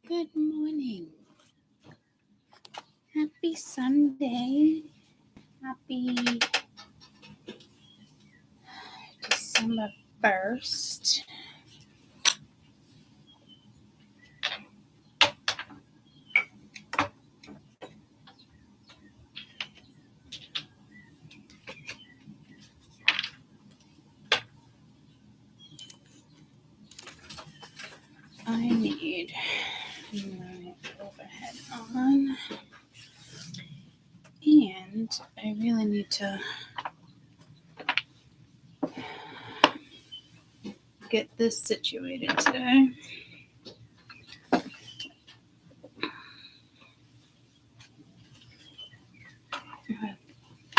Good morning. Happy Sunday. Happy December 1st. I need my overhead on. And I really need to get this situated today.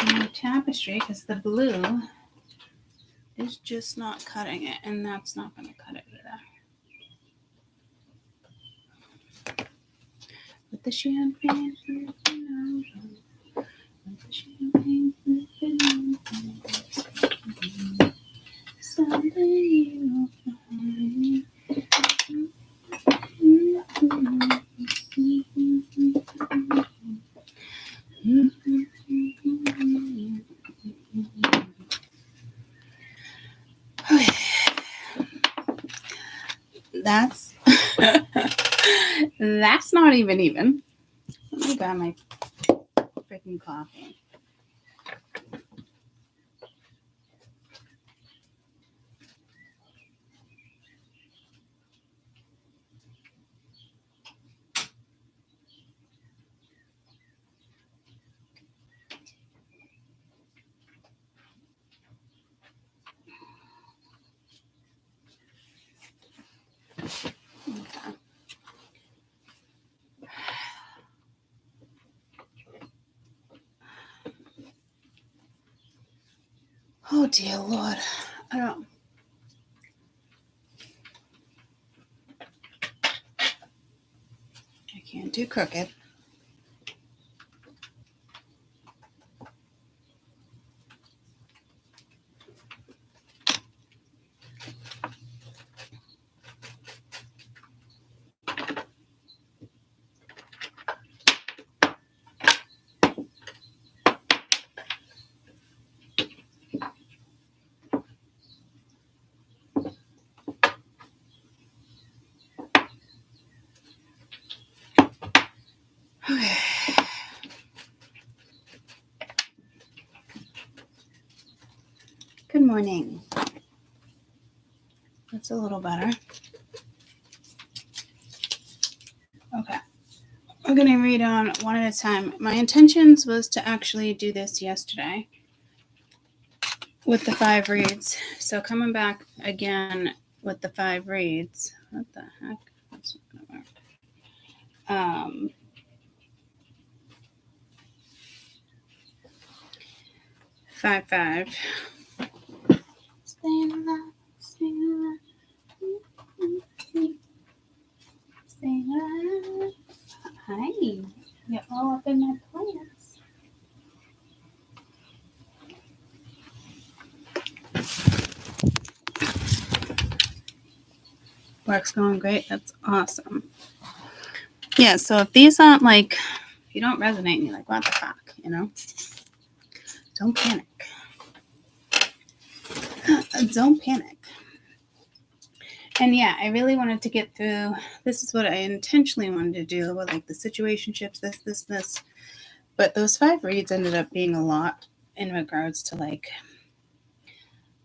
My tapestry, because the blue is just not cutting it, and that's not going to cut it either. With the champagne, with the champagne, someday you'll find me. That's not even. Let me grab my freaking coffee. Okay. Oh dear Lord. I can't do crooked. Okay. Good morning. That's a little better. Okay. We're going to read on one at a time. My intentions was to actually do this yesterday with the 5 reads. So coming back again with the 5 reads. What the heck? That's not going to work. 5. Staying alive, staying alive. Staying alive. Hi. You're all up in my plants. Work's going great. That's awesome. Yeah, so if these aren't like, if you don't resonate and you're like, what the fuck, don't panic. Don't panic. And yeah, I really wanted to get through, this is what I intentionally wanted to do with like the situationships, this. But those 5 reads ended up being a lot in regards to like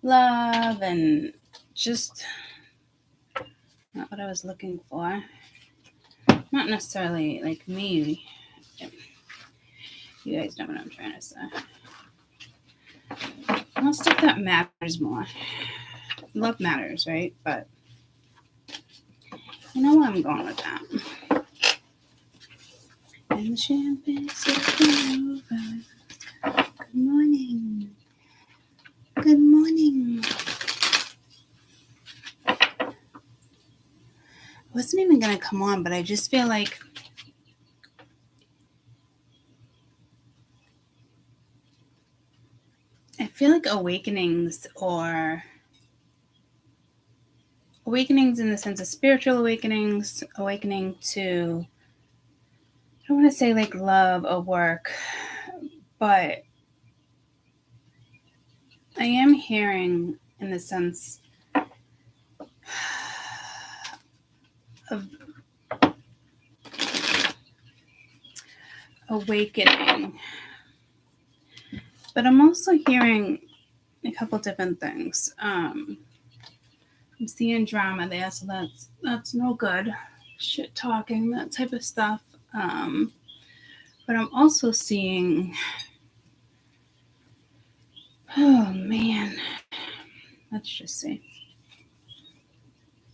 love and just not what I was looking for. Not necessarily like me. You guys know what I'm trying to say. Most stuff that matters more. Love matters, right? But you know where I'm going with that. And the champagne sipping over. Good morning. Good morning. I wasn't even going to come on, but I just feel like awakenings or awakenings in the sense of spiritual awakenings, awakening to, I don't want to say like love or work, but I am hearing in the sense of awakening. But I'm also hearing a couple different things. I'm seeing drama there, so that's no good. Shit talking, that type of stuff. But I'm also seeing, oh man, let's just see.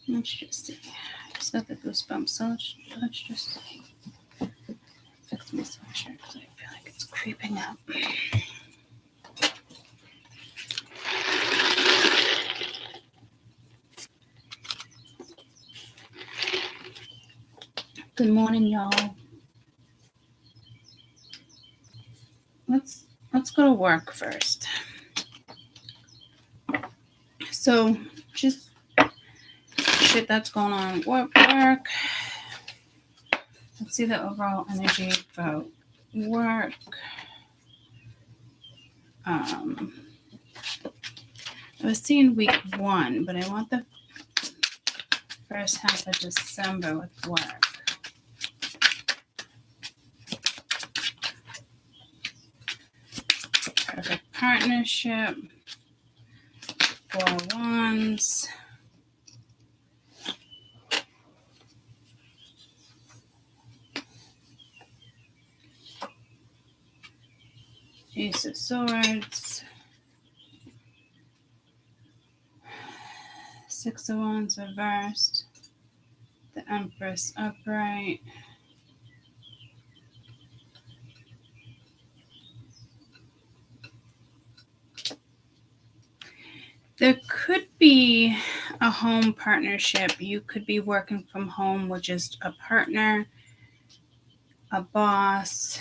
I just got the goosebumps, so let's just see. Fix my sweatshirt because I feel like it's creeping up. Good morning, y'all. Let's go to work first. So just shit that's going on work. Let's see the overall energy for work. I was seeing week 1, but I want the first half of December with work. Perfect partnership. 4 wands. Ace of Swords. 6 of Wands reversed. The Empress upright. There could be a home partnership. You could be working from home with just a partner, a boss,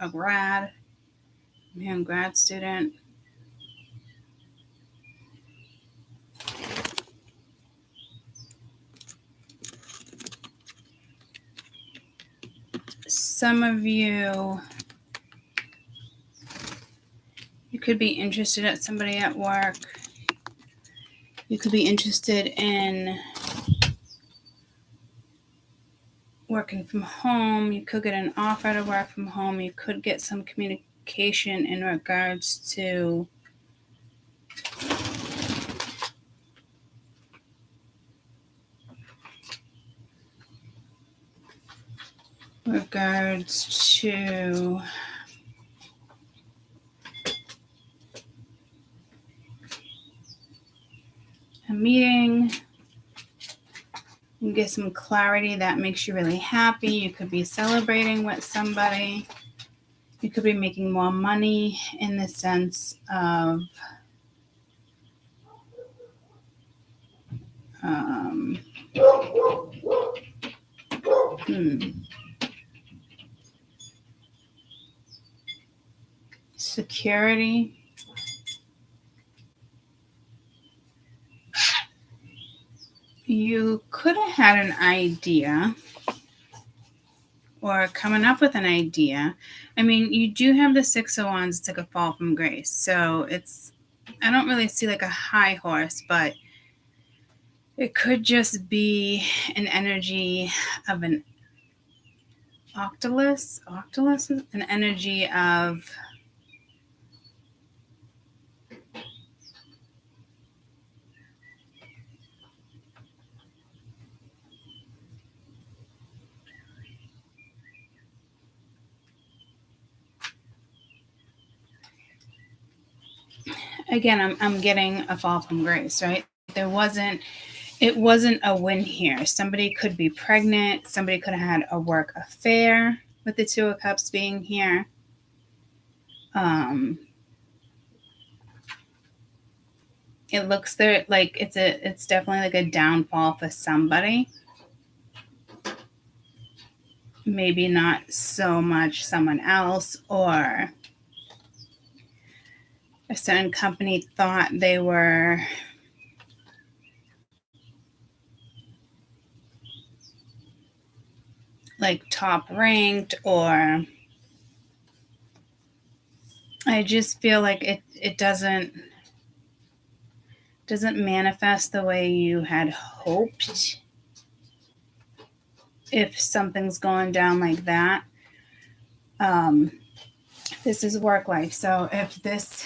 a grad, a grad student. Some of you could be interested in somebody at work. You could be interested in working from home. You could get an offer to work from home. You could get some communication in regards to a meeting. You get some clarity that makes you really happy. You could be celebrating with somebody. You could be making more money in the sense of security. You could have had an idea or coming up with an idea. I mean, you do have the 6 of Wands. It's like a fall from grace. So I don't really see like a high horse, but it could just be an energy of an octulus, an energy of again, I'm getting a fall from grace, right? It wasn't a win here. Somebody could be pregnant. Somebody could have had a work affair with the 2 of Cups being here. It looks there like it's definitely like a downfall for somebody. Maybe not so much someone else, or a certain company thought they were like top ranked, or I just feel like it doesn't manifest the way you had hoped if something's going down like that. This is work life. So if this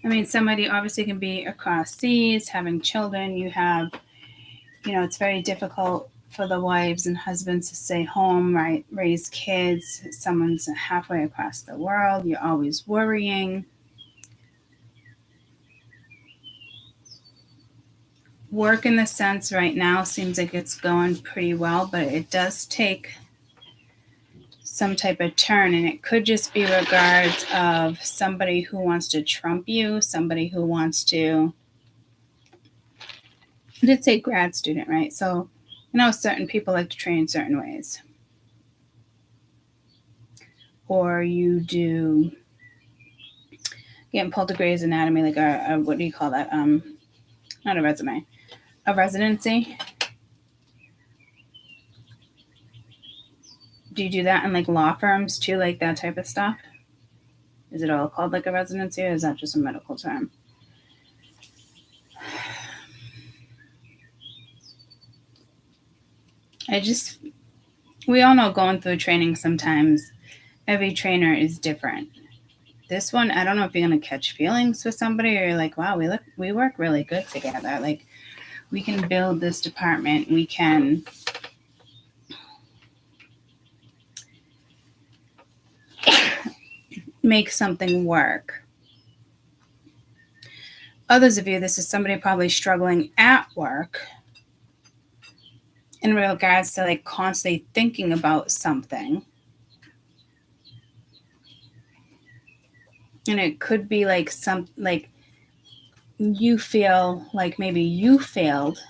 I mean, somebody obviously can be across seas, having children. You have, it's very difficult for the wives and husbands to stay home, right? Raise kids. Someone's halfway across the world. You're always worrying. Work in the sense right now seems like it's going pretty well, but it does take some type of turn, and it could just be regards of somebody who wants to trump you, somebody who wants to, I did say grad student, right? So certain people like to train certain ways, or you do getting pulled to Grey's Anatomy, like a what do you call that? Not a resume, a residency. Do you do that in like law firms too, like that type of stuff? Is it all called like a residency, or is that just a medical term? We all know going through training sometimes every trainer is different. This one, I don't know if you're going to catch feelings with somebody, or you're like, wow, we work really good together. Like, we can build this department. We can make something work. Others of you, this is somebody probably struggling at work in regards to like constantly thinking about something. And it could be like you feel like maybe you failed.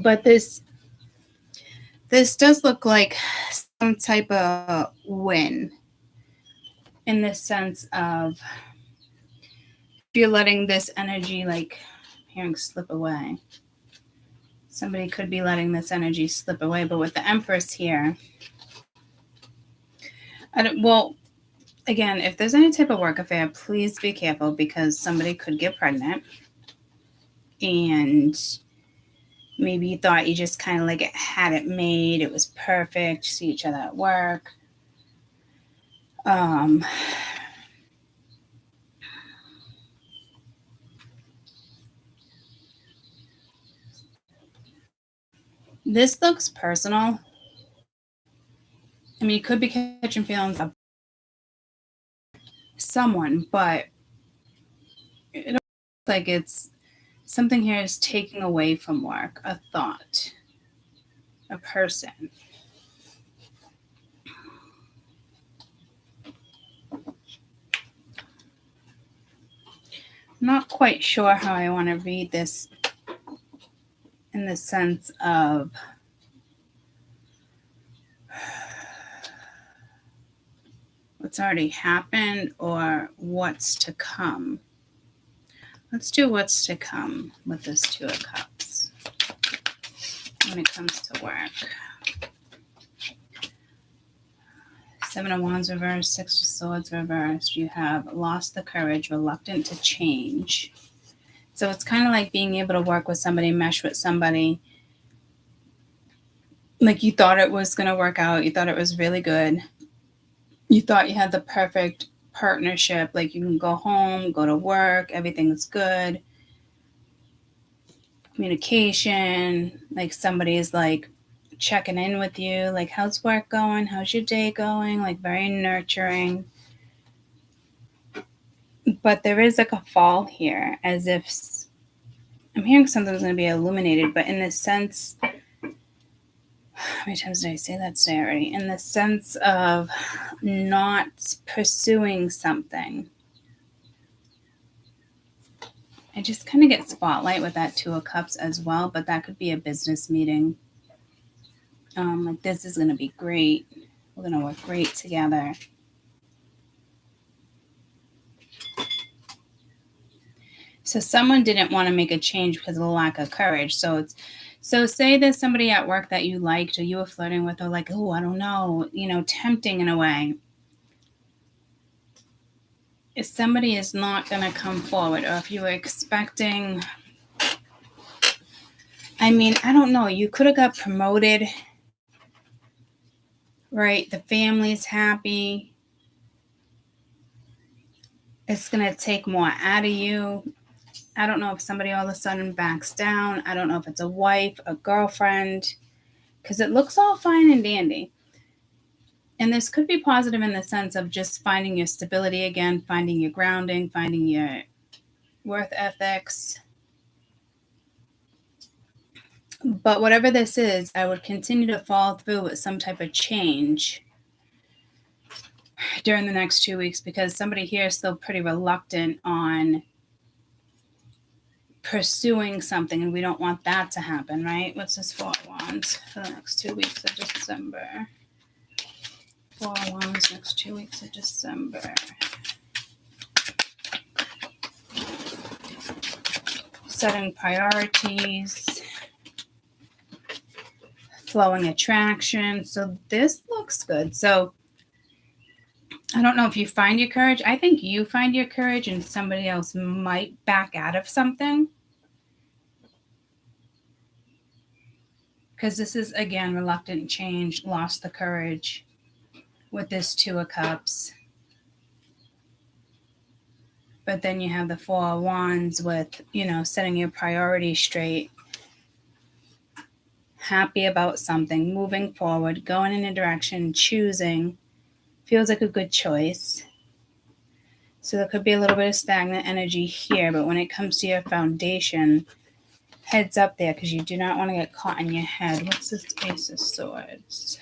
But this does look like some type of win, in the sense of you're letting this energy, like, hearing slip away. Somebody could be letting this energy slip away. But with the Empress here, again, if there's any type of work affair, please be careful, because somebody could get pregnant, and maybe you thought you just kind of like had it made. It was perfect. See each other at work. This looks personal. I mean, you could be catching feelings of someone, but it looks like it's something here is taking away from work, a thought, a person. Not quite sure how I want to read this, in the sense of what's already happened or what's to come. Let's do what's to come with this Two of Cups when it comes to work. Seven of Wands reversed, Six of Swords reversed. You have lost the courage, reluctant to change. So it's kind of like being able to work with somebody, mesh with somebody. Like, you thought it was going to work out. You thought it was really good. You thought you had the perfect partnership. Like, you can go home, go to work, everything's good. Communication, like somebody's like checking in with you, like, how's work going? How's your day going? Like, very nurturing. But there is like a fall here, as if I'm hearing something's going to be illuminated, but in the sense, how many times did I say that today already? In the sense of not pursuing something. I just kind of get spotlight with that Two of Cups as well, but that could be a business meeting. Like, this is going to be great. We're going to work great together. So someone didn't want to make a change because of the lack of courage. So say there's somebody at work that you liked or you were flirting with, or like, oh, I don't know, tempting in a way. If somebody is not going to come forward, or if you were expecting, I don't know, you could have got promoted, right? The family's happy. It's going to take more out of you. I don't know if somebody all of a sudden backs down. I don't know if it's a wife, a girlfriend, because it looks all fine and dandy. And this could be positive in the sense of just finding your stability again, finding your grounding, finding your worth ethics. But whatever this is, I would continue to follow through with some type of change during the next 2 weeks, because somebody here is still pretty reluctant on pursuing something, and we don't want that to happen, right? What's this 4 of Wands for the next 2 weeks of December? 4 of Wands next 2 weeks of December. Setting priorities, flowing attraction. So this looks good. So I don't know if you find your courage. I think you find your courage, and somebody else might back out of something. Because this is, again, reluctant change, lost the courage with this 2 of Cups. But then you have the 4 of Wands with, setting your priorities straight. Happy about something, moving forward, going in a direction, choosing. Feels like a good choice. So there could be a little bit of stagnant energy here, but when it comes to your foundation, heads up there, because you do not want to get caught in your head. What's this Ace of Swords?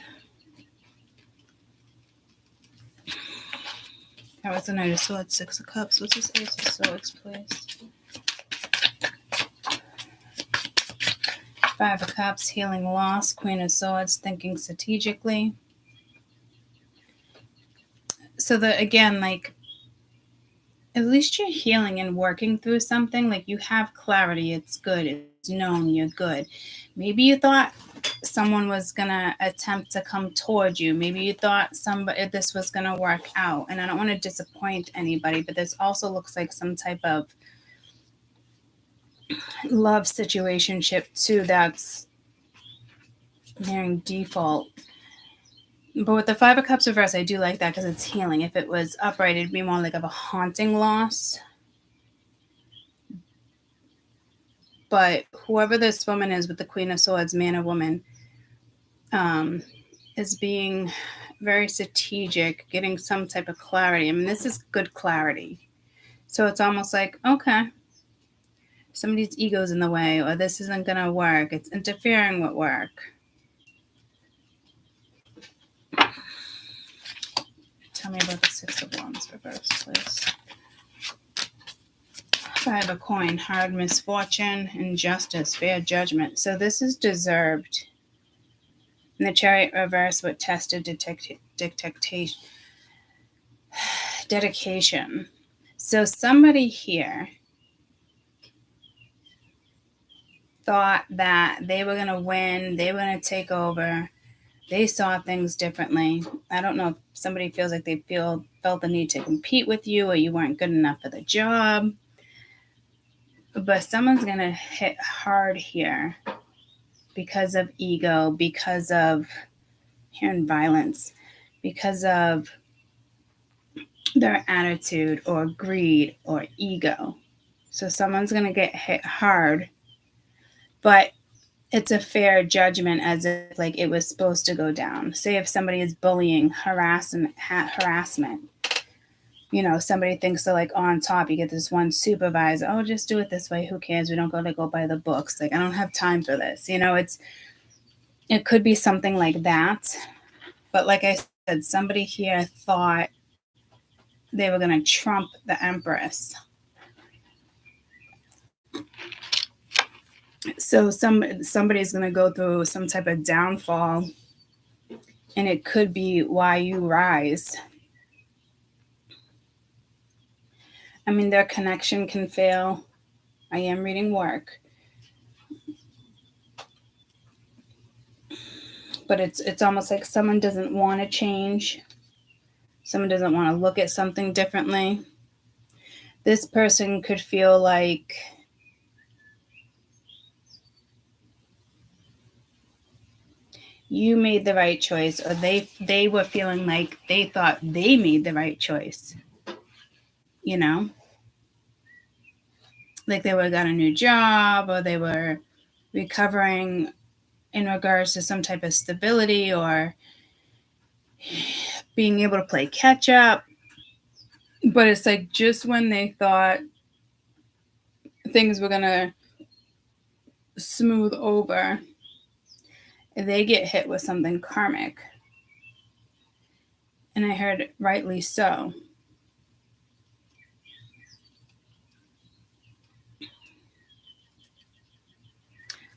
That was the Knight of Swords, 6 of Cups. What's this Ace of Swords, please? 5 of Cups, healing loss. Queen of Swords, thinking strategically. So again, at least you're healing and working through something. Like, you have clarity. It's good. It's known. You're good. Maybe you thought someone was going to attempt to come toward you. Maybe you thought this was going to work out. And I don't want to disappoint anybody, but this also looks like some type of love situationship too that's nearing default. But with the 5 of Cups reverse, I do like that because it's healing. If it was upright, it'd be more like of a haunting loss. But whoever this woman is with the Queen of Swords, man or woman, is being very strategic, getting some type of clarity. This is good clarity. So it's almost like, okay, somebody's ego's in the way, or this isn't going to work. It's interfering with work. Tell me about the 6 of Wands reverse, please. 5 of Coin, hard misfortune, injustice, fair judgment. So this is deserved. And the Chariot reverse with tested dedication. So somebody here thought that they were going to win, they were going to take over. They saw things differently. I don't know if somebody feels like they felt the need to compete with you, or you weren't good enough for the job. But someone's going to hit hard here because of ego, because of violence, because of their attitude or greed or ego. So someone's going to get hit hard, but it's a fair judgment, as if it was supposed to go down. Say if somebody is bullying, harassment, somebody thinks they're on top. You get this one supervisor, oh, just do it this way. Who cares? We don't go by the books. I don't have time for this. It could be something like that. But like I said, somebody here thought they were going to trump the Empress. So somebody's going to go through some type of downfall And it could be why you rise. I mean, their connection can fail. I am reading work. But it's almost like someone doesn't want to change. Someone doesn't want to look at something differently. This person could feel like you made the right choice, or they were feeling like they thought they made the right choice. You know? Like they would have got a new job, or they were recovering in regards to some type of stability, or being able to play catch up. But it's like just when they thought things were going to smooth over, they get hit with something karmic. And I heard rightly so.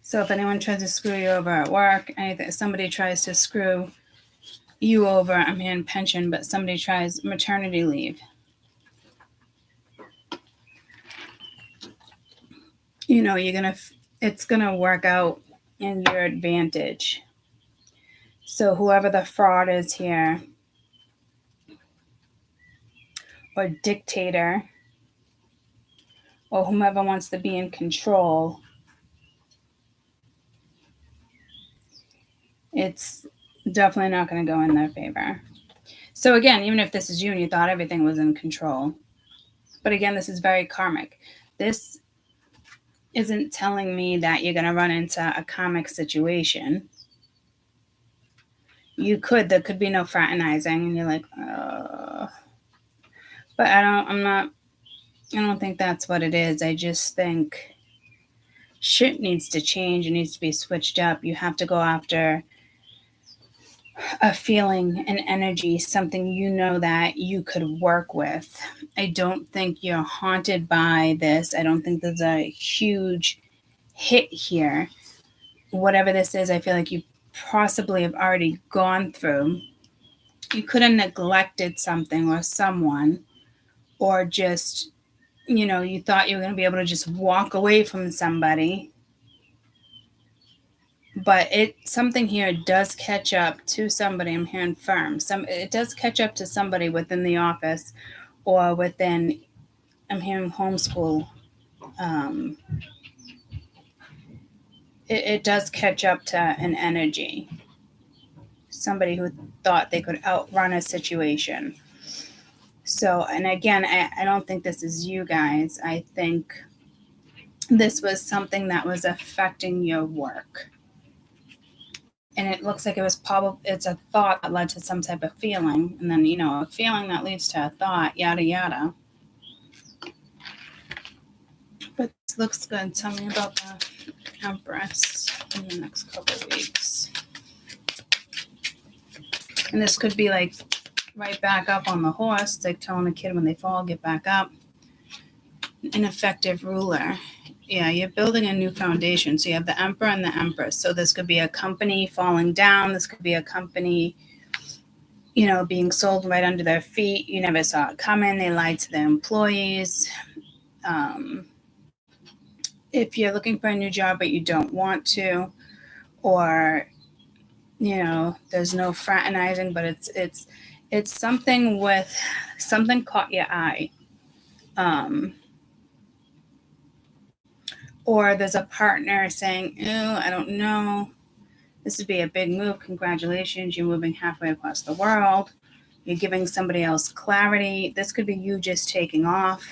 So if anyone tries to screw you over at work, anything, somebody tries to screw you over, I'm hearing pension, but somebody tries maternity leave. You know, it's gonna work out in your advantage. So whoever the fraud is here, or dictator, or whomever wants to be in control, it's definitely not going to go in their favor. So again, even if this is you and you thought everything was in control, but again, this is very karmic. This isn't telling me that you're going to run into a karmic situation. There could be no fraternizing, and you're like, but I don't think that's what it is. I just think shit needs to change. It needs to be switched up. You have to go after a feeling, an energy, something you know that you could work with. I don't think you're haunted by this. I don't think there's a huge hit here. Whatever this is, I feel like you possibly have already gone through. You could have neglected something or someone, or just, you thought you were going to be able to just walk away from somebody. But something here does catch up to somebody. I'm hearing firm. It does catch up to somebody within the office, or within. I'm hearing homeschool. It does catch up to an energy. Somebody who thought they could outrun a situation. So, and again, I don't think this is you guys. I think this was something that was affecting your work. And it looks like it's a thought that led to some type of feeling. And then, a feeling that leads to a thought, yada, yada. But this looks good. Tell me about the Empress in the next couple of weeks. And this could be like right back up on the horse. It's like telling a kid when they fall, get back up. An effective ruler. Yeah, you're building a new foundation. So you have the Emperor and the Empress. So this could be a company falling down. This could be a company, being sold right under their feet. You never saw it coming. They lied to their employees. If you're looking for a new job but you don't want to, or, there's no fraternizing, but it's something with something caught your eye. Or there's a partner saying, "Oh, I don't know. This would be a big move. Congratulations. You're moving halfway across the world. You're giving somebody else clarity." This could be you just taking off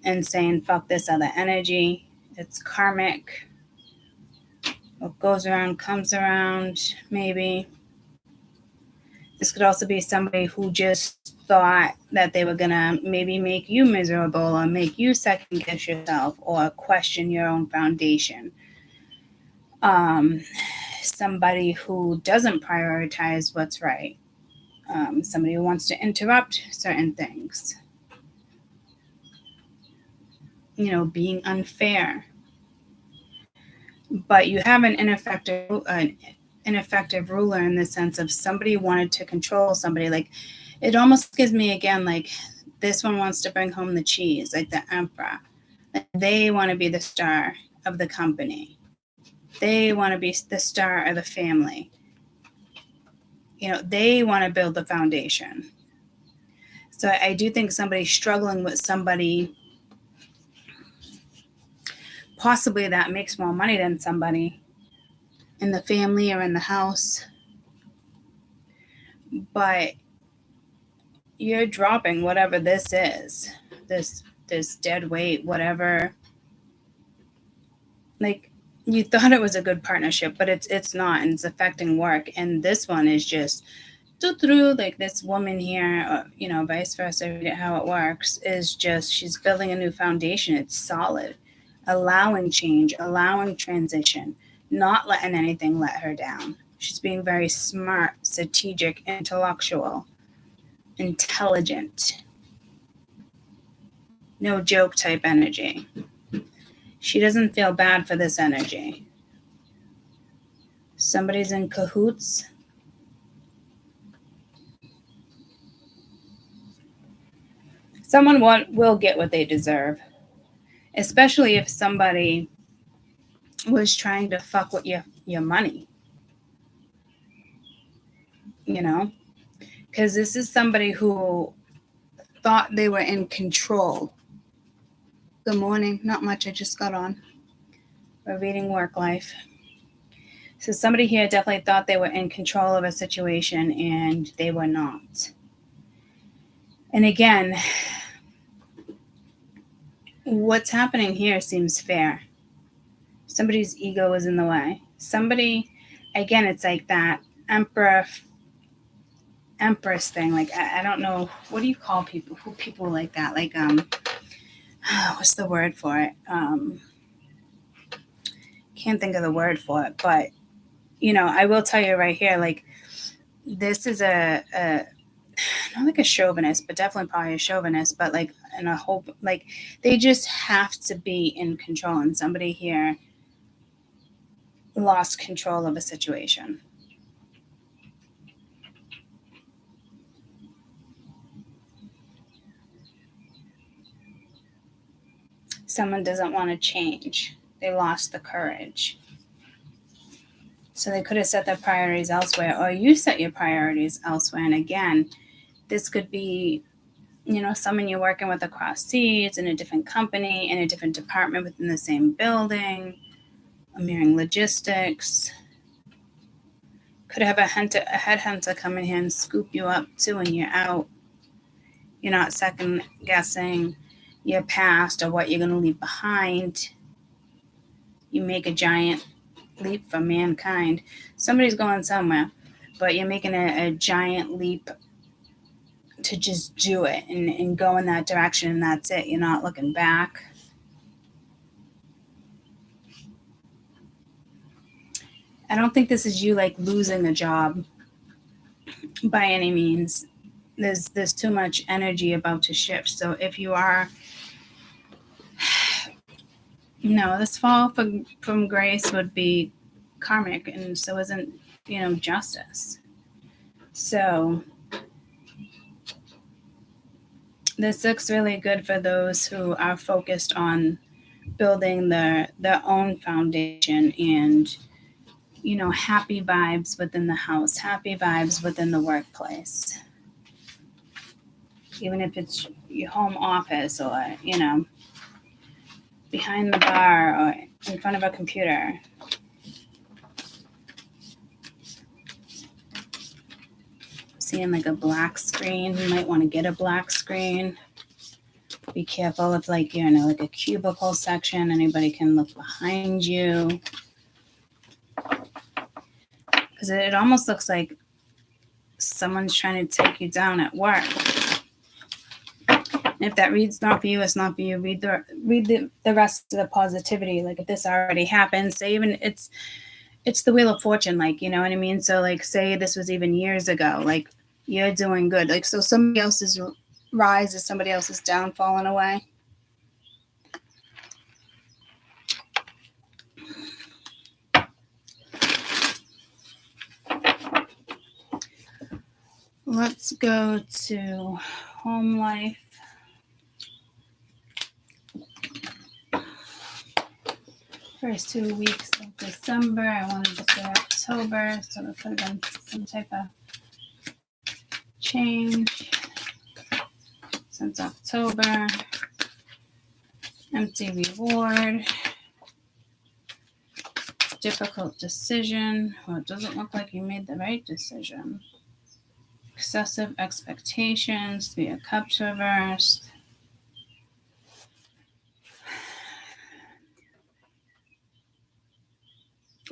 and saying, fuck this other energy. It's karmic. What goes around comes around, maybe. This could also be somebody who just thought that they were going to maybe make you miserable, or make you second guess yourself, or question your own foundation. Somebody who doesn't prioritize what's right. Somebody who wants to interrupt certain things. Being unfair. But you have an ineffective an effective ruler in the sense of somebody wanted to control somebody. Like, it almost gives me, again, like this one wants to bring home the cheese, like the emperor. Like, they want to be the star of the company. They want to be the star of the family. They want to build the foundation. So I do think somebody's struggling with somebody possibly that makes more money than somebody in the family or in the house. But you're dropping whatever this is, this dead weight, whatever. Like, you thought it was a good partnership, but it's not, and it's affecting work. And this one is just through, like, this woman here, vice versa, how it works is just she's building a new foundation. It's solid, allowing change, allowing transition, not letting anything let her down. She's being very smart, strategic, intellectual, intelligent, no joke type energy. She doesn't feel bad for this energy. Somebody's in cahoots. Someone will get what they deserve, especially if somebody was trying to fuck with your money. Because this is somebody who thought they were in control. Good morning. Not much. I just got on. We're reading Work Life. So somebody here definitely thought they were in control of a situation, and they were not. And again, what's happening here seems fair. Somebody's ego is in the way. Somebody, again, it's like that empress thing. Like, I don't know, what do you call people like that? Like, what's the word for it? Can't think of the word for it, but I will tell you right here, like, this is a not like a chauvinist, but definitely probably a chauvinist, but like in a whole, like, they just have to be in control, and somebody here lost control of a situation. Someone doesn't want to change. They lost the courage. So they could have set their priorities elsewhere, or you set your priorities elsewhere. And again, this could be, someone you're working with across seas, in a different company, in a different department within the same building, mirroring logistics. Could have a headhunter come in here and scoop you up too, and you're out. You're not second guessing your past or what you're going to leave behind. You make a giant leap for mankind. Somebody's going somewhere, but you're making a giant leap to just do it and go in that direction, and that's it. You're not looking back. I don't think this is you like losing a job by any means. There's too much energy about to shift. So if you are, no, this fall from grace would be karmic, and so isn't, justice. So this looks really good for those who are focused on building their own foundation, and happy vibes within the house, happy vibes within the workplace, even if it's your home office or behind the bar or in front of a computer. Seeing like a black screen, you might want to get a black screen. Be careful if like you're in a cubicle section, anybody can look behind you. Because it almost looks like someone's trying to take you down at work. And if that read's not for you, it's not for you. Read the rest of the positivity. Like, if this already happened, say even it's the Wheel of Fortune, like, you know what I mean? So like, say this was even years ago, like, you're doing good. Like, so somebody else's rise is somebody else's downfall in a way. Let's go to home life. First 2 weeks of December. I wanted to say October, so there could have been some type of change since October. Empty reward. Difficult decision. Well, it doesn't look like you made the right decision. Excessive expectations. 3 of Cups reversed.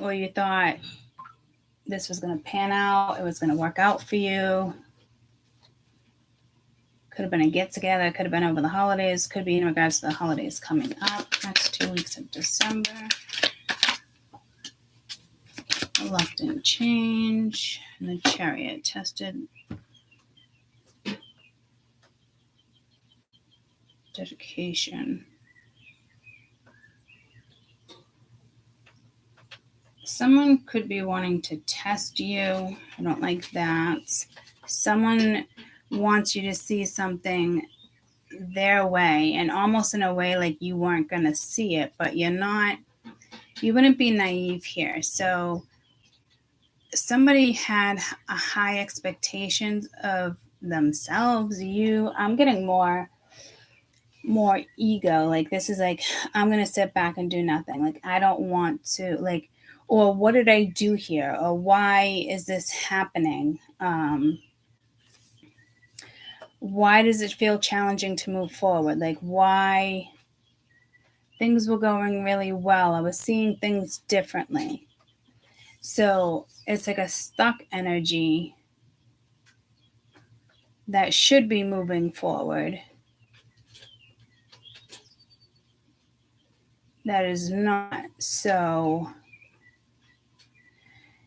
Or you thought this was going to pan out. It was going to work out for you. Could have been a get-together. Could have been over the holidays. Could be in regards to the holidays coming up. Next 2 weeks of December. Reluctant change. And the Chariot tested. Dedication. Someone could be wanting to test you. I don't like that. Someone wants you to see something their way, and almost in a way like you weren't going to see it, but you're not. You wouldn't be naive here. So somebody had a high expectations of themselves. I'm getting more ego. Like, this is like, I'm going to sit back and do nothing. Like, I don't want to, like, or what did I do here? Or why is this happening? Why does it feel challenging to move forward? Like, why? Things were going really well. I was seeing things differently. So it's like a stuck energy that should be moving forward. That is not. So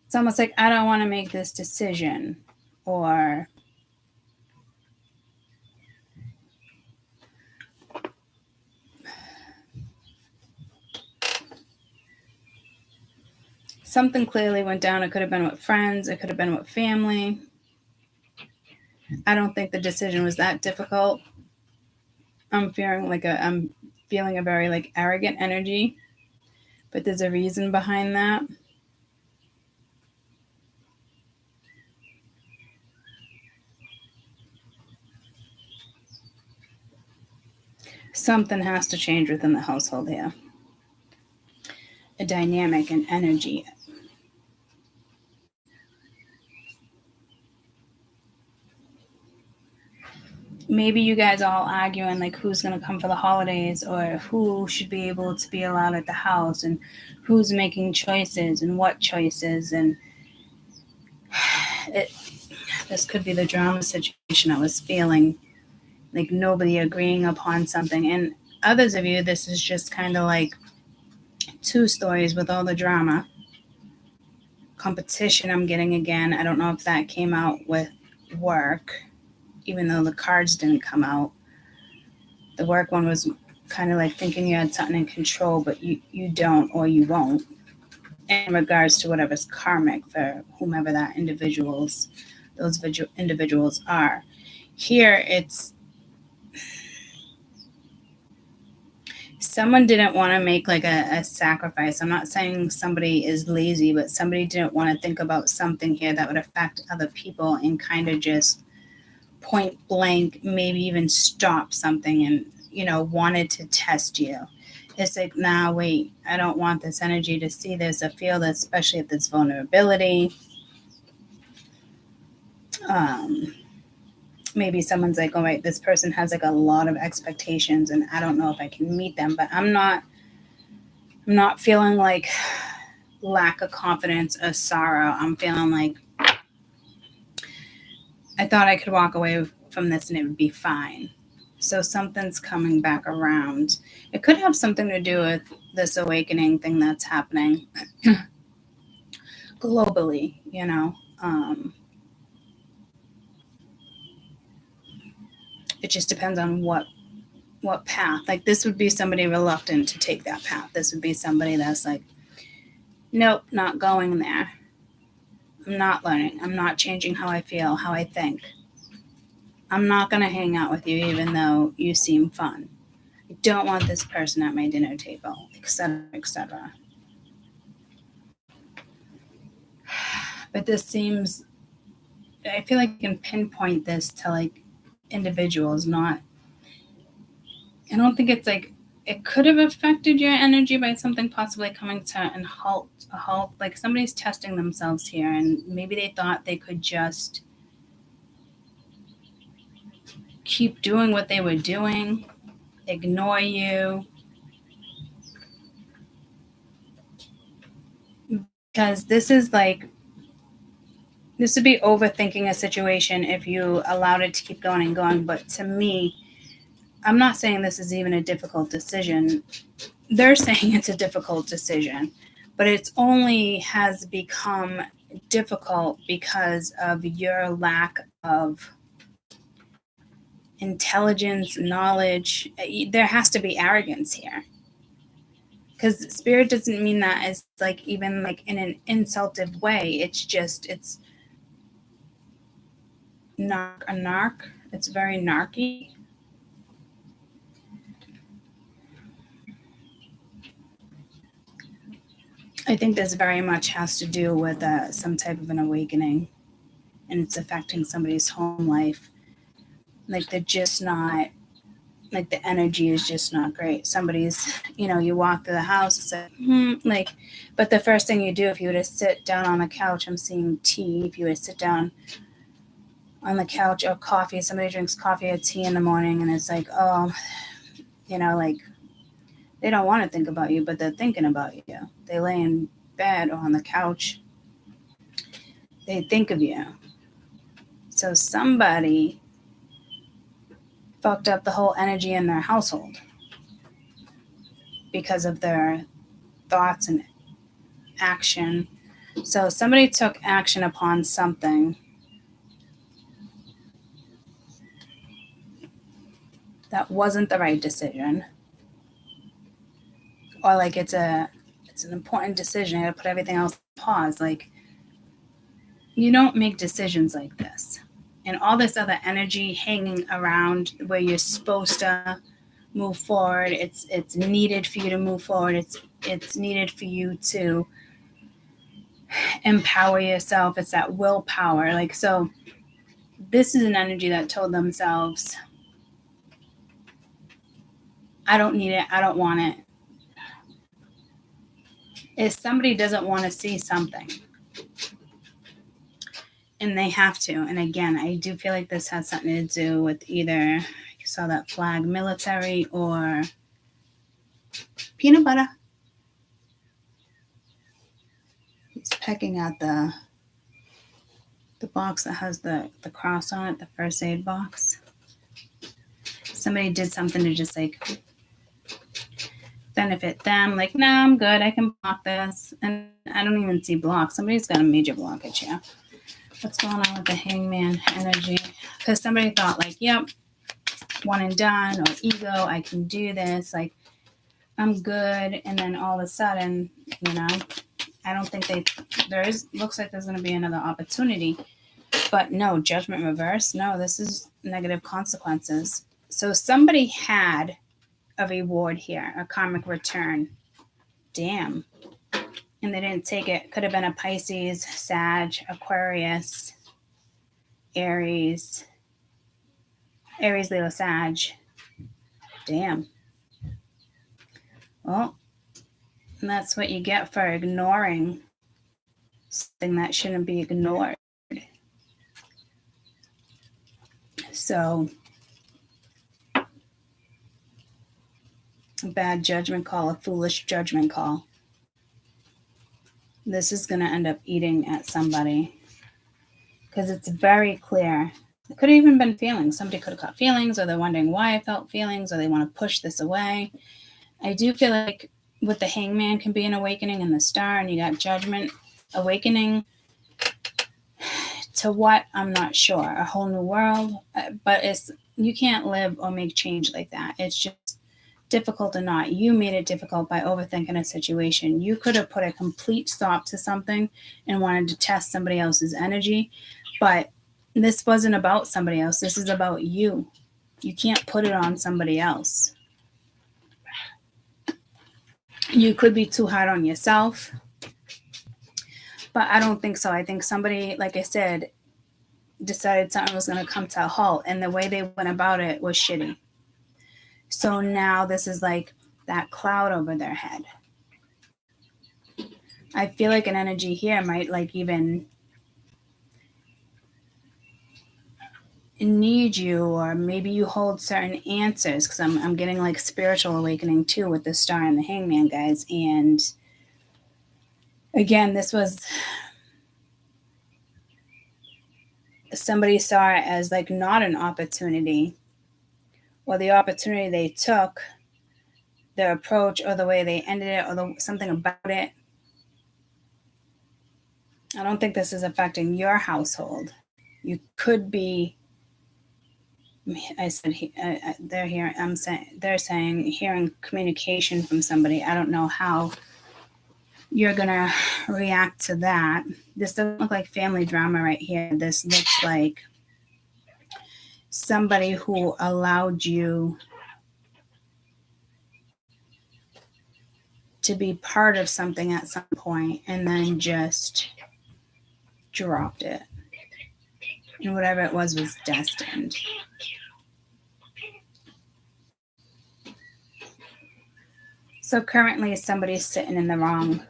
it's almost like, I don't want to make this decision, or something clearly went down. It could have been with friends. It could have been with family. I don't think the decision was that difficult. I'm feeling a very like arrogant energy, but there's a reason behind that. Something has to change within the household here. A dynamic and energy. Maybe you guys all arguing like who's going to come for the holidays, or who should be able to be allowed at the house, and who's making choices and what choices. And this could be the drama situation I was feeling, like nobody agreeing upon something. And others of you, this is just kind of like 2 stories with all the drama. Competition I'm getting again. I don't know if that came out with work, even though the cards didn't come out. The work one was kind of like thinking you had something in control, but you don't, or you won't, in regards to whatever's karmic for whomever those individuals are. Here, it's someone didn't want to make like a sacrifice. I'm not saying somebody is lazy, but somebody didn't want to think about something here that would affect other people, and kind of just point blank, maybe even stop something, and, wanted to test you. It's like, nah, wait, I don't want this energy to see this or feel this, especially if there's vulnerability. Maybe someone's like, all right, this person has like a lot of expectations, and I don't know if I can meet them, but I'm not feeling like lack of confidence or sorrow. I'm feeling like I thought I could walk away from this and it would be fine. So something's coming back around. It could have something to do with this awakening thing that's happening globally, It just depends on what path. Like, this would be somebody reluctant to take that path. This would be somebody that's like, nope, not going there. I'm not learning. I'm not changing how I feel, how I think. I'm not going to hang out with you even though you seem fun. I don't want this person at my dinner table, etc., etc. But this seems, I feel like I can pinpoint this to like individuals, not, I don't think it's like, it could have affected your energy by something possibly coming to a halt. Like somebody's testing themselves here, and maybe they thought they could just keep doing what they were doing, ignore you, because this is like, this would be overthinking a situation if you allowed it to keep going and going. But to me, I'm not saying this is even a difficult decision. They're saying it's a difficult decision, but it's only has become difficult because of your lack of intelligence, knowledge. There has to be arrogance here. Because spirit doesn't mean that as like even like in an insultive way. It's just, it's narc. It's very narky. I think this very much has to do with some type of an awakening, and it's affecting somebody's home life. Like they're just not, like the energy is just not great. Somebody's, you walk through the house, it's like, but the first thing you do, if you were to sit down on the couch, I'm seeing tea. If you were to sit down on the couch, or coffee, somebody drinks coffee or tea in the morning, and it's like, oh, like they don't want to think about you, but they're thinking about you. They lay in bed or on the couch, they think of you. So somebody fucked up the whole energy in their household because of their thoughts and action. So somebody took action upon something that wasn't the right decision, or like it's an important decision. I gotta put everything else on pause. Like, you don't make decisions like this, and all this other energy hanging around where you're supposed to move forward. It's needed for you to move forward. It's needed for you to empower yourself. It's that willpower. Like, so this is an energy that told themselves, I don't need it, I don't want it. If somebody doesn't want to see something, and they have to, and again, I do feel like this has something to do with either, you saw that flag, military, or peanut butter. He's pecking at the box that has the cross on it, the first aid box. Somebody did something to just like benefit them. Like, no, I'm good, I can block this. And I don't even see block. Somebody's got a major blockage here. What's going on with the hangman energy? Because somebody thought like, yep, one and done, or ego, I can do this, like I'm good. And then all of a sudden, I don't think looks like there's going to be another opportunity. But no, judgment reverse. No, this is negative consequences. So somebody had a reward here, a karmic return. Damn. And they didn't take it. Could have been a Pisces, Sag, Aquarius, Aries, Leo, Sag. Damn. Well, and that's what you get for ignoring something that shouldn't be ignored. So, a bad judgment call, a foolish judgment call. This is going to end up eating at somebody, because it's very clear. It could have even been feelings. Somebody could have caught feelings, or they're wondering why I felt feelings, or they want to push this away. I do feel like with the hangman can be an awakening, and the star, and you got judgment, awakening to what? I'm not sure. A whole new world. But you can't live or make change like that. It's just difficult or not. You made it difficult by overthinking a situation. You could have put a complete stop to something and wanted to test somebody else's energy, but This wasn't about somebody else. This is about you. You can't put it on somebody else. You could be too hard on yourself, but I don't think so. I think somebody, like I said, decided something was going to come to a halt, and the way they went about it was shitty. So now this is like that cloud over their head. I feel like an energy here might like even need you, or maybe you hold certain answers, because I'm getting like spiritual awakening too with the Star and the Hangman, guys. And again, this was somebody saw it as like not an opportunity, or the opportunity they took, their approach, or the way they ended it, or something about it. I don't think this is affecting your household. You could be. I said they're here. They're saying hearing communication from somebody. I don't know how you're gonna react to that. This doesn't look like family drama right here. This looks like somebody who allowed you to be part of something at some point and then just dropped it. And whatever it was destined. So currently somebody's sitting in the wrong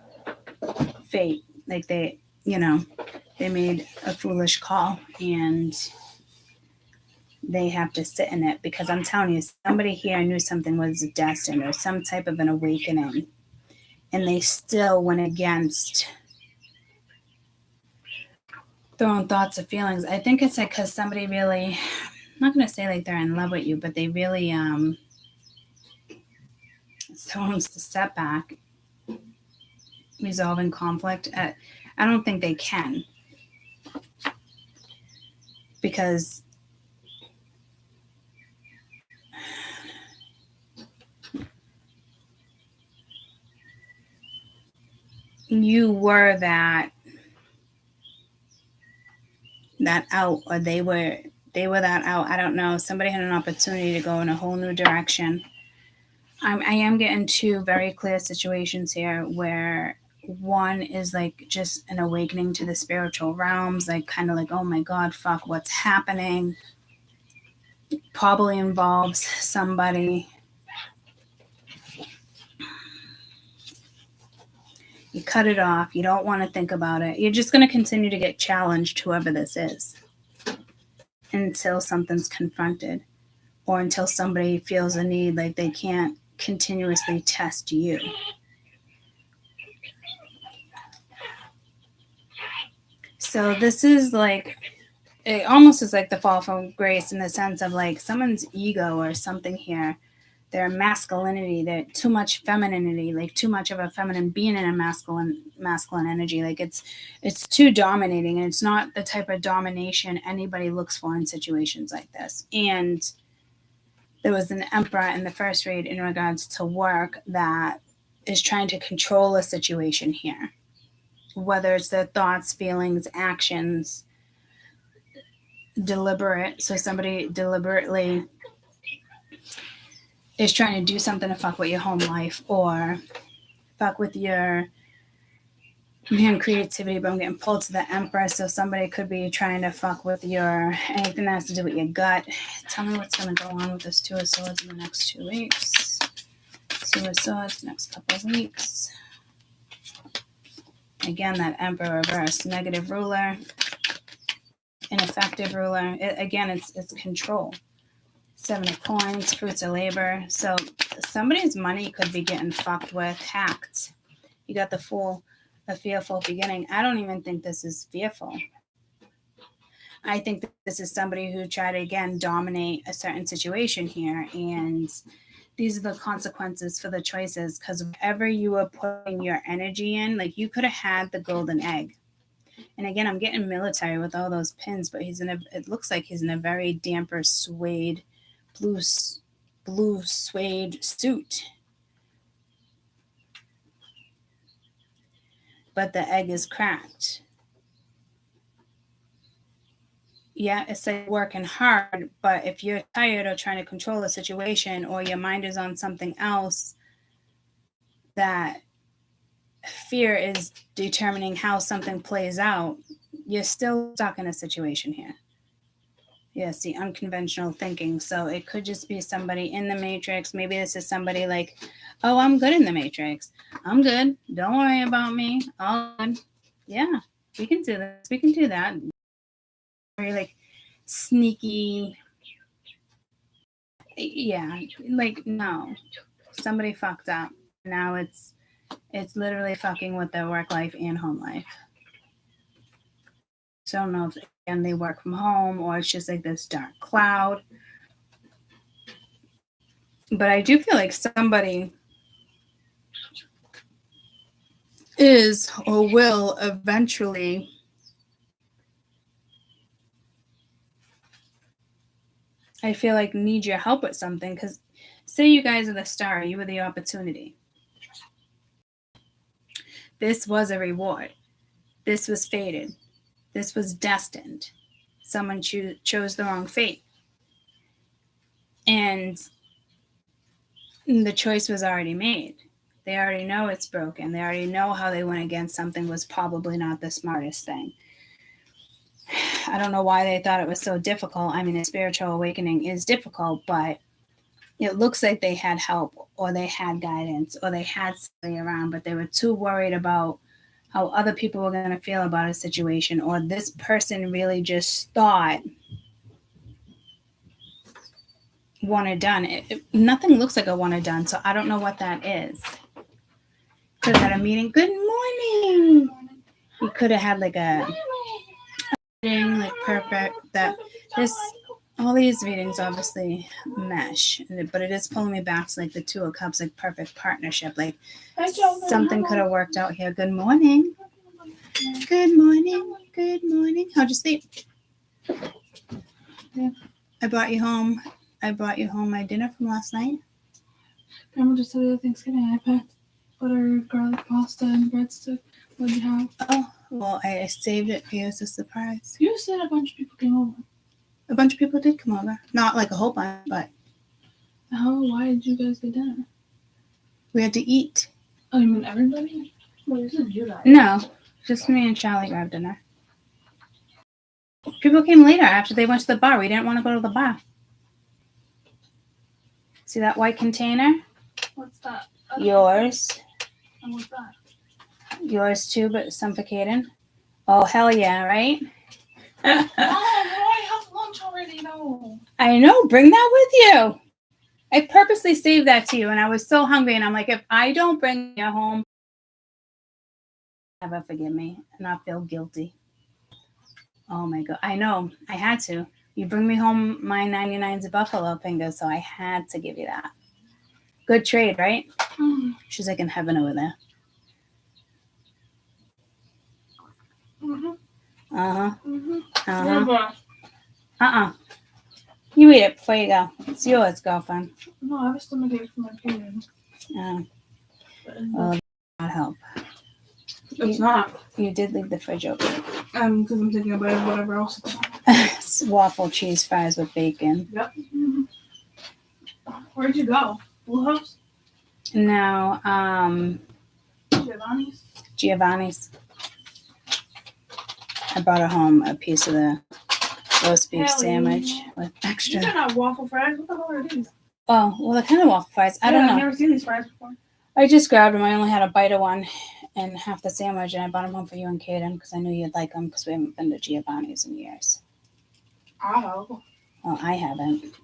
fate. Like they made a foolish call and they have to sit in it, because I'm telling you, somebody here knew something was destined or some type of an awakening, and they still went against their own thoughts or feelings. I think it's like because somebody really, I'm not going to say like they're in love with you, but they really someone wants to step back, resolving conflict. I don't think they can, because you were that out, or they were that out. I don't know. Somebody had an opportunity to go in a whole new direction. I am getting two very clear situations here where one is like just an awakening to the spiritual realms, like kind of like, oh my God, fuck, what's happening? Probably involves somebody. You cut it off. You don't want to think about it. You're just going to continue to get challenged, whoever this is, until something's confronted, or until somebody feels a need, like they can't continuously test you. So this is like, it almost is like the fall from grace, in the sense of like someone's ego or something here, their masculinity, they're too much femininity, like too much of a feminine being in a masculine energy. Like it's too dominating, and it's not the type of domination anybody looks for in situations like this. And there was an emperor in the first read in regards to work that is trying to control a situation here, whether it's their thoughts, feelings, actions, deliberate. So somebody deliberately is trying to do something to fuck with your home life, or fuck with your creativity. But I'm getting pulled to the Empress, so somebody could be trying to fuck with your anything that has to do with your gut. Tell me what's going to go on with this Two of Swords in the next 2 weeks. Two of Swords next couple of weeks. Again, that Emperor reverse, negative ruler, ineffective ruler. It's control. Seven of Coins, fruits of labor. So somebody's money could be getting fucked with, hacked. You got the Fool, a fearful beginning. I don't even think this is fearful. I think that this is somebody who tried to, again, dominate a certain situation here. And these are the consequences for the choices, because wherever you were putting your energy in, like you could have had the golden egg. And again, I'm getting military with all those pins, but it looks like he's in a very damper suede, blue suede suit. But the egg is cracked. yeah, it's like working hard, but if you're tired or trying to control a situation or your mind is on something else, that fear is determining how something plays out, you're still stuck in a situation here. Yes, the unconventional thinking. So it could just be somebody in the matrix. Maybe this is somebody like, oh, I'm good in the matrix. I'm good. Don't worry about me. All good. Yeah, we can do this. We can do that. Very like sneaky. Yeah, like no. Somebody fucked up. Now it's literally fucking with their work life and home life. So I don't know if again they work from home or it's just like this dark cloud. But I do feel like somebody is or will eventually I feel like need your help with something because say you guys are the star, you were the opportunity. This was a reward. This was fated. This was destined. Someone chose the wrong fate. And the choice was already made. They already know it's broken. They already know how they went against something was probably not the smartest thing. I don't know why they thought it was so difficult. I mean, a spiritual awakening is difficult, but it looks like they had help or they had guidance or they had somebody around, but they were too worried about how other people were going to feel about a situation or this person really just thought one or done. Nothing looks like a one or done, so I don't know what that is. Could have had a meeting. Good morning. You could have had like a meeting, like perfect. That this all these readings obviously mesh, but it is pulling me back to like the Two of Cups, like perfect partnership. Like something could have worked out here. Good morning. Good morning. Good morning. How'd you sleep? Yeah. I brought you home my dinner from last night. Grandma just said Thanksgiving. I packed butter, garlic pasta, and breadstick. What did you have? Oh, well, I saved it for you as a surprise. You said a bunch of people came over. A bunch of people did come over. Not like a whole bunch, but. Why did you guys get dinner? We had to eat. Oh, you mean everybody? Well, you said you guys. No, just me and Charlie grabbed dinner. People came later after they went to the bar. We didn't want to go to the bar. See that white container? What's that? Yours. And what's that? Yours too, but suffocating. Oh, hell yeah, right? Oh, I have lunch already, no. I know, bring that with you. I purposely saved that to you, and I was so hungry, and I'm like, if I don't bring you home, never forgive me, and I feel guilty. Oh my God, I know, I had to. You bring me home my 99s of buffalo fingers, so I had to give you that. Good trade, right? She's like in heaven over there. You eat it before you go. It's yours, girlfriend. No, I have a stomachache for my period. Well, not help. It's not. You did leave the fridge open. Because I'm thinking about whatever else. Waffle cheese fries with bacon. Yep. Where'd you go? Blue House? No, Giovanni's? I brought her home a piece of the roast beef sandwich with extra. These are not waffle fries. What the hell are these? Oh, well, they're kind of waffle fries. I don't know. I've never seen these fries before. I just grabbed them. I only had a bite of one and half the sandwich, and I brought them home for you and Kaden because I knew you'd like them because we haven't been to Giovanni's in years. Oh. Well, I haven't.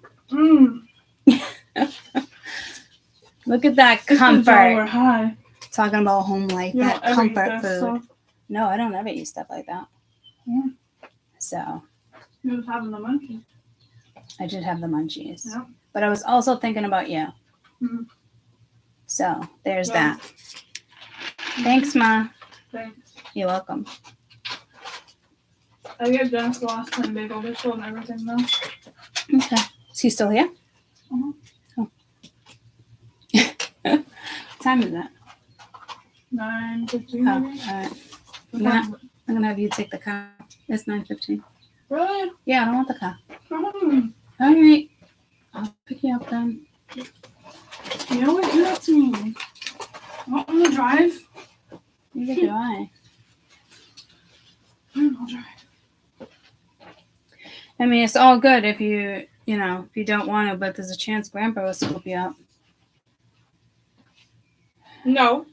Look at that comfort. We're high. Talking about home life, that comfort food. Stuff. No, I don't ever eat stuff like that. Yeah. So. You was having the munchies. I did have the munchies. Yeah. But I was also thinking about you. Mm-hmm. So, there's that. Thanks, Ma. Thanks. You're welcome. I gave Dennis the last time bagel dish and everything, though. Okay. Is he still here? Uh-huh. Oh. What time is it? 9:15. Oh, all right. I'm gonna have you take the car. It's 9:15. Really? Yeah, I don't want the car. Mm. All right. I'll pick you up then. You always do that to me. I want to drive. Neither do I. I'll drive. I mean, it's all good if you don't want to, but there's a chance Grandpa will scoop you up. No.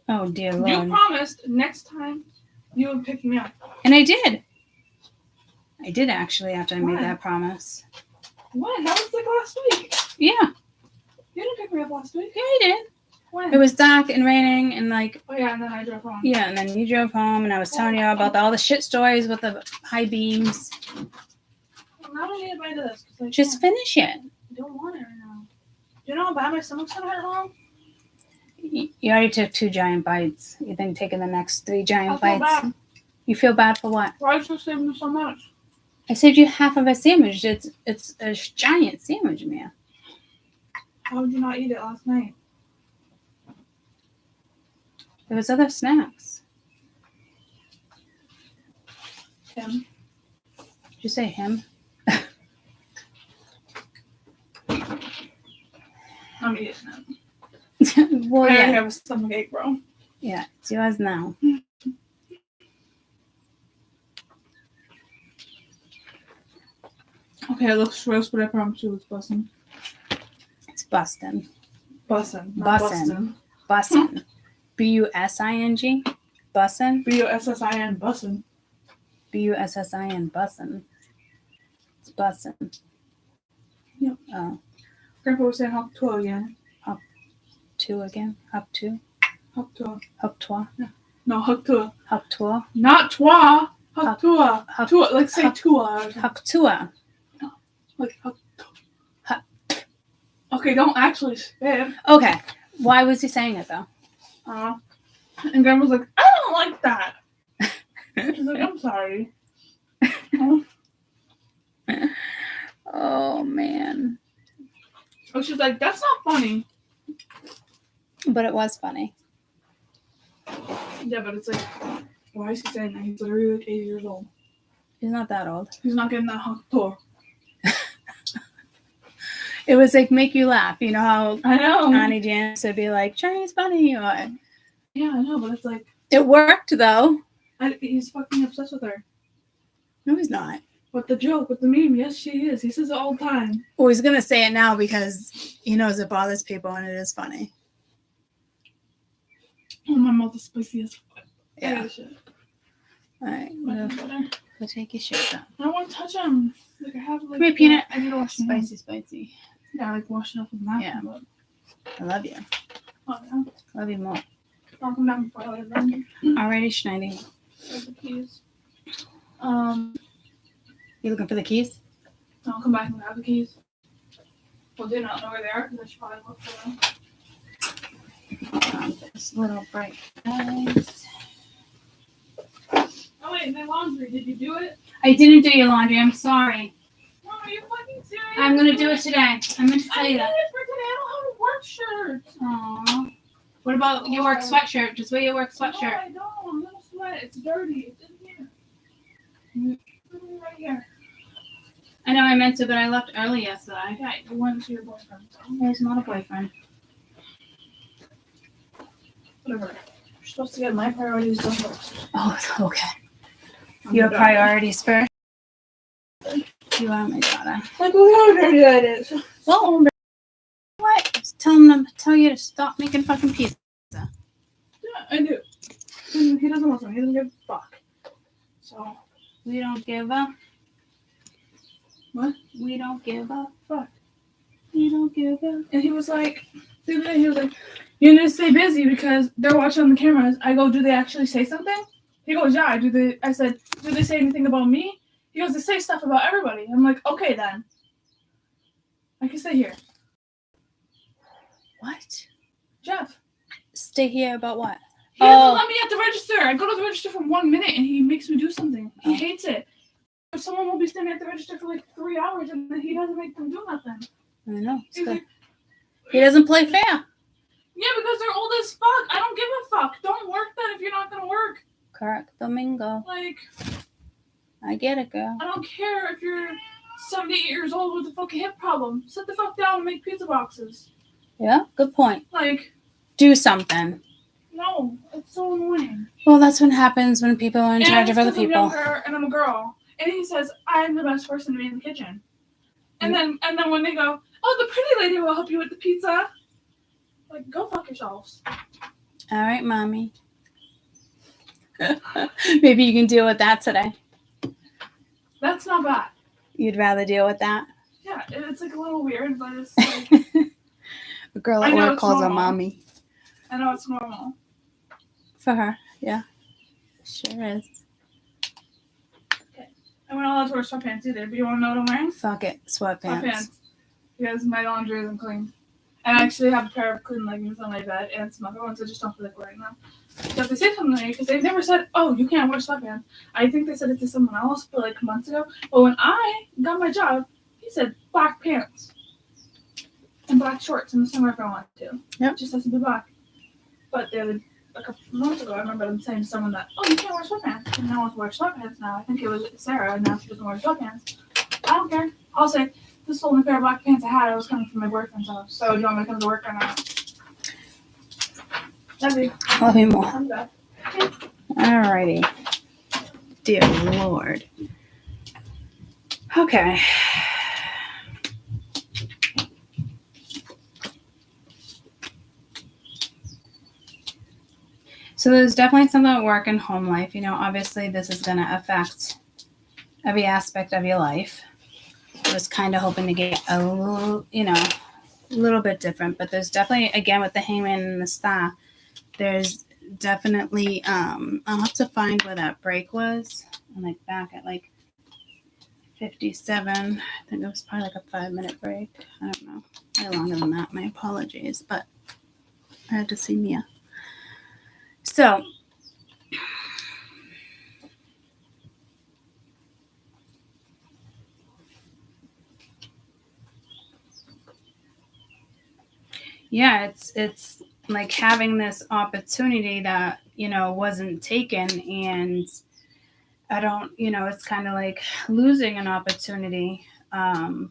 Oh, dear You Lord. promised next time you would pick me up. And I did. I did actually after I made When? that promise. When? That was like last week. Yeah. You didn't pick me up last week. Yeah, I did. When? It was dark and raining and like... Oh, yeah, and then I drove home. Yeah, and then you drove home and I was telling you about all the shit stories with the high beams. Well, now I need to buy this. Just finish it. I don't want it right now. Do you know how bad my stomach's gonna hurt now? You already took 2 giant bites. You think taking the next 3 giant I feel bites? bad. You feel bad for what? Why did you save me so much? I saved you half of a sandwich. It's a giant sandwich, man. How did you not eat it last night? There was other snacks. Him. Did you say him? I'm eating it. Well, I yeah. already have a stomach ache, bro. Yeah, it's yours now. Okay, it looks gross, but I promise you it's bussin'. It's bustin'. Bussin'. Bussin'. Bussin'. B-U-S-I-N-G? Bussin'? B-U-S-S-I-N, bussin'. B-U-S-S-I-N, bussin'. It's bussin'. Yep. Oh. Grandpa was saying hop to again. Up 2 again? Up 2? Hop to. Up 2? No, hop to. Up 2? Not twa. Hop Huck- to. huck- Tua. Like say huck- tua. Up 2? Like hop. Huck. Okay, don't actually spit. Okay. Why was he saying it, though? And Grandma's like, I don't like that. She's like, I'm sorry. Oh, man. Oh, she's like, that's not funny. But it was funny. Yeah, but it's like, why is he saying that? He's literally like 80 years old. He's not that old. He's not getting that hot tour. It was like make you laugh. You know how I know. Annie Janice would be like, Chinese funny. Or... Yeah, I know, but it's like... It worked, though. He's fucking obsessed with her. No, he's not. With the joke, with the meme, yes, she is. He says it all the time. Well, he's going to say it now because he knows it bothers people and it is funny. Oh, my mouth is spicy as fuck. Yeah. Shit. All right. Go take your shit down. I don't want to touch him. Like, I have, like... Come here, Peanut. I need to wash my hands. Spicy. Yeah, like, wash it off with a napkin. Yeah. But... I love you. Oh, yeah. Love you more. I'll come back before I leave them. Alrighty, Schneidy. There's the keys. You looking for the keys? I'll come back and grab the keys. Well, do not know where they are because I should probably look for them. This little bright eyes. Oh, wait, my laundry. Did you do it? I didn't do your laundry. I'm sorry. Mom, are you fucking serious? I'm going to do it today. I meant to tell I you did that. it for today. I don't have a work shirt. Aww. What about your work sweatshirt? Just wear your work No, sweatshirt. I don't. I'm gonna sweat. It's dirty. It's in here. Literally right here. I know I meant to, but I left early yesterday. Yeah, you went to your boyfriend. He's not a boyfriend. Whatever. You're supposed to get my priorities done first. Oh, okay. Your priorities first. You are my daughter. Like, look how dirty that is. Well, what? Just tell you to stop making fucking pizza. Yeah, I do. And he doesn't listen. He doesn't give a fuck. So, We don't give up. what? We don't give up. Fuck. We don't give up. And he was like, the other day, he was like, you need to stay busy because they're watching on the cameras. I go, do they actually say something? He goes, yeah. I said, do they say anything about me? He goes, they say stuff about everybody. I'm like, okay then. I can stay here. What? Jeff. Stay here about what? He doesn't let me at the register. I go to the register for 1 minute and he makes me do something. He hates it. Someone will be standing at the register for like 3 hours and then he doesn't make them do nothing. I know. It's He's good. like, He doesn't play fair. yeah, because they're old as fuck. I don't give a fuck. Don't work then if you're not gonna work. Correct. Domingo. Like, I get it, girl. I don't care if you're 78 years old with a fucking hip problem. Sit the fuck down and make pizza boxes. Yeah, good point. Like, do something. No, it's so annoying. Well, that's what happens when people are in charge of other people. I'm younger and I'm a girl, and he says I'm the best person to be in the kitchen. And then when they go, oh, the pretty lady will help you with the pizza. Like, go fuck yourselves. All right, mommy. Maybe you can deal with that today. That's not bad. You'd rather deal with that? Yeah, it's like a little weird, but it's like... A girl at work calls her mommy. I know it's normal. For her, yeah. Sure is. Okay. I'm not allowed to wear sweatpants either, but you want to know what I'm wearing? Fuck it, sweatpants. Because my laundry isn't clean. And I actually have a pair of clean leggings on my bed and some other ones. I just don't feel like wearing them. So if they say something to me, because they've never said, oh, you can't wear sweatpants. I think they said it to someone else for like months ago. But when I got my job, he said black pants and black shorts in the summer if I want to. Yep. It just has to be black. But a couple months ago, I remember them saying to someone that, oh, you can't wear sweatpants. And no one's wearing sweatpants now. I think it was Sarah, and now she doesn't wear sweatpants. I don't care. I'll say, this is the only pair of black pants I had. I was coming from my boyfriend's house. So do you want me to come to work or not? Love you. Love you more. I'm back. Alrighty. Dear Lord. Okay. So there's definitely something at work and home life. You know, obviously this is going to affect every aspect of your life. I was kind of hoping to get a little, a little bit different, but there's definitely, again, with the Hangman and the Star, there's definitely, I'll have to find where that break was. I'm like back at like 57. I think it was probably like a 5-minute break. I don't know. Way longer than that. My apologies, but I had to see Mia. So, yeah, it's like having this opportunity that, wasn't taken, and I don't, it's kind of like losing an opportunity. And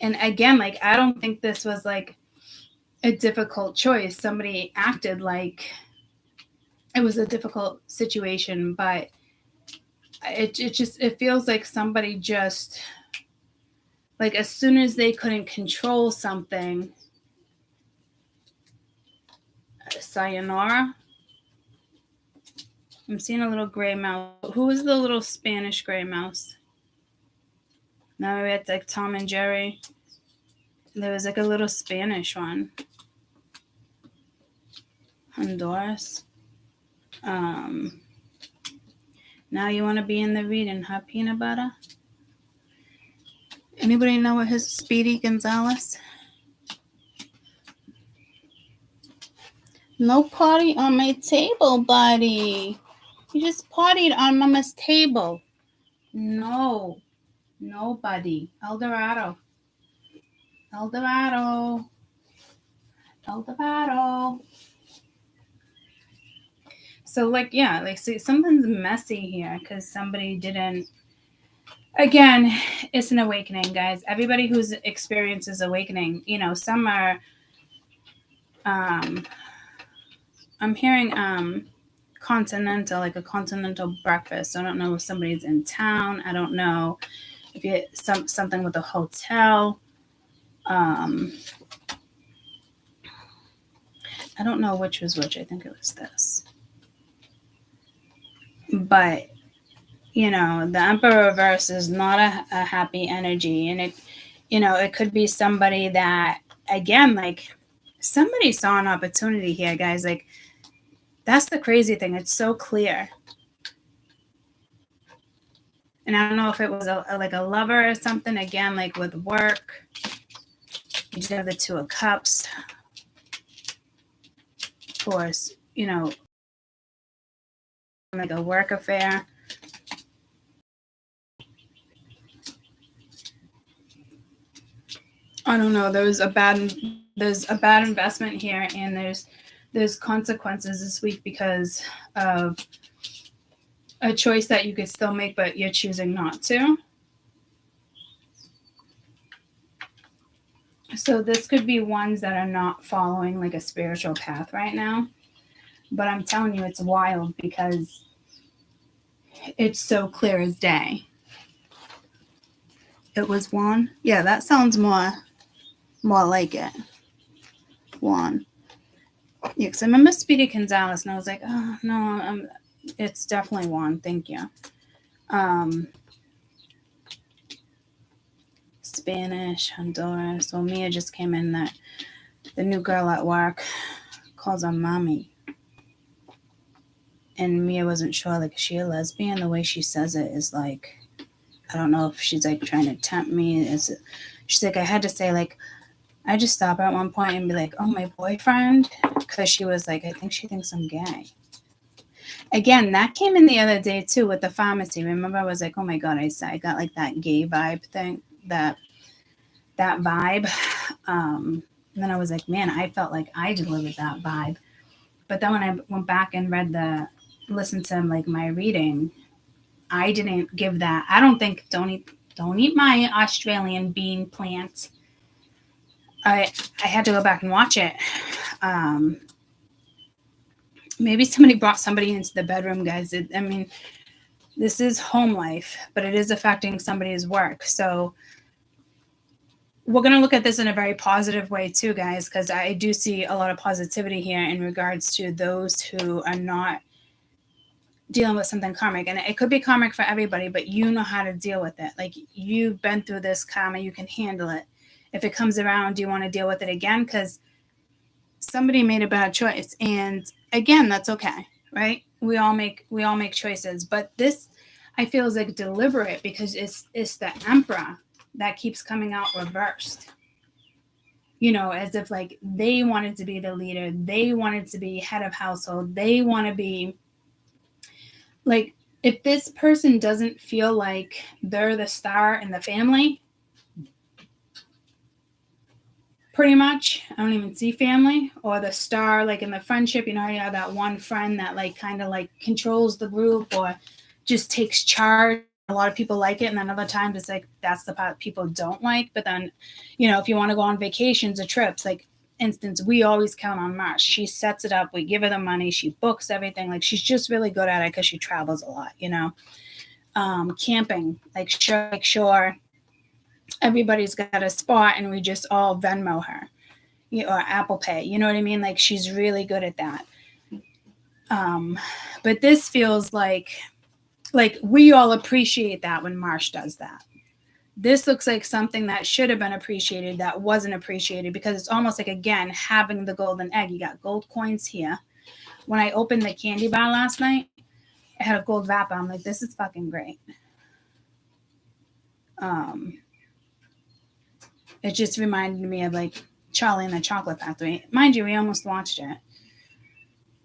again, like, I don't think this was like a difficult choice. Somebody acted like it was a difficult situation, but it feels like somebody just, like, as soon as they couldn't control something, sayonara. I'm seeing a little gray mouse. Who was the little Spanish gray mouse? No, it's like Tom and Jerry. There was like a little Spanish one. Honduras. Now you want to be in the reading, huh, Peanut Butter? Anybody know what his Speedy Gonzalez? No party on my table, buddy. You just partied on Mama's table. No. Nobody. Eldorado. So, like, yeah, like, see, something's messy here because somebody didn't. Again, it's an awakening, guys. Everybody who's experiences awakening, some are. I'm hearing continental, like a continental breakfast. I don't know if somebody's in town. I don't know if you something with a hotel. I don't know which was which. I think it was this. But, the Emperor reverse is not a happy energy. And it could be somebody that, again, like, somebody saw an opportunity here, guys. Like, that's the crazy thing. It's so clear. And I don't know if it was like a lover or something. Again, like with work. You just have the Two of Cups. Of course, like a work affair. I don't know. There's a bad investment here, and there's consequences this week because of a choice that you could still make, but you're choosing not to. So this could be ones that are not following like a spiritual path right now. But I'm telling you, it's wild because it's so clear as day. It was one. Yeah, that sounds more like it. One. Yeah, because I remember Speedy Gonzalez, and I was like, oh no, it's definitely one. Thank you. Spanish, Honduras. Well, Mia just came in that the new girl at work calls her mommy. And Mia wasn't sure, like, is she a lesbian? The way she says it is like, I don't know if she's like trying to tempt me. She's like, I had to say, like, I just stop at one point and be like, oh, my boyfriend, because she was like, I think she thinks I'm gay. Again, that came in the other day too with the pharmacy. Remember, I was like, oh my God, I got like that gay vibe thing, that vibe. And then I was like, man, I felt like I delivered that vibe. But then when I went back and listened to like my reading, I didn't give that. I don't think, don't eat my Australian bean plant. I had to go back and watch it. Maybe somebody brought somebody into the bedroom, guys. I mean, this is home life, but it is affecting somebody's work. So we're going to look at this in a very positive way too, guys, because I do see a lot of positivity here in regards to those who are not dealing with something karmic. And it could be karmic for everybody, but you know how to deal with it. Like, you've been through this karma, you can handle it. If it comes around, do you want to deal with it again? Because somebody made a bad choice. And again, that's okay, right? We all make choices. But this, I feel, is like deliberate because it's the Emperor that keeps coming out reversed. You know, as if like they wanted to be the leader. They wanted to be head of household. They want to be like, if this person doesn't feel like they're the star in the family, pretty much, I don't even see family or the star, like in the friendship, you know, you have that one friend that like kind of like controls the group or just takes charge. A lot of people like it. And then other times it's like, that's the part people don't like. But then, you know, if you want to go on vacations or trips, like instance, we always count on Mars. She sets it up. We give her the money. She books everything. Like, she's just really good at it because she travels a lot, you know. Camping, like sure, everybody's got a spot and we just all Venmo her, or Apple Pay. You know what I mean? Like, she's really good at that. But this feels like we all appreciate that when Marsh does that. This looks like something that should have been appreciated that wasn't appreciated, because it's almost like, again, having the golden egg. You got gold coins here. When I opened the candy bar last night, I had a gold vapor. I'm like, this is fucking great. It just reminded me of like Charlie and the Chocolate Factory. Mind you, we almost watched it.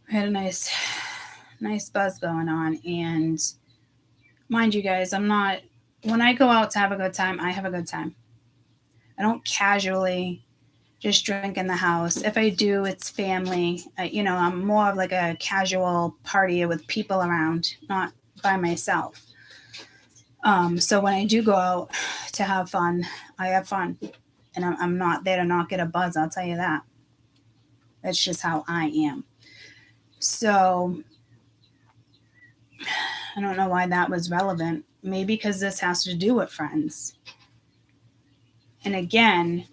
We had a nice buzz going on. And mind you guys, when I go out to have a good time, I have a good time. I don't casually just drink in the house. If I do, it's family. You know, I'm more of like a casual partier with people around, not by myself. So when I do go out to have fun, I have fun. And I'm not there to not get a buzz, I'll tell you that. That's just how I am. So I don't know why that was relevant. Maybe because this has to do with friends. And again,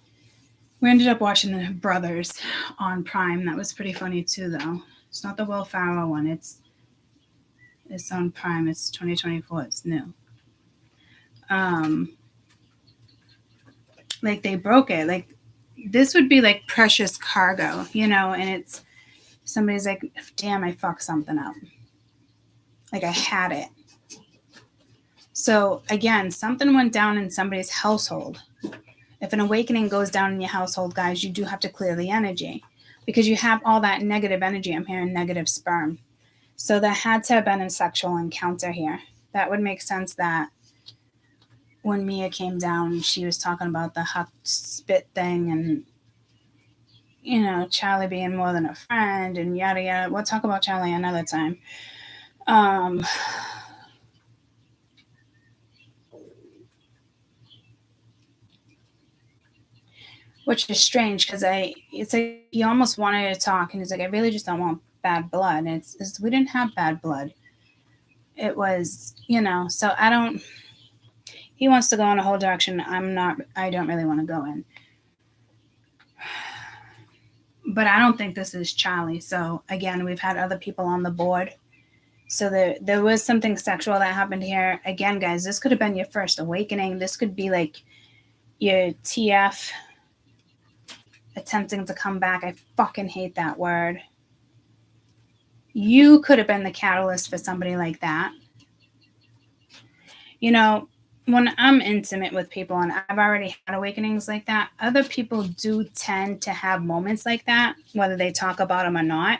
we ended up watching The Brothers on Prime. That was pretty funny too, though. It's not the Will Ferrell one. It's on Prime. It's 2024. It's new. Like, they broke it. Like, this would be like precious cargo, you know, and it's somebody's like, damn, I fucked something up. Like, I had it. So again, something went down in somebody's household. If an awakening goes down in your household, guys, you do have to clear the energy, because you have all that negative energy. I'm hearing negative sperm. So there had to have been a sexual encounter here. That would make sense that when Mia came down, she was talking about the huck spit thing and, you know, Charlie being more than a friend and yada, yada. We'll talk about Charlie another time. which is strange because it's like he almost wanted to talk, and he's like, I really just don't want bad blood. And it's we didn't have bad blood. It was, so I don't. He wants to go in a whole direction. I don't really want to go in. But I don't think this is Charlie. So again, we've had other people on the board. So there was something sexual that happened here. Again, guys, this could have been your first awakening. This could be like your TF attempting to come back. I fucking hate that word. You could have been the catalyst for somebody like that. When I'm intimate with people and I've already had awakenings like that, other people do tend to have moments like that, whether they talk about them or not.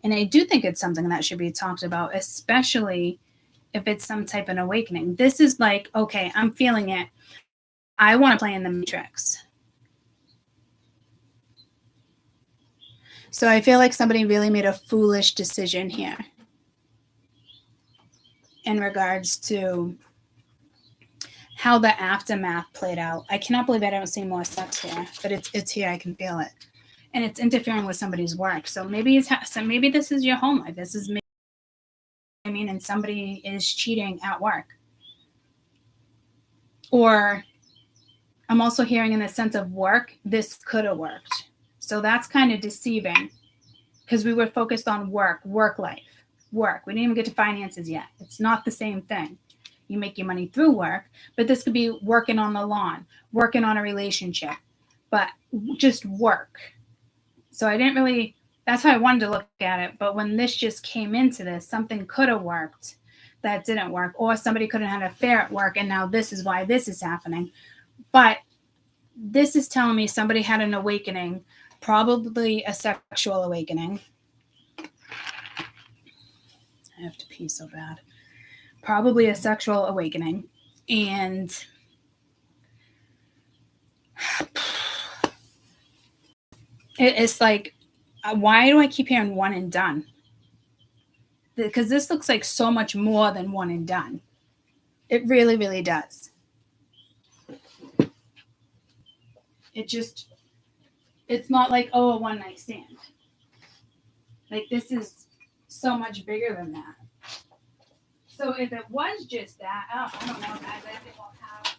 And I do think it's something that should be talked about, especially if it's some type of awakening. This is like, okay, I'm feeling it. I want to play in the Matrix. So I feel like somebody really made a foolish decision here in regards to how the aftermath played out. I cannot believe I don't see more sex here, but it's here. I can feel it. And it's interfering with somebody's work. So maybe maybe this is your home life. This is me. And somebody is cheating at work. Or I'm also hearing in the sense of work, this could have worked. So that's kind of deceiving because we were focused on work life, work. We didn't even get to finances yet. It's not the same thing. You make your money through work, but this could be working on the lawn, working on a relationship, but just work. So that's how I wanted to look at it. But when this just came into this, something could have worked that didn't work, or somebody could have had an affair at work, and now this is why this is happening. But this is telling me somebody had an awakening, probably a sexual awakening. I have to pee so bad. Probably a sexual awakening. And it's like, why do I keep hearing one and done? Because this looks like so much more than one and done. It really, really does. It's not like, a one night stand. Like, this is so much bigger than that. So if it was just that, I don't know, guys. I think we'll have.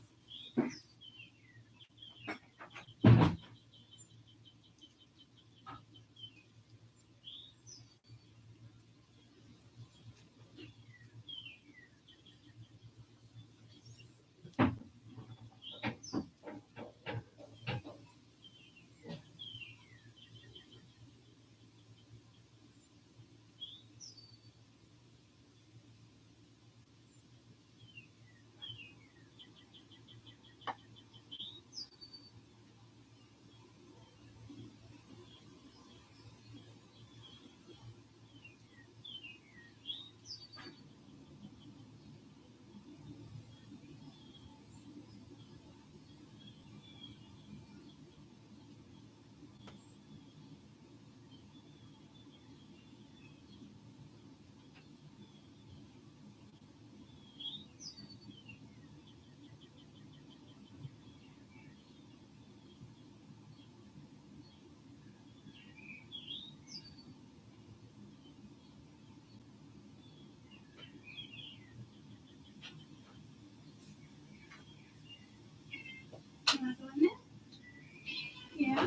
Yeah.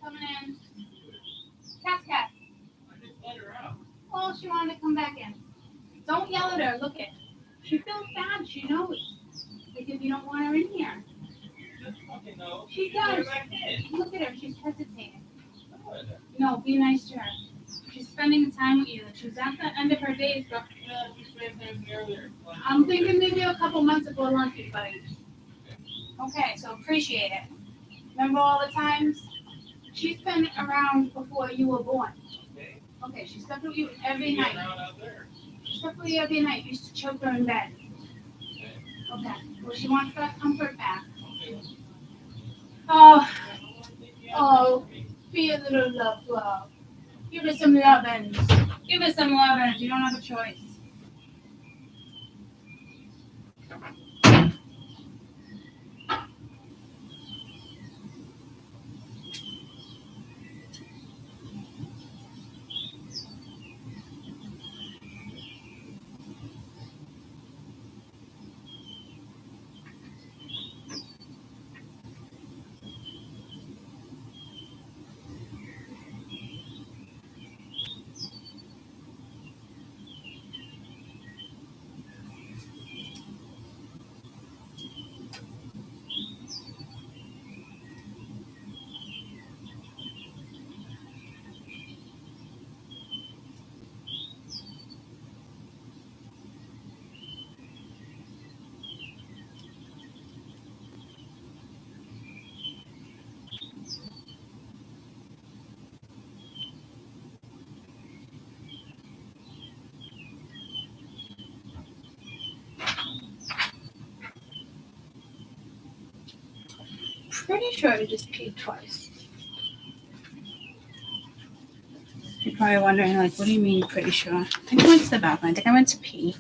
Coming in. Cat. Oh, she wanted to come back in. Don't yell at her. Look at her. She feels bad. She knows. Because you don't want her in here. She does. Look at her. She's hesitating. No, be nice to her. She's spending time with you. She's at the end of her days, but I'm thinking maybe a couple months before lunch, buddy. Okay, so appreciate it. Remember all the times? She's been around before you were born. Okay, she slept with you every night. She slept with you every night. You used to choke her in bed. Okay, well, she wants that comfort back. Oh, be a little love. Give her some lovins. Give her some lovins. You don't have a choice. pretty sure I just peed twice. You're probably wondering, like, what do you mean pretty sure? I think I went to the bathroom. I think I went to pee.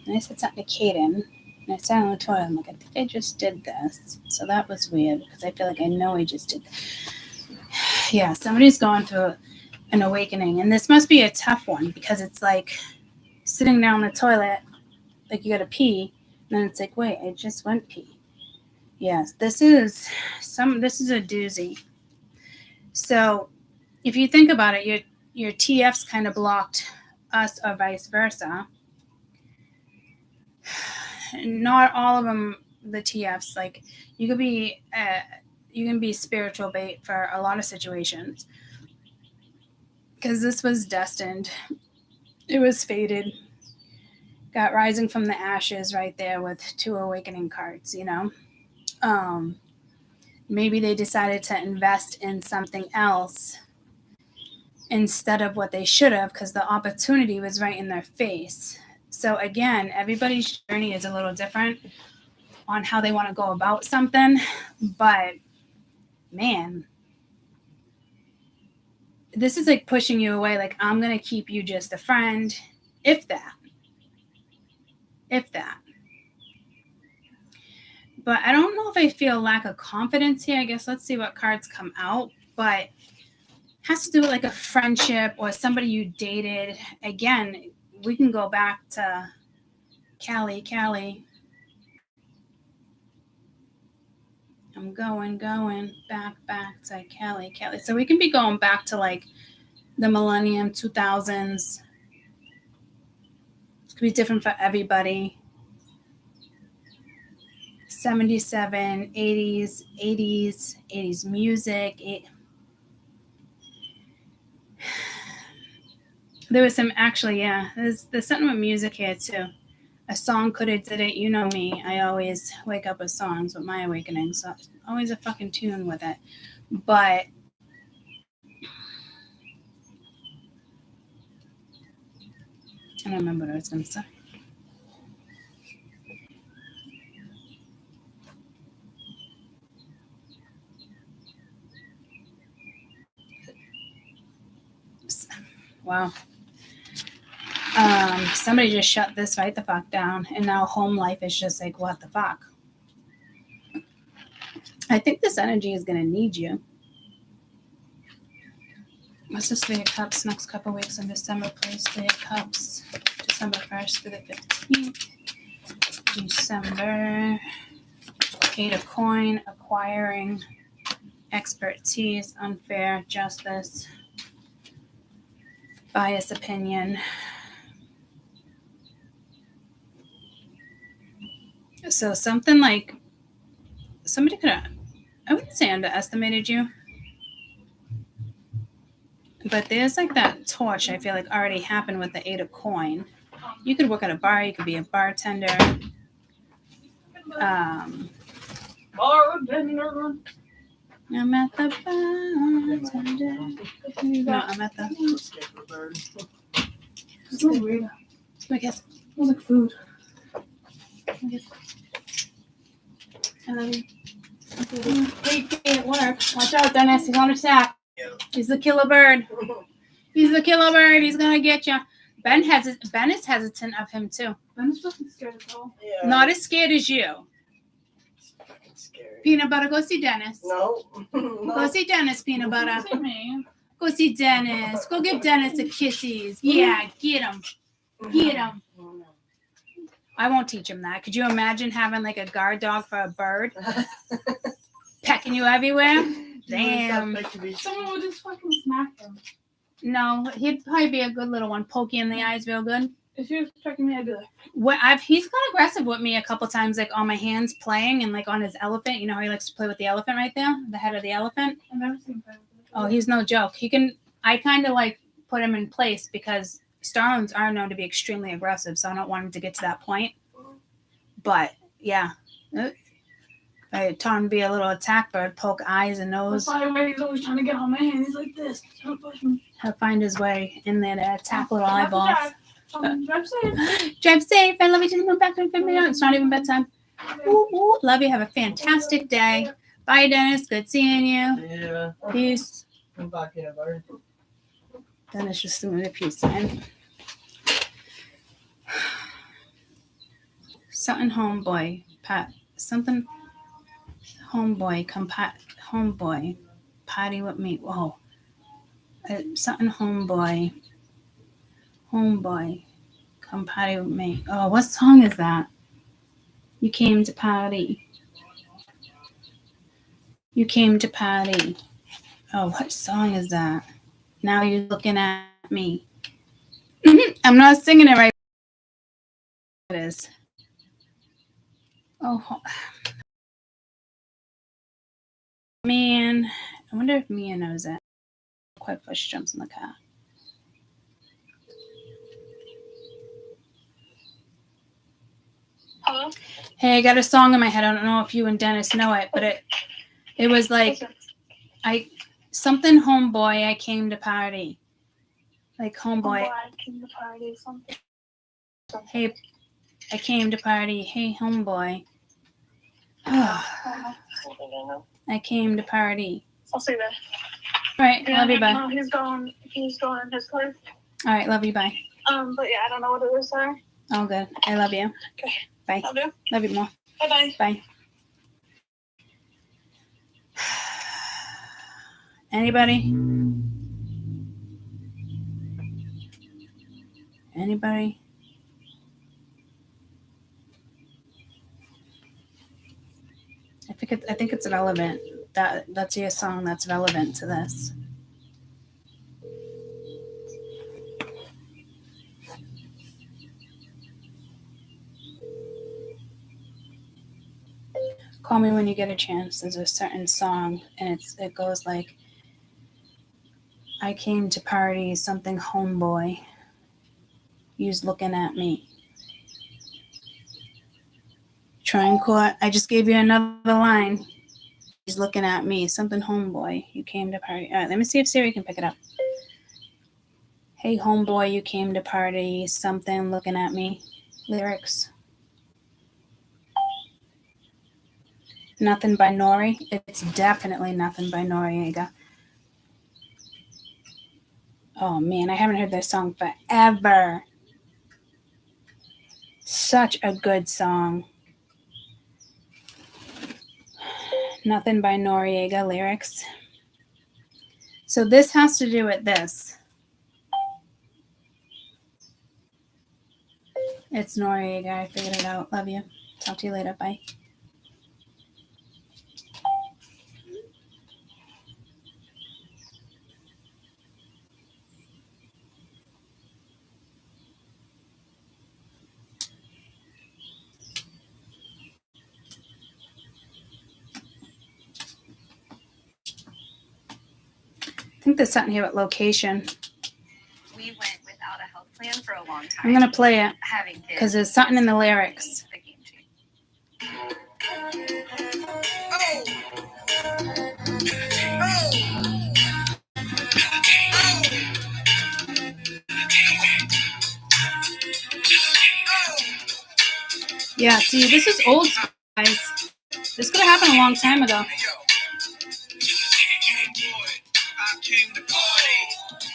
And I said something to Kaden. And I sat on the toilet. I'm like, I think I just did this. So that was weird because I feel like I know I just did. Yeah, somebody's going through an awakening. And this must be a tough one because it's like sitting down the toilet, like you got to pee. And then it's like, wait, I just went pee. Yes, this is a doozy. So if you think about it, your TFs kind of blocked us or vice versa. Not all of them, the TFs, like you can be spiritual bait for a lot of situations because this was destined. It was fated. Got Rising from the Ashes right there with 2 awakening cards, you know. Maybe they decided to invest in something else instead of what they should have because the opportunity was right in their face. So again, everybody's journey is a little different on how they want to go about something. But man, this is like pushing you away. Like, I'm going to keep you just a friend, if that. But I don't know if I feel lack of confidence here. I guess let's see what cards come out. But has to do with like a friendship or somebody you dated. Again, we can go back to Callie. I'm going back to Callie. So we can be going back to like the millennium, 2000s. It could be different for everybody. 77, 80s music. There was some, actually, yeah, there's something with music here too. A song could have did it. You know me. I always wake up with songs with my awakening. So always a fucking tune with it. But I don't remember what I was going to say. Wow. Somebody just shut this right the fuck down. And now home life is just like, what the fuck? I think this energy is going to need you. What's this 3 of Cups next couple weeks in December, please? 3 of Cups, December 1st through the 15th. December. 8 of Coin, acquiring, expertise, unfair, justice, bias opinion. So something like somebody could have, I wouldn't say underestimated you, but there's like that torch I feel like already happened with the 8 of Coin. You could work at a bar, you could be a bartender. I'm at the bartender. No, I'm at the. It's so weird. I guess. It smells like food. I love you. Hey, at work. Watch out, Dennis. He's on attack. He's the killer bird. He's gonna get you. Ben is hesitant of him too. Ben is fucking scared as hell. Yeah. Not as scared as you. It's fucking scary. Peanut butter, go see Dennis. No. Go see Dennis, peanut butter. See me. Go see Dennis. Go give Dennis the kisses. Yeah, get him. I won't teach him that. Could you imagine having like a guard dog for a bird? Pecking you everywhere? Damn. Someone would just fucking smack him. No, he'd probably be a good little one. Poke you in the eyes real good. If he was pecking me, I'd be like... He's got aggressive with me a couple times, like on my hands playing and like on his elephant. You know how he likes to play with the elephant right there? The head of the elephant? I've never seen him play with it. Oh, he's no joke. I kind of like put him in place because starlings are known to be extremely aggressive, so I don't want him to get to that point. But yeah, I taught him to be a little attack bird, poke eyes and nose. That's why he's always trying to get on my hand. He's like this. Don't push me. He'll find his way in there to attack little eyeballs. Drive safe. Drive safe. I love you to the moon, back to the family. It's not even bedtime. Ooh, ooh, love you. Have a fantastic day. Bye, Dennis. Good seeing you. Yeah. Peace. I'm back here, buddy. Dennis just threw me a peace sign. Something homeboy. Pat. Something homeboy. Homeboy. Party with me. Whoa. Something homeboy. Homeboy. Come party with me. Oh, what song is that? You came to party. You came to party. Oh, what song is that? Now you're looking at me. I'm not singing it right. It is. Oh, man. I wonder if Mia knows it. Quick before she jumps in the car. Hello? Hey, I got a song in my head. I don't know if you and Dennis know it, but it was like something homeboy. I came to party. Like homeboy. I came to party something. Hey, I came to party. Hey, homeboy. I came to party. I'll see that. All right, Yeah, love you. Bye. No, he's going in his place. All right, love you. Bye. But yeah, I don't know what it is, sorry. All good. I love you. Okay. Bye. I'll do. Love you more. Bye-bye. Bye. Anybody? Anybody? I think it's relevant. That's your song that's relevant to this. Call me when you get a chance. There's a certain song, and it goes like, I came to party, something homeboy. You's looking at me. Trying court. I just gave you another line. He's looking at me, something homeboy. You came to party. All right, let me see if Siri can pick it up. Hey, homeboy, you came to party, something looking at me. Lyrics. Nothing by Nori. It's definitely nothing by Noriega. Oh man, I haven't heard this song forever. Such a good song. Nothing by Noriega lyrics. So this has to do with this. It's Noriega. I figured it out. Love you. Talk to you later. Bye. I think there's something here with location. We went without a health plan for a long time. I'm going to play it Having kids because there's something in the lyrics. the game changer. Yeah, see, this is old, guys. This could have happened a long time ago.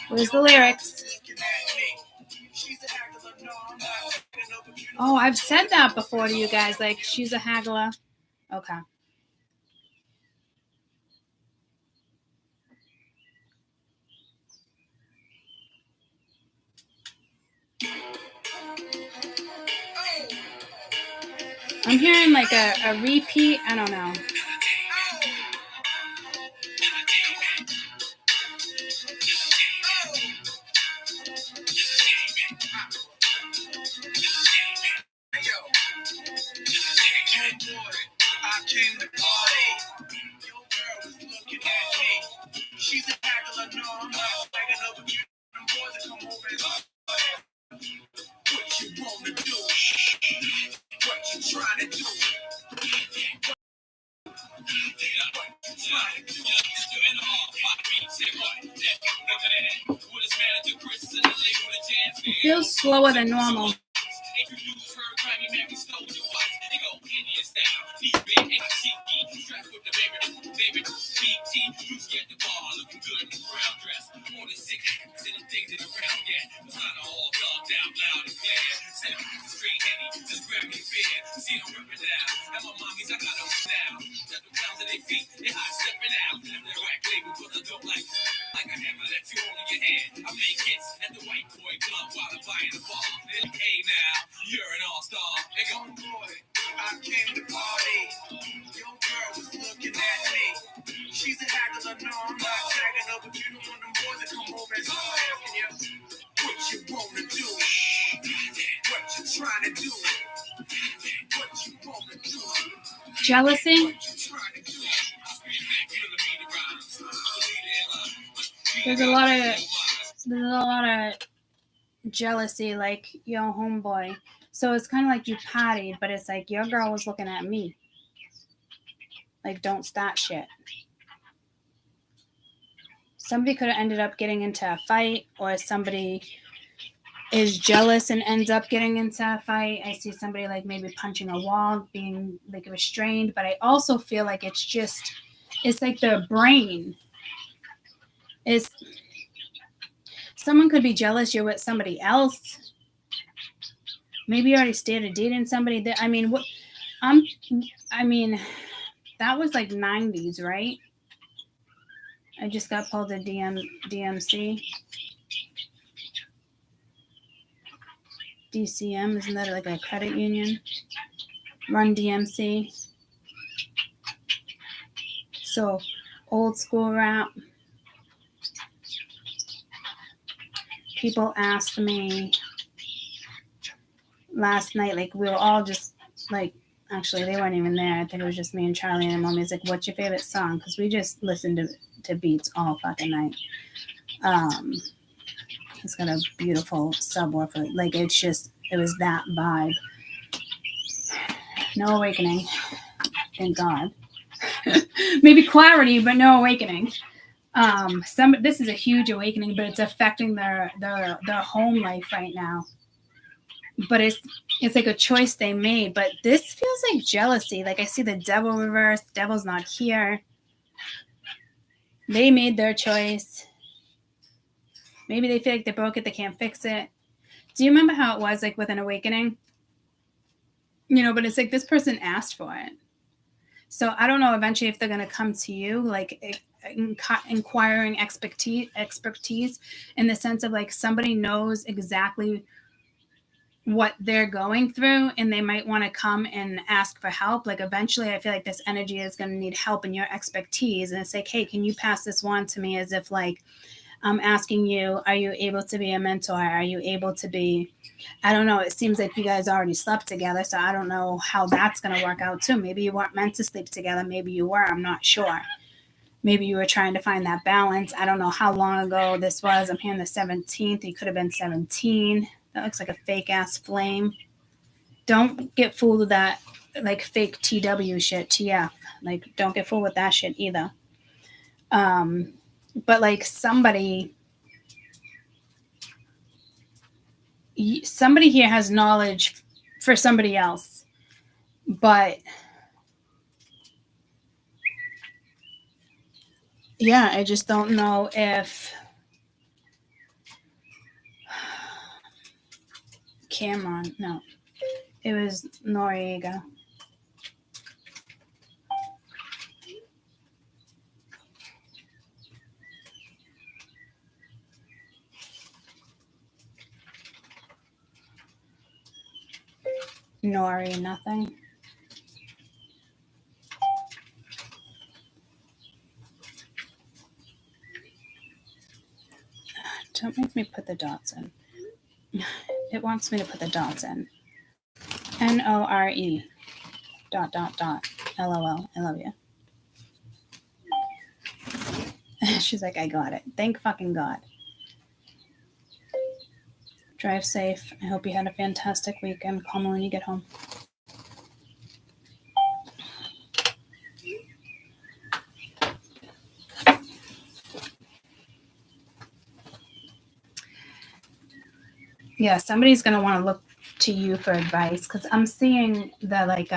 Where's the lyrics? Oh, I've said that before to you guys. Like, she's a haggler. Okay. I'm hearing like a repeat. I don't know. She's a haggler, no, I'm not flagging up with you. Them boys that come over and what you wanna do? What you trying to do? It feels slower than normal. jealousy. There's a lot of jealousy, like yo homeboy. So it's kind of like you partied, but it's like your girl was looking at me. Like, don't start shit. Somebody could have ended up getting into a fight, or somebody is jealous and ends up getting into a fight. I see somebody like maybe punching a wall, being like restrained, but I also feel like it's like their brain is. Someone could be jealous you're with somebody else. Maybe you already started dating somebody. That I mean, that was like 90s, right? I just got pulled to DMC. DCM, isn't that like a credit union? Run DMC. So, old school rap. People asked me last night, like we were all just like, actually they weren't even there. I think it was just me and Charlie and Mommy's like, what's your favorite song? Because we just listened to beats all fucking night. He's got a beautiful subwoofer. Like it was that vibe. No awakening. Thank God. Maybe clarity, but no awakening. This is a huge awakening, but it's affecting their home life right now. But it's like a choice they made. But this feels like jealousy. Like I see the devil reversed. Devil's not here. They made their choice. Maybe they feel like they broke it. They can't fix it. Do you remember how it was like with an awakening? But it's like this person asked for it. So I don't know eventually if they're going to come to you, like inquiring expertise in the sense of like somebody knows exactly what they're going through and they might want to come and ask for help. Like eventually I feel like this energy is going to need help in your expertise. And it's like, hey, can you pass this on to me? As if like I'm asking you, are you able to be a mentor? Are you able to be, I don't know. It seems like you guys already slept together. So I don't know how that's going to work out too. Maybe you weren't meant to sleep together. Maybe you were, I'm not sure. Maybe you were trying to find that balance. I don't know how long ago this was. I'm hearing the 17th. You could have been 17. That looks like a fake ass flame. Don't get fooled with that like fake TW shit, TF. Like don't get fooled with that shit either. But like somebody here has knowledge for somebody else. But yeah, I just don't know if Cameron, no, it was Noriega. Nori, nothing. Don't make me put the dots in. It wants me to put the dots in. NORE ... LOL. I love you. She's like, I got it. Thank fucking God. Drive safe. I hope you had a fantastic weekend. Call me when you get home. Yeah, somebody's going to want to look to you for advice because I'm seeing the like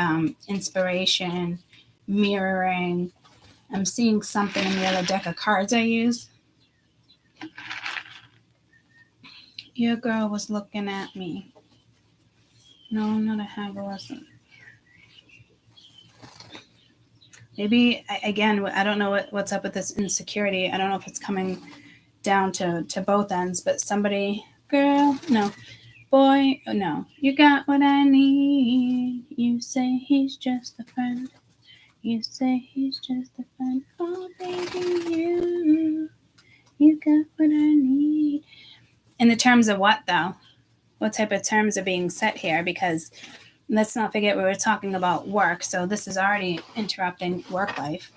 inspiration, mirroring. I'm seeing something in the other deck of cards I use. Your girl was looking at me. No, not a haggle lesson. Maybe, again, I don't know what's up with this insecurity. I don't know if it's coming down to both ends, but somebody, girl, no, boy, no. You got what I need. You say he's just a friend. You say he's just a friend. Oh, baby, you got what I need. In the terms of what, though? What type of terms are being set here? Because let's not forget we were talking about work. So this is already interrupting work life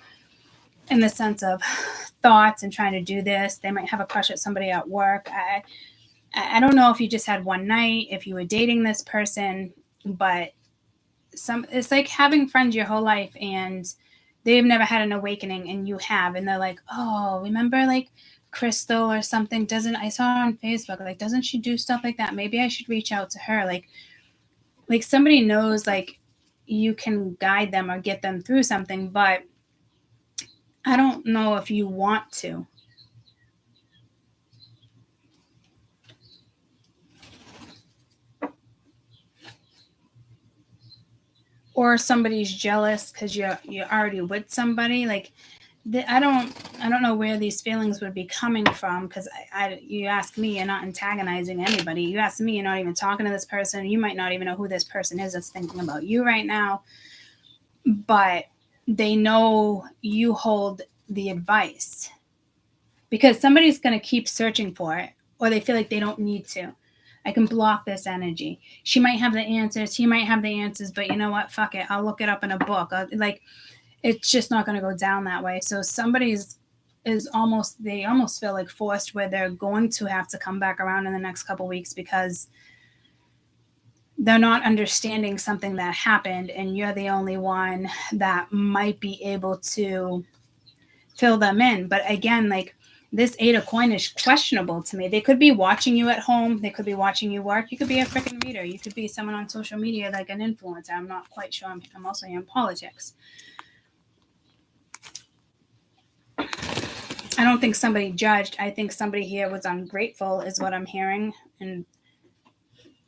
in the sense of thoughts and trying to do this. They might have a crush at somebody at work. I don't know if you just had one night, if you were dating this person, but it's like having friends your whole life and they've never had an awakening and you have, and they're like, oh, remember like Crystal or something? I saw her on Facebook, like, doesn't she do stuff like that? Maybe I should reach out to her. Like somebody knows like you can guide them or get them through something, but I don't know if you want to. Or somebody's jealous because you're already with somebody. Like I don't know where these feelings would be coming from, because you ask me, you're not antagonizing anybody. You ask me, you're not even talking to this person. You might not even know who this person is that's thinking about you right now, but they know you hold the advice because somebody's going to keep searching for it, or they feel like they don't need to. I can block this energy. She might have the answers. He might have the answers, but you know what? Fuck it. I'll look it up in a book. It's just not going to go down that way. So they almost feel like forced, where they're going to have to come back around in the next couple weeks because they're not understanding something that happened, and you're the only one that might be able to fill them in. But again, like, this 8 of coin is questionable to me. They could be watching you at home. They could be watching you work. You could be a freaking reader. You could be someone on social media, like an influencer. I'm not quite sure. I'm also in politics. I don't think somebody judged. I think somebody here was ungrateful is what I'm hearing. And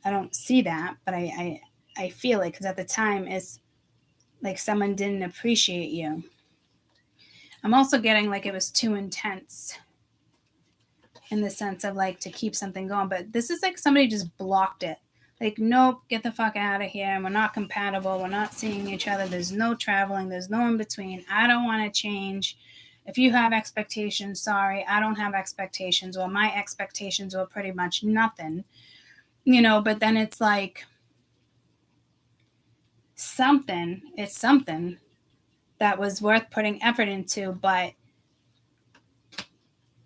I don't see that, but I feel it, because at the time it's like someone didn't appreciate you. I'm also getting like it was too intense in the sense of like to keep something going, but this is like somebody just blocked it. Like, nope, get the fuck out of here. We're not compatible. We're not seeing each other. There's no traveling. There's no in between. I don't want to change. If you have expectations, sorry, I don't have expectations. Well, my expectations were pretty much nothing, but then it's like it's something that was worth putting effort into, but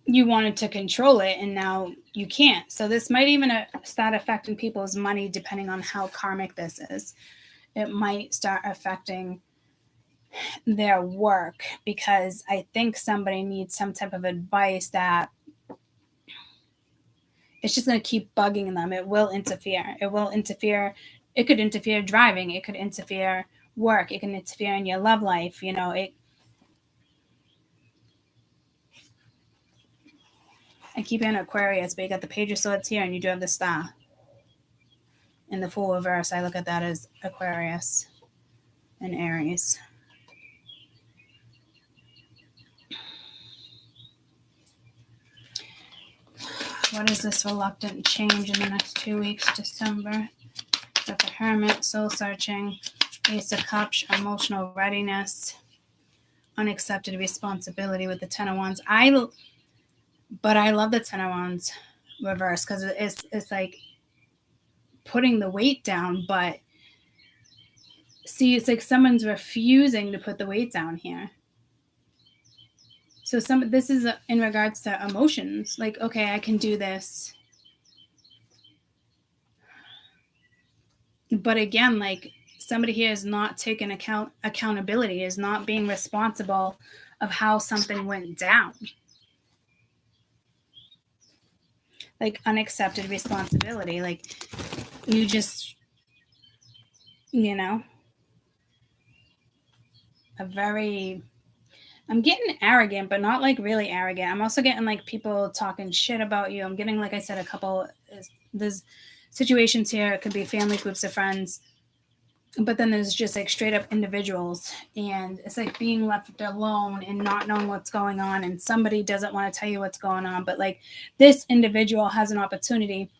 you wanted to control it and now you can't. So this might even start affecting people's money, depending on how karmic this is. It might start affecting their work, because I think somebody needs some type of advice that it's just going to keep bugging them. It will interfere. It could interfere driving. It could interfere work. It can interfere in your love life. I keep in Aquarius, but you got the Page of Swords here, and you do have the Star. In the full reverse, I look at that as Aquarius and Aries. What is this reluctant change in the next 2 weeks? December. Got the Hermit, soul searching, Ace of Cups, emotional readiness, unaccepted responsibility with the Ten of Wands. But I love the Ten of Wands reverse, because it's like putting the weight down. But see, it's like someone's refusing to put the weight down here. So this is in regards to emotions. Like, okay, I can do this. But again, like, somebody here is not taking accountability, is not being responsible of how something went down. Like, unaccepted responsibility. Like, you just, I'm getting arrogant, but not like really arrogant. I'm also getting like people talking shit about you. I'm getting, like I said, there's situations here. It could be family, groups of friends, but then there's just like straight up individuals, and it's like being left alone and not knowing what's going on, and somebody doesn't want to tell you what's going on, but like this individual has an opportunity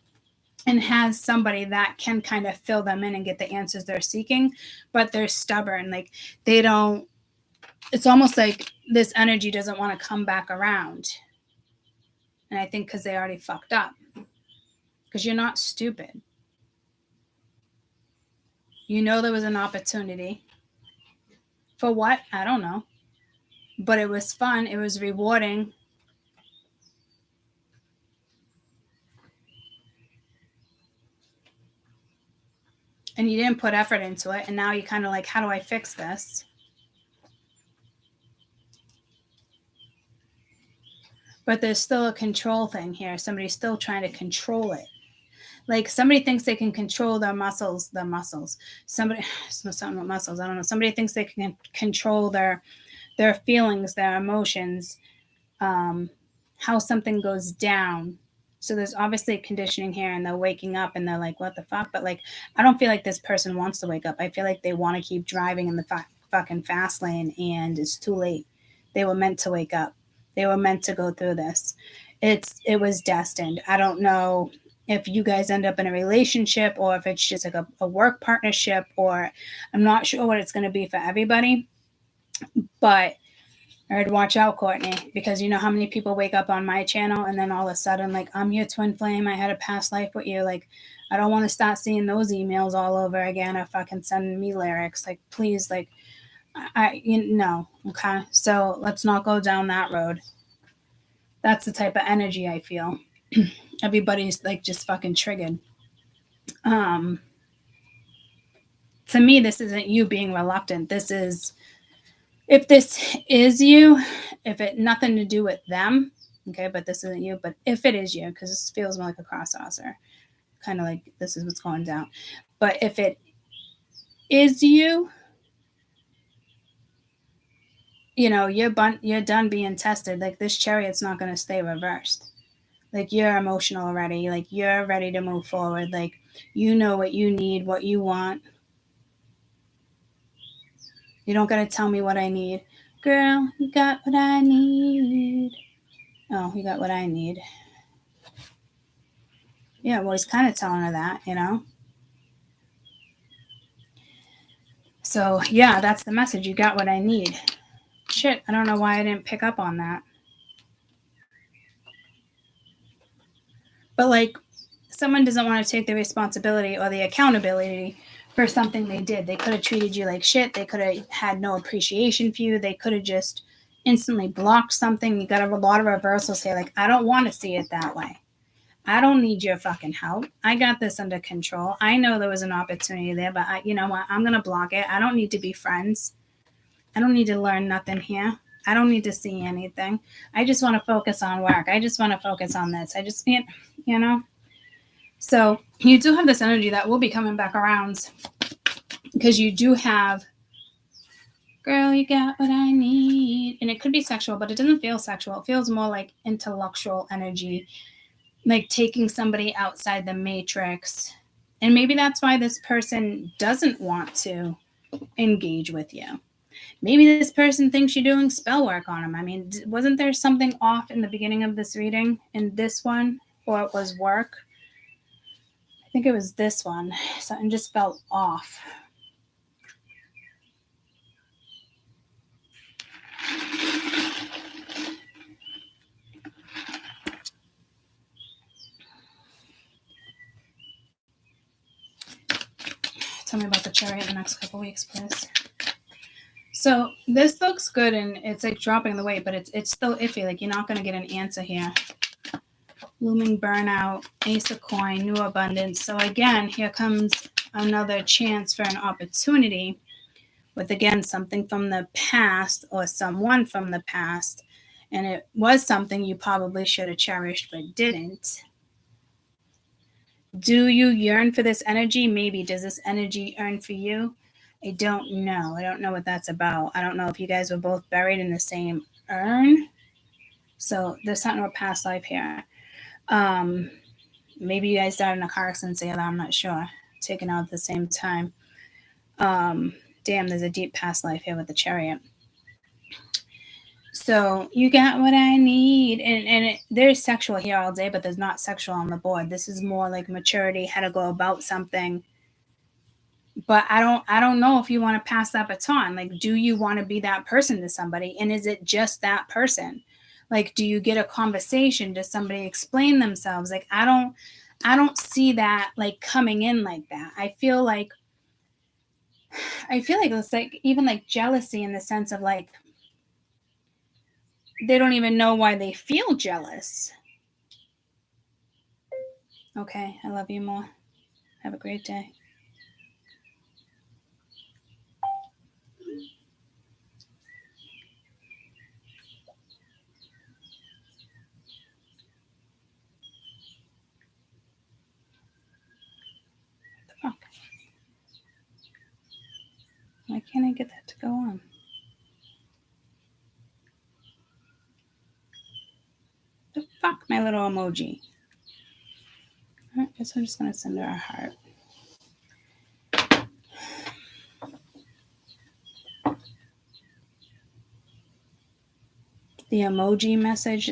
and has somebody that can kind of fill them in and get the answers they're seeking, but they're stubborn. Like, it's almost like this energy doesn't want to come back around. And I think because they already fucked up, because you're not stupid. You know there was an opportunity. For what? I don't know. But it was fun. It was rewarding. And you didn't put effort into it. And now you're kind of like, how do I fix this? But there's still a control thing here. Somebody's still trying to control it. Like somebody thinks they can control their muscles. Somebody, something with muscles. I don't know. Somebody thinks they can control their feelings, their emotions, how something goes down. So there's obviously conditioning here, and they're waking up and they're like, what the fuck? But like, I don't feel like this person wants to wake up. I feel like they want to keep driving in the fucking fast lane, and it's too late. They were meant to wake up. They were meant to go through this. It was destined. I don't know if you guys end up in a relationship or if it's just like a work partnership, or I'm not sure what it's going to be for everybody. But I'd watch out, Courtney, because you know how many people wake up on my channel and then all of a sudden, like, I'm your twin flame. I had a past life with you. Like, I don't want to start seeing those emails all over again or fucking sending me lyrics. Like, please, like, no. Okay. So let's not go down that road. That's the type of energy I feel. Everybody's like just fucking triggered. To me, this isn't you being reluctant. This is, if this is you, if it nothing to do with them, okay, but this isn't you, but if it is you, because this feels more like a cross saucer, kind of like this is what's going down. But if it is you, you know, you're done being tested. Like this chariot's not going to stay reversed. Like you're emotional already. Like you're ready to move forward. Like you know what you need, what you want. You don't got to tell me what I need. Girl, you got what I need. Oh, you got what I need. Yeah, well, he's kind of telling her that, you know. So, yeah, that's the message. You got what I need. Shit, I don't know why I didn't pick up on that. But, like, someone doesn't want to take the responsibility or the accountability for something they did. They could have treated you like shit. They could have had no appreciation for you. They could have just instantly blocked something. You got a lot of reversals here. Like, I don't want to see it that way. I don't need your fucking help. I got this under control. I know there was an opportunity there, but you know what? I'm going to block it. I don't need to be friends. I don't need to learn nothing here. I don't need to see anything. I just want to focus on work. I just want to focus on this. I just can't, you know. So you do have this energy that will be coming back around because you do have, girl, you got what I need. And it could be sexual, but it doesn't feel sexual. It feels more like intellectual energy, like taking somebody outside the matrix. And maybe that's why this person doesn't want to engage with you. Maybe this person thinks you're doing spell work on them. I mean, wasn't there something off in the beginning of this reading in this one? Or it was work? I think it was this one. Something just felt off. Tell me about the chariot in the next couple weeks, please. So this looks good, and it's like dropping the weight, but it's still iffy. Like you're not going to get an answer here. Looming burnout, ace of coin, new abundance. So again, here comes another chance for an opportunity with, again, something from the past or someone from the past. And it was something you probably should have cherished but didn't. Do you yearn for this energy? Maybe. Does this energy yearn for you? I don't know. I don't know what that's about. I don't know if you guys were both buried in the same urn. So there's something with past life here. Maybe you guys died in a car accident together. I'm not sure. Taken out at the same time. Damn, there's a deep past life here with the chariot. So you got what I need. And there's sexual here all day, but there's not sexual on the board. This is more like maturity, how to go about something. But I don't know if you want to pass that baton. Like, do you want to be that person to somebody? And is it just that person? Like, do you get a conversation? Does somebody explain themselves? Like, I don't see that like coming in like that. I feel like I feel like it's like even like jealousy in the sense of like they don't even know why they feel jealous. Okay, I love you more. Have a great day. What the fuck? Why can't I get that to go on? The fuck, my little emoji. Alright, guess I'm just gonna send her a heart. The emoji message.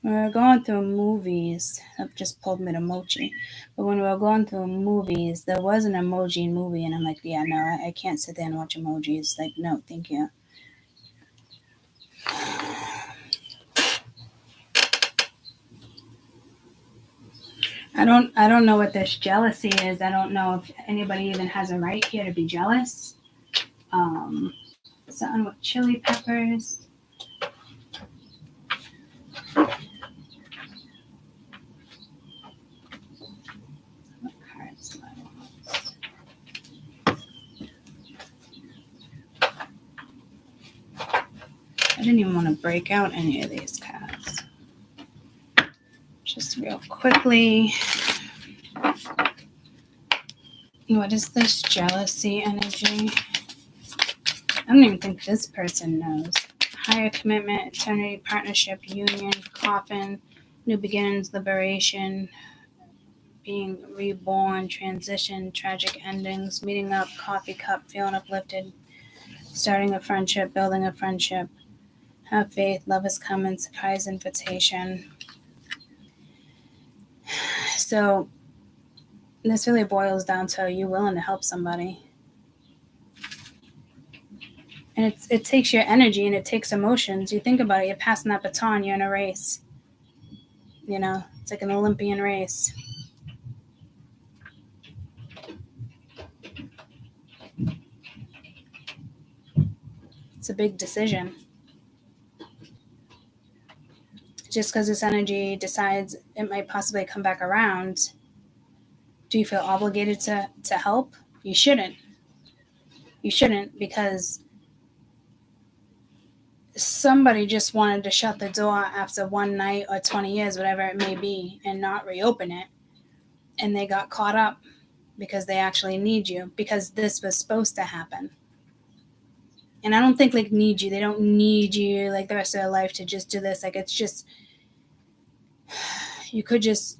When we were going through movies, I've just pulled me the emoji. But when we were going through movies, there was an emoji movie, and I'm like, yeah, no, I can't sit there and watch emojis. Like, no, thank you. I don't know what this jealousy is. I don't know if anybody even has a right here to be jealous. Something with chili peppers. What cards do I want? I didn't even want to break out any of these cards. Just real quickly. What is this jealousy energy? I don't even think this person knows. Higher commitment, eternity, partnership, union, coffin, new beginnings, liberation, being reborn, transition, tragic endings, meeting up, coffee cup, feeling uplifted, starting a friendship, building a friendship, have faith, love is coming, surprise invitation. So this really boils down to, are you willing to help somebody? And it takes your energy and it takes emotions. You think about it, you're passing that baton, you're in a race. You know, it's like an Olympian race. It's a big decision. Just because this energy decides it might possibly come back around, do you feel obligated to help? You shouldn't. You shouldn't, because somebody just wanted to shut the door after one night or 20 years, whatever it may be, and not reopen it. And they got caught up because they actually need you, because this was supposed to happen. And I don't think like need you. They don't need you like the rest of their life to just do this. Like, it's just, you could just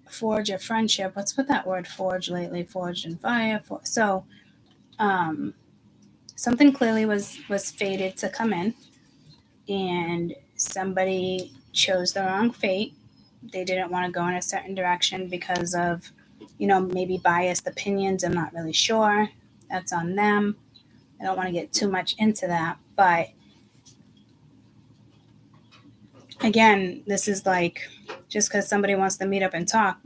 forge a friendship. Let's put that word forge lately. Forged in fire. So something clearly was fated to come in, and somebody chose the wrong fate. They didn't want to go in a certain direction because of, maybe biased opinions. I'm not really sure. That's on them. I don't want to get too much into that. But again, this is like, just because somebody wants to meet up and talk.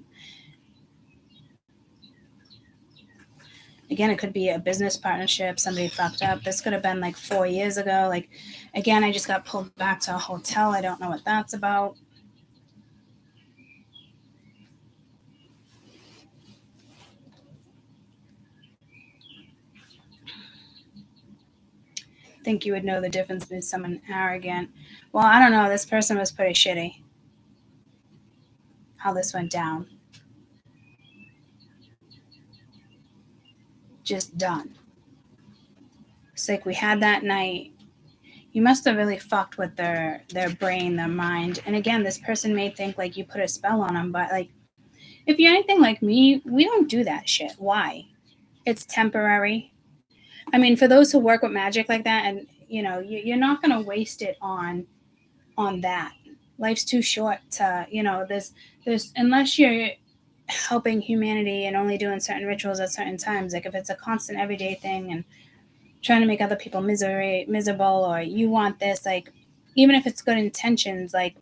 Again, it could be a business partnership. Somebody fucked up. This could have been like 4 years ago. Like, again, I just got pulled back to a hotel. I don't know what that's about. Think you would know the difference between someone arrogant. Well, I don't know. This person was pretty shitty. How this went down. Just done. It's like we had that night. You must have really fucked with their brain, their mind. And again, this person may think like you put a spell on them, but like, if you're anything like me, we don't do that shit. Why? It's temporary. I mean, for those who work with magic like that, and you're not going to waste it on that. Life's too short to, there's unless you're helping humanity and only doing certain rituals at certain times. Like if it's a constant everyday thing and trying to make other people miserable, or you want this, like, even if it's good intentions, like,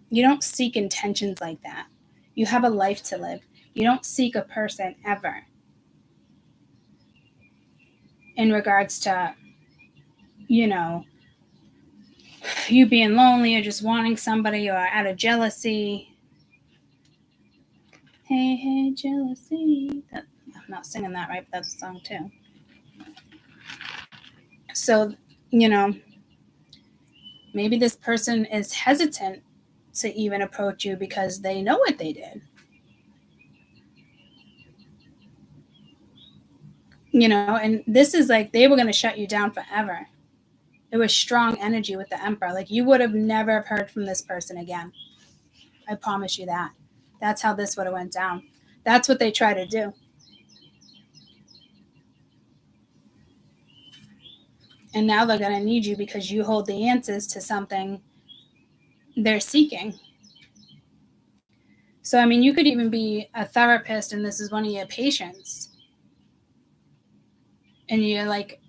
you don't seek intentions like that. You have a life to live. You don't seek a person ever. in regards to, you know, you being lonely or just wanting somebody or out of jealousy. Hey, hey, jealousy. I'm not singing that right, but that's a song too. So, you know, maybe this person is hesitant to even approach you because they know what they did. You know, and this is like they were going to shut you down forever. It was strong energy with the Emperor. Like you would have never heard from this person again. I promise you that. That's how this would have went down. That's what they try to do. And now they're going to need you because you hold the answers to something they're seeking. So, I mean, you could even be a therapist and this is one of your patients. And you're like,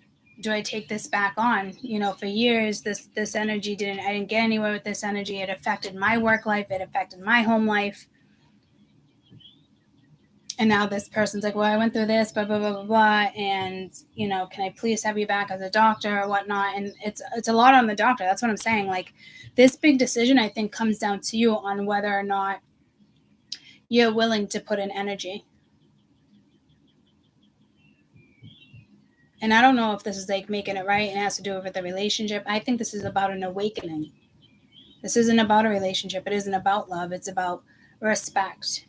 do I take this back on? You know, for years, this energy I didn't get anywhere with this energy. It affected my work life. It affected my home life. And now this person's like, well, I went through this, blah, blah, blah, blah, blah. And, you know, can I please have you back as a doctor or whatnot? And it's a lot on the doctor. That's what I'm saying. Like this big decision, I think, comes down to you on whether or not you're willing to put in energy. And I don't know if this is like making it right and it has to do with the relationship. I think this is about an awakening. This isn't about a relationship. It isn't about love. It's about respect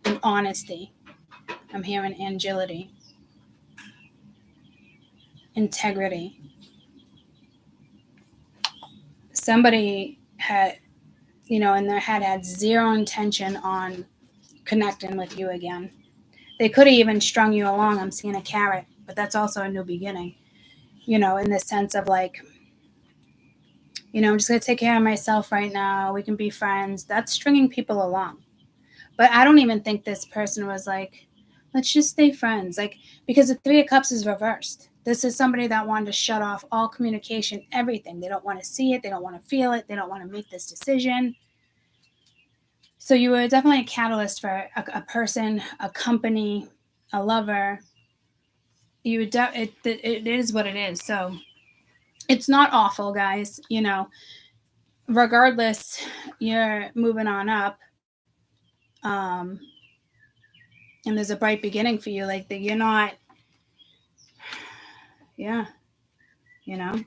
and honesty. I'm hearing agility, integrity. Somebody had, you know, in their head had zero intention on connecting with you again. They could have even strung you along. I'm seeing a carrot, but that's also a new beginning, you know, in the sense of like, you know, I'm just going to take care of myself right now. We can be friends. That's stringing people along. But I don't even think this person was like, let's just stay friends. Like, because the Three of Cups is reversed. This is somebody that wanted to shut off all communication, everything. They don't want to see it. They don't want to feel it. They don't want to make this decision. So you were definitely a catalyst for a person, a company, a lover. It is what it is. So it's not awful, guys. You know, regardless, you're moving on up. And there's a bright beginning for you. Like that, you're not. Yeah, you know.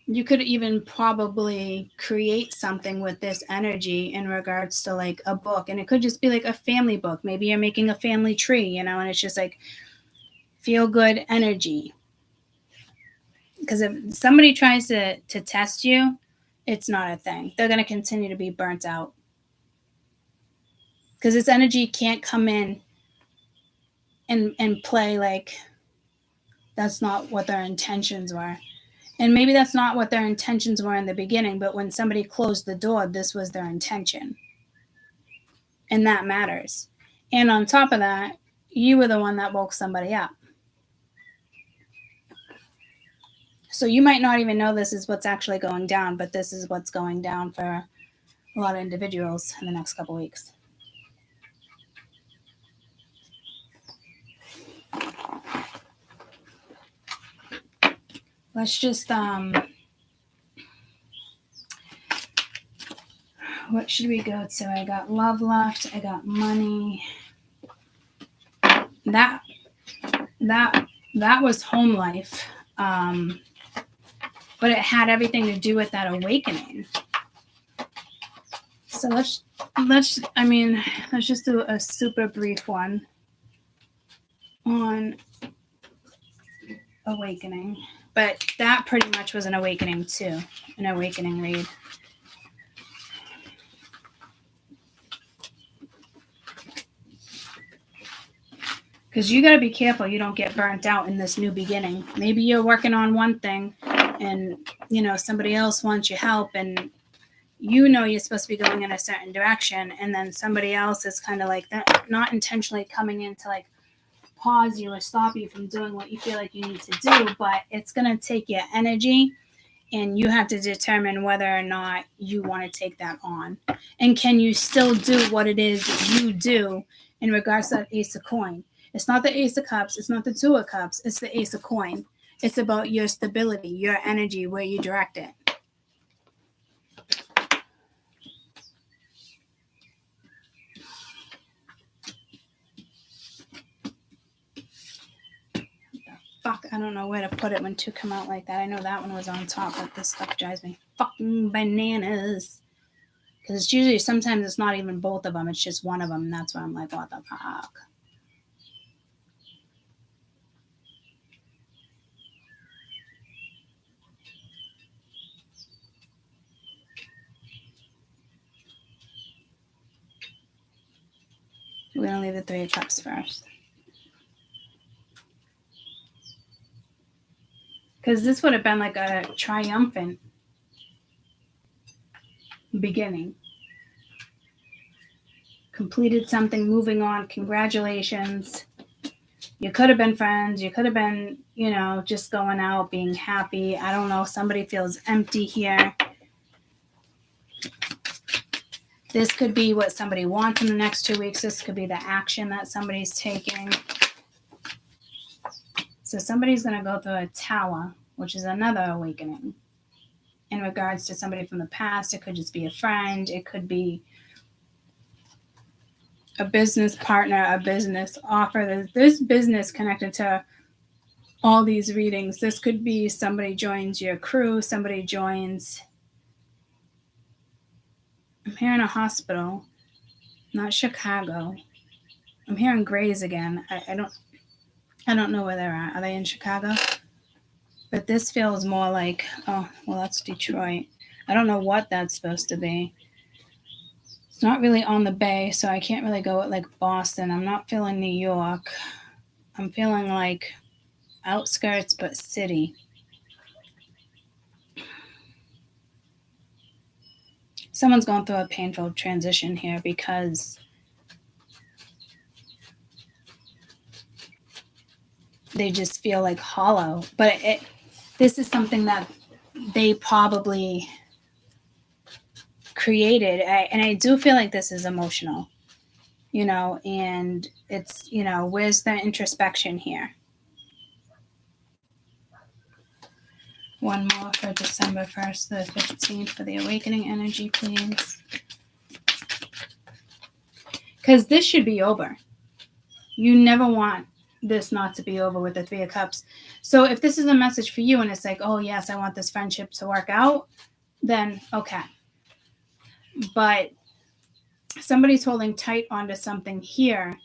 You could even probably create something with this energy in regards to like a book. And it could just be like a family book. Maybe you're making a family tree, you know, and it's just like feel good energy. Because if somebody tries to test you, it's not a thing. They're going to continue to be burnt out. Because this energy can't come in and play like that's not what their intentions were. And maybe that's not what their intentions were in the beginning, but when somebody closed the door, this was their intention. And that matters. And on top of that, you were the one that woke somebody up. So you might not even know this is what's actually going down, but this is what's going down for a lot of individuals in the next couple of weeks. Let's just, what should we go to? I got love left. I got money. That was home life. But it had everything to do with that awakening. So let's just do a super brief one on awakening. But that pretty much was an awakening too, an awakening read. Because you got to be careful you don't get burnt out in this new beginning. Maybe you're working on one thing and, you know, somebody else wants your help and you know you're supposed to be going in a certain direction. And then somebody else is kind of like that, not intentionally coming in to like pause you or stop you from doing what you feel like you need to do. But it's going to take your energy and you have to determine whether or not you want to take that on. And can you still do what it is you do in regards to that Ace of Coin? It's not the Ace of Cups. It's not the Two of Cups. It's the Ace of Coin. It's about your stability, your energy, where you direct it. Fuck, I don't know where to put it when two come out like that. I know that one was on top, but this stuff drives me fucking bananas. Because it's usually, sometimes it's not even both of them. It's just one of them. And that's why I'm like, what the fuck? We're going to leave the Three of Cups first. Because this would have been like a triumphant beginning. Completed something, moving on, congratulations. You could have been friends. You could have been, you know, just going out, being happy. I don't know. Somebody feels empty here. This could be what somebody wants in the next 2 weeks. This could be the action that somebody's taking. So somebody's going to go through a Tower, which is another awakening. In regards to somebody from the past, it could just be a friend. It could be a business partner, a business offer. There's business connected to all these readings. This could be somebody joins your crew, somebody joins. I'm hearing a hospital, not Chicago. I'm hearing Grays again. I don't know where they're at. Are they in Chicago? But this feels more like, oh, well, that's Detroit. I don't know what that's supposed to be. It's not really on the bay, so I can't really go with like Boston. I'm not feeling New York. I'm feeling like outskirts, but city. Someone's going through a painful transition here because they just feel like hollow. But this is something that they probably created. And I do feel like this is emotional, you know, and it's, you know, where's the introspection here? One more for December 1st, the 15th for the awakening energy, please. Because this should be over. You never want this not to be over with the Three of Cups. So if this is a message for you and it's like, oh, yes, I want this friendship to work out, then okay. But somebody's holding tight onto something here.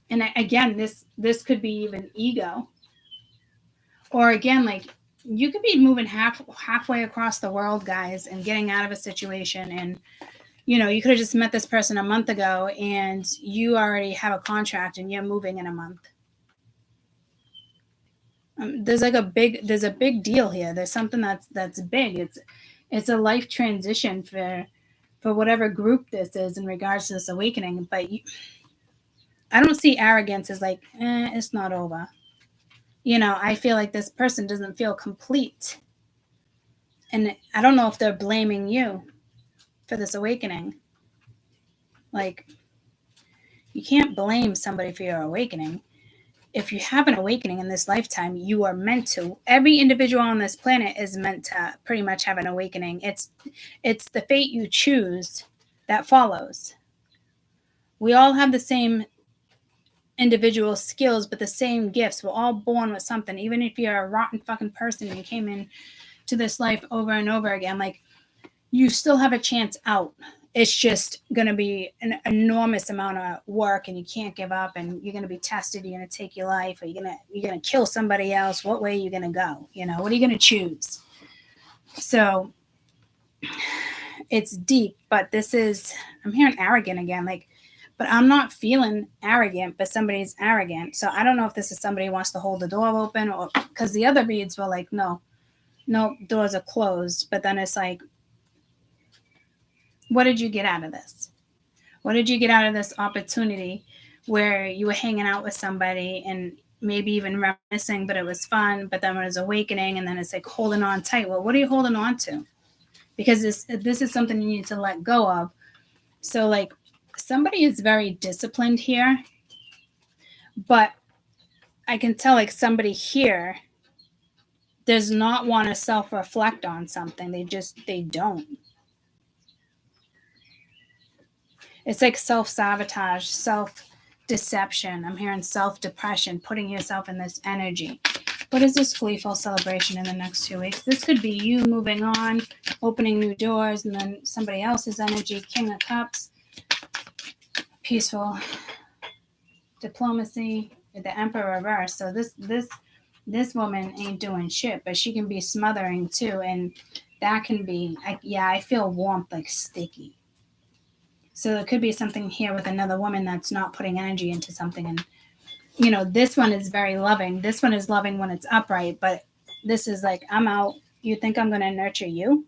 And again, this could be even ego. Or again, like you could be moving halfway across the world, guys, and getting out of a situation. And, you know, you could have just met this person a month ago and you already have a contract and you're moving in a month. There's a big deal here. There's something that's big. It's a life transition for whatever group this is in regards to this awakening. But I don't see arrogance as like, it's not over. You know, I feel like this person doesn't feel complete. And I don't know if they're blaming you for this awakening. Like, you can't blame somebody for your awakening. If you have an awakening in this lifetime, you are meant to. Every individual on this planet is meant to pretty much have an awakening. It's the fate you choose that follows. We all have the same individual skills, but the same gifts. We're all born with something. Even if you're a rotten fucking person and you came in to this life over and over again, like, you still have a chance out. It's just going to be an enormous amount of work and you can't give up and you're going to be tested. You're going to take your life or you're going to kill somebody else. What way are you going to go? You know, what are you going to choose? So it's deep, but I'm hearing arrogant again. Like, but I'm not feeling arrogant, but somebody's arrogant. So I don't know if this is somebody who wants to hold the door open or because the other reads were like, no, doors are closed. But then it's like, what did you get out of this? What did you get out of this opportunity where you were hanging out with somebody and maybe even reminiscing, but it was fun, but then it was awakening and then it's like holding on tight. Well, what are you holding on to? Because this is something you need to let go of. So like somebody is very disciplined here But I can tell like somebody here does not want to self-reflect on something. They don't. It's like self-sabotage, self-deception. I'm hearing self-depression, putting yourself in this energy. What is this gleeful celebration in the next 2 weeks? This could be you moving on, opening new doors, and then somebody else's energy. King of Cups, peaceful, diplomacy, the Emperor reverse. So this woman ain't doing shit, but she can be smothering too, and that can be, I feel warmth, like sticky. So there could be something here with another woman that's not putting energy into something. And, this one is very loving. This one is loving when it's upright, but this is like, I'm out. You think I'm going to nurture you?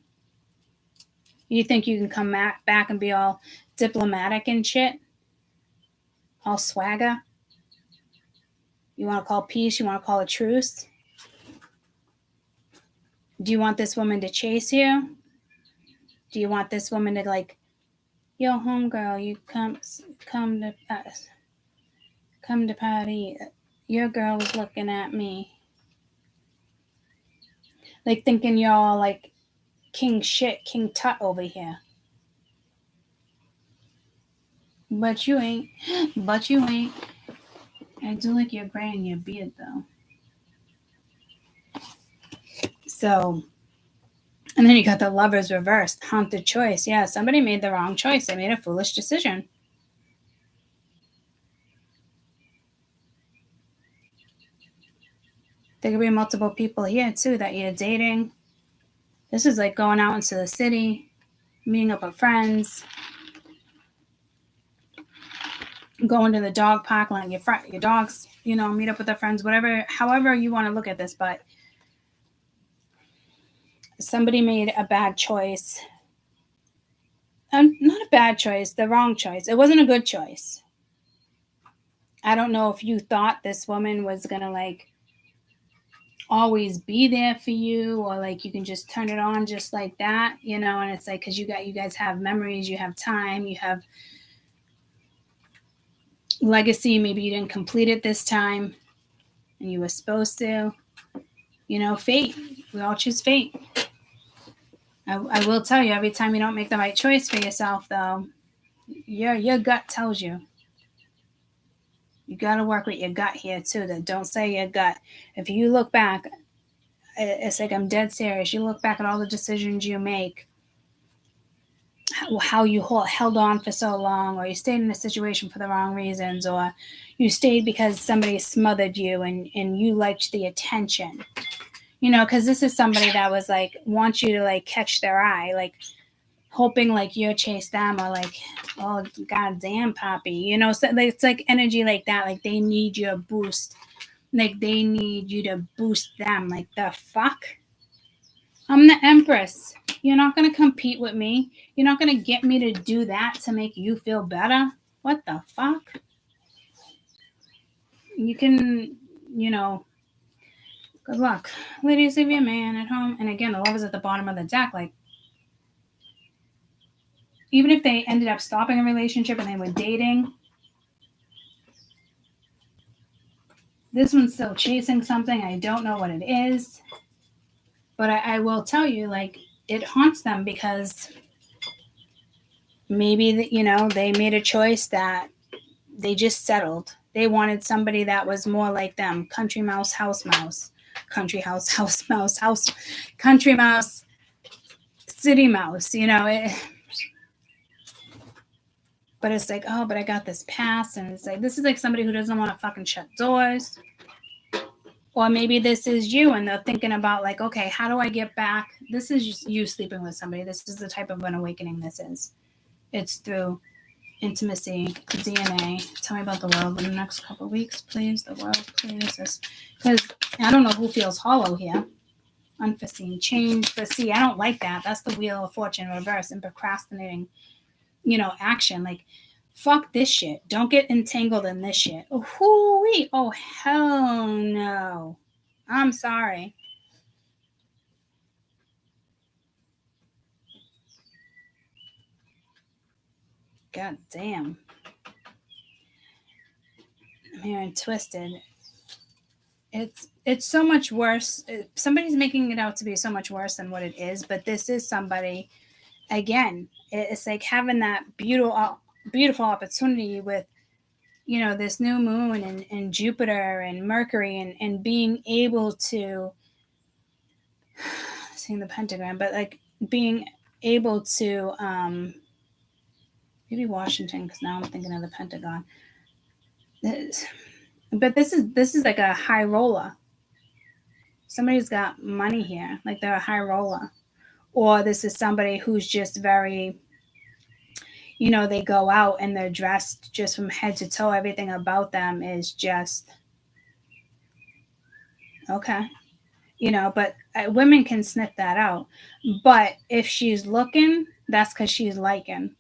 You think you can come back and be all diplomatic and shit? All swagger? You want to call peace? You want to call a truce? Do you want this woman to chase you? Do you want this woman to like, yo, homegirl, you come to party. Your girl was looking at me. Like thinking you're all like king shit, king tut over here. But you ain't. I do like your gray and your beard though. So, and then you got the Lovers reversed, haunted choice. Yeah, somebody made the wrong choice. They made a foolish decision. There could be multiple people here too that you're dating. This is like going out into the city, meeting up with friends, going to the dog park, letting your dogs, meet up with their friends, whatever, however you want to look at this. But somebody made a bad choice. Not a bad choice, the wrong choice. It wasn't a good choice. I don't know if you thought this woman was going to like always be there for you, or like you can just turn it on just like that, and it's like, because you guys have memories, you have time, you have legacy. Maybe you didn't complete it this time and you were supposed to. Fate. We all choose fate. I will tell you, every time you don't make the right choice for yourself, though, your gut tells you. You got to work with your gut here too. That don't say your gut. If you look back, it's like, I'm dead serious. You look back at all the decisions you make, how you held on for so long, or you stayed in a situation for the wrong reasons, or you stayed because somebody smothered you and you liked the attention. Because this is somebody that was like, wants you to like catch their eye, like hoping like you chase them, or like, oh goddamn Poppy, so it's like energy like that. Like they need your boost. Like they need you to boost them. Like the fuck? I'm the Empress. You're not going to compete with me. You're not going to get me to do that to make you feel better. What the fuck? You can, good luck. Ladies, leave your man at home. And again, the love is at the bottom of the deck. Like, even if they ended up stopping a relationship and they were dating, this one's still chasing something. I don't know what it is. But I will tell you, like, it haunts them because maybe, they made a choice that they just settled. They wanted somebody that was more like them. Country mouse, house mouse. Country house, house mouse, house. Country mouse, city mouse, But it's like, oh, but I got this pass. And it's like, this is like somebody who doesn't want to fucking shut doors. Or maybe this is you and they're thinking about like, okay, how do I get back? This is just you sleeping with somebody. This is the type of an awakening this is. It's through intimacy, DNA. Tell me about the world in the next couple of weeks, please. The world, please. Because I don't know who feels hollow here. Unforeseen change. But see, I don't like that. That's the wheel of fortune reverse and procrastinating, action. Like, fuck this shit. Don't get entangled in this shit. Oh, hell no. I'm sorry. God damn. I'm hearing twisted. It's so much worse. Somebody's making it out to be so much worse than what it is. But this is somebody. Again, it's like having that beautiful opportunity with, you know, this new moon and Jupiter and Mercury and being able to seeing the pentagram, but like being able to maybe Washington, because now I'm thinking of the Pentagon. But this is like a high roller. Somebody's got money here, like they're a high roller. Or this is somebody who's just very, you know, they go out and they're dressed just from head to toe. Everything about them is just okay. You know, but women can sniff that out. But if she's looking, that's because she's liking.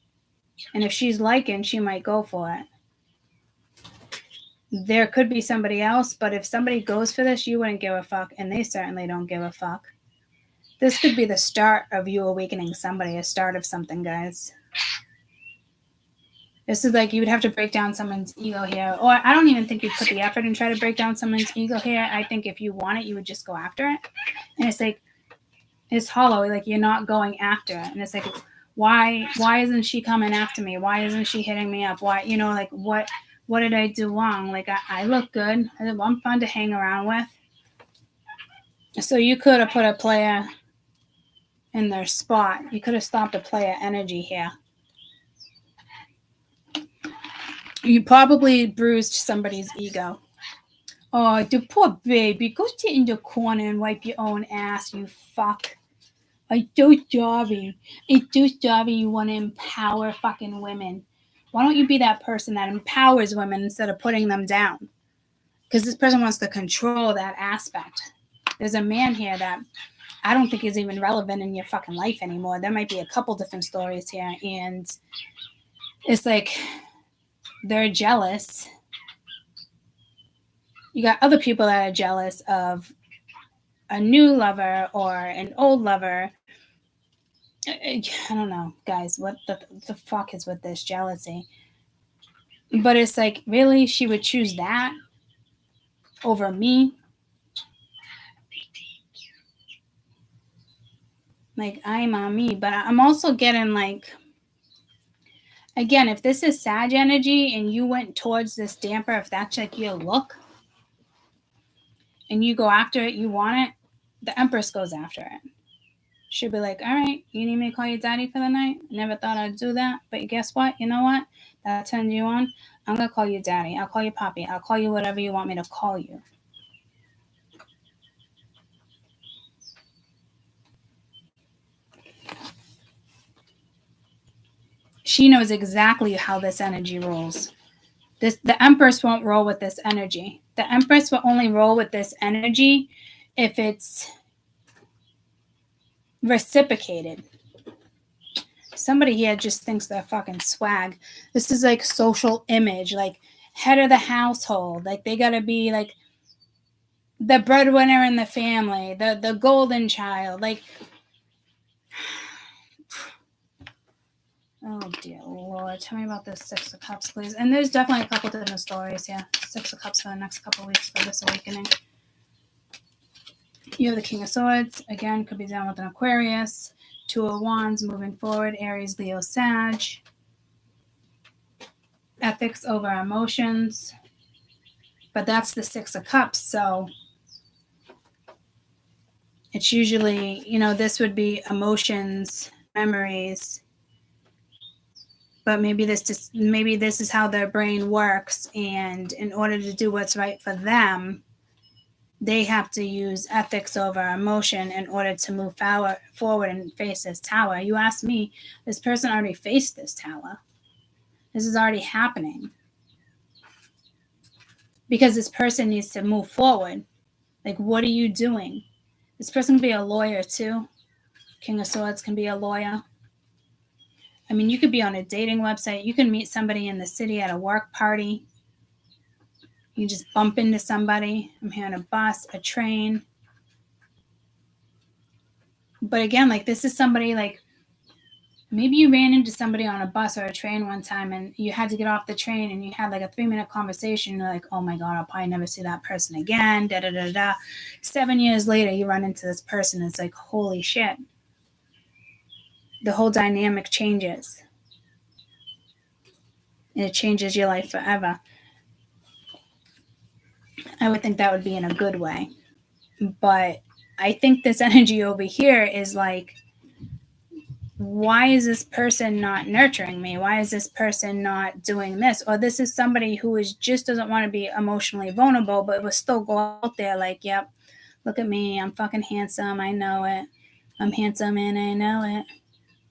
And if she's liking, she might go for it. There could be somebody else, but if somebody goes for this, you wouldn't give a fuck, and they certainly don't give a fuck. This could be the start of you awakening somebody, a start of something, guys. This is like you would have to break down someone's ego here. Or I don't even think you'd put the effort and try to break down someone's ego here. I think if you want it, you would just go after it. And it's like, it's hollow. Like you're not going after it. And it's like, why isn't she coming after me? Why isn't she hitting me up? Why, you know, like what did I do wrong? Like I look good. I'm fun to hang around with. So you could have put a player in their spot. You could have stopped a player energy here. You probably bruised somebody's ego. Oh, the poor baby. Go sit in the corner and wipe your own ass, you fuck. I'm so sorry. It's so sorry you want to empower fucking women. Why don't you be that person that empowers women instead of putting them down? Because this person wants to control that aspect. There's a man here that I don't think is even relevant in your fucking life anymore. There might be a couple different stories here. And it's like they're jealous. You got other people that are jealous of a new lover or an old lover. I don't know, guys. What the fuck is with this jealousy? But it's like, really? She would choose that over me? Like, I'm on me. But I'm also getting like, again, if this is Sag energy and you went towards this damper, if that's like your look, and you go after it, you want it, the Empress goes after it. She'll be like, all right, you need me to call you daddy for the night? Never thought I'd do that. But guess what? You know what? That turns you on. I'm going to call you daddy. I'll call you papi. I'll call you whatever you want me to call you. She knows exactly how this energy rolls. The Empress won't roll with this energy. The Empress will only roll with this energy if it's reciprocated. Somebody here just thinks they're fucking swag. This is like social image, like head of the household. Like they gotta be like the breadwinner in the family, the golden child. Like, oh dear Lord, tell me about this Six of Cups, please. And there's definitely a couple different stories. Yeah, Six of Cups for the next couple of weeks for this awakening. You have the King of Swords. Again, could be down with an Aquarius. Two of Wands moving forward. Aries, Leo, Sag. Ethics over emotions. But that's the Six of Cups. So it's usually, you know, this would be emotions, memories. But maybe this is how their brain works. And in order to do what's right for them, they have to use ethics over emotion in order to move forward and face this tower. You ask me, this person already faced this tower. This is already happening. Because this person needs to move forward. Like, what are you doing? This person can be a lawyer too. King of Swords can be a lawyer. I mean, you could be on a dating website. You can meet somebody in the city at a work party. You just bump into somebody. I'm here on a bus, a train. But again, like this is somebody like Maybe you ran into somebody on a bus or a train one time and you had to get off the train and you had like a 3-minute conversation. You're like, oh my God, I'll probably never see that person again. Da da da da. 7 years later, you run into this person. It's like, holy shit. The whole dynamic changes. And it changes your life forever. I would think that would be in a good way. But I think this energy over here is like, why is this person not nurturing me? Why is this person not doing this? Or this is somebody who just doesn't want to be emotionally vulnerable, but will still go out there like, yep, look at me. I'm fucking handsome. I know it. I'm handsome and I know it.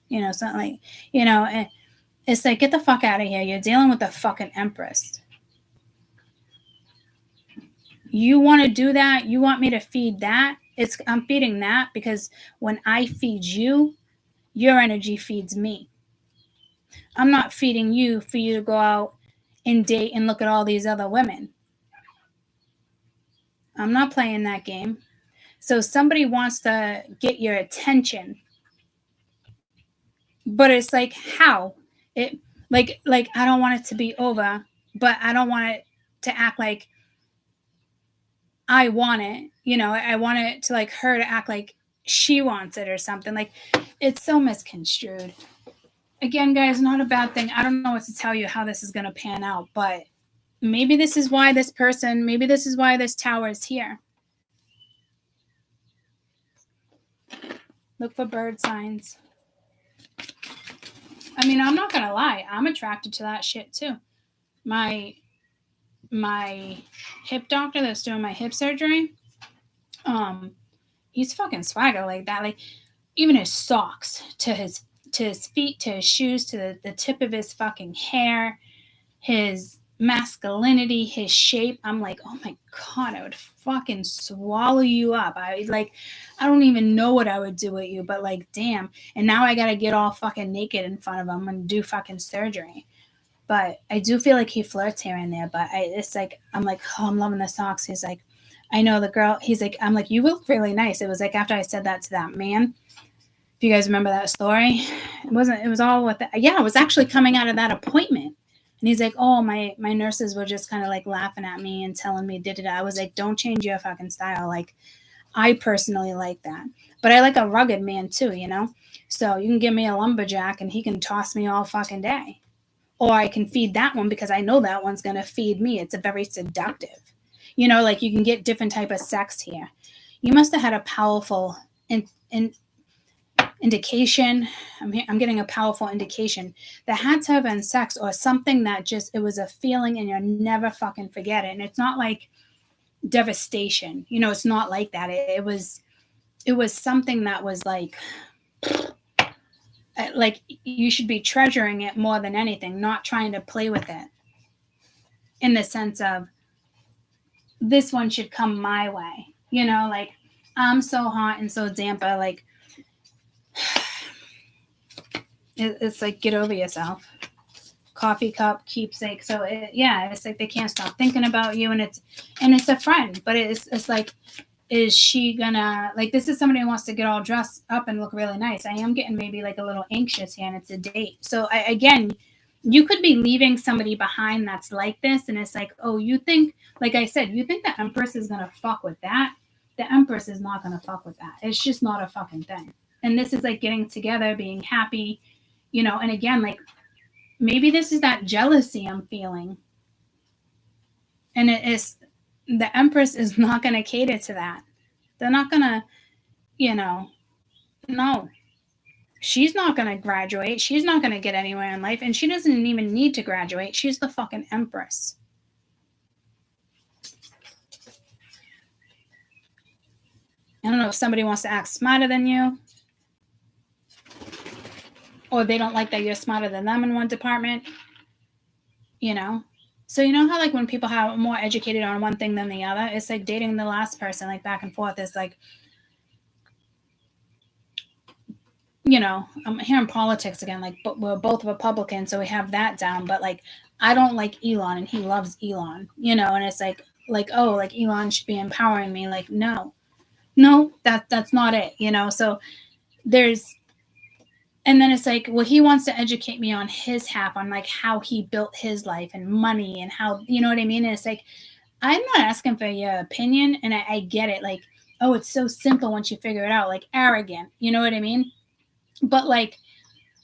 You know, something like, you know, it's like, get the fuck out of here. You're dealing with the fucking Empress. You want to do that? You want me to feed that? I'm feeding that because when I feed you, your energy feeds me. I'm not feeding you for you to go out and date and look at all these other women. I'm not playing that game. So somebody wants to get your attention. But it's like, how? It like I don't want it to be over, but I don't want it to act like I want it. You know, I want it to like her to act like she wants it or something. Like, it's so misconstrued. Again, guys, not a bad thing. I don't know what to tell you how this is going to pan out, but maybe this is why this tower is here. Look for bird signs. I mean, I'm not going to lie. I'm attracted to that shit too. My hip doctor that's doing my hip surgery, he's fucking swagger like that. Like, even his socks to his feet, to his shoes, to the tip of his fucking hair, his masculinity, his shape. I'm like, oh my God, I would fucking swallow you up. I don't even know what I would do with you, but like, damn. And now I got to get all fucking naked in front of him and do fucking surgery. But I do feel like he flirts here and there, but it's like, I'm like, oh, I'm loving the socks. He's like, I know the girl. He's like, I'm like, you look really nice. It was like after I said that to that man. If you guys remember that story, it was all with that. Yeah, it was actually coming out of that appointment. And he's like, oh, my nurses were just kind of like laughing at me and telling me, I was like, don't change your fucking style. Like, I personally like that. But I like a rugged man too, you know? So you can give me a lumberjack and he can toss me all fucking day. Or I can feed that one because I know that one's going to feed me. It's a very seductive. You know, like you can get different type of sex here. You must have had a powerful indication. I'm getting a powerful indication that had to have been sex or something that just, it was a feeling and you'll never fucking forget it. And it's not like devastation. You know, it's not like that. It was something that was like you should be treasuring it more than anything, not trying to play with it in the sense of this one should come my way. You know, like I'm so hot and so damper, like it's like, get over yourself. Coffee cup, keepsake. So it's like they can't stop thinking about you, and it's a friend, but it's like, is she gonna, like, this is somebody who wants to get all dressed up and look really nice. I am getting maybe like a little anxious here, and it's a date. So again, you could be leaving somebody behind that's like this, and it's like, oh, you think, like I said, you think the Empress is gonna fuck with that? The Empress is not gonna fuck with that. It's just not a fucking thing. And this is like getting together, being happy, you know. And again, like, maybe this is that jealousy I'm feeling. And it is, the Empress is not going to cater to that. They're not going to, you know, no. She's not going to graduate. She's not going to get anywhere in life. And she doesn't even need to graduate. She's the fucking Empress. I don't know if somebody wants to act smarter than you, or they don't like that you're smarter than them in one department, you know? So you know how like when people have more educated on one thing than the other, it's like dating the last person, like back and forth. It's like, you know, I'm hearing politics again, like, but we're both Republicans, so we have that down. But like, I don't like Elon and he loves Elon, you know? And it's like, oh, like Elon should be empowering me. Like, no, that's not it, you know? So there's, And then it's like, well, he wants to educate me on his half, on like how he built his life and money and how, you know what I mean? And it's like, I'm not asking for your opinion. And I get it. Like, oh, it's so simple once you figure it out, like arrogant, you know what I mean? But like,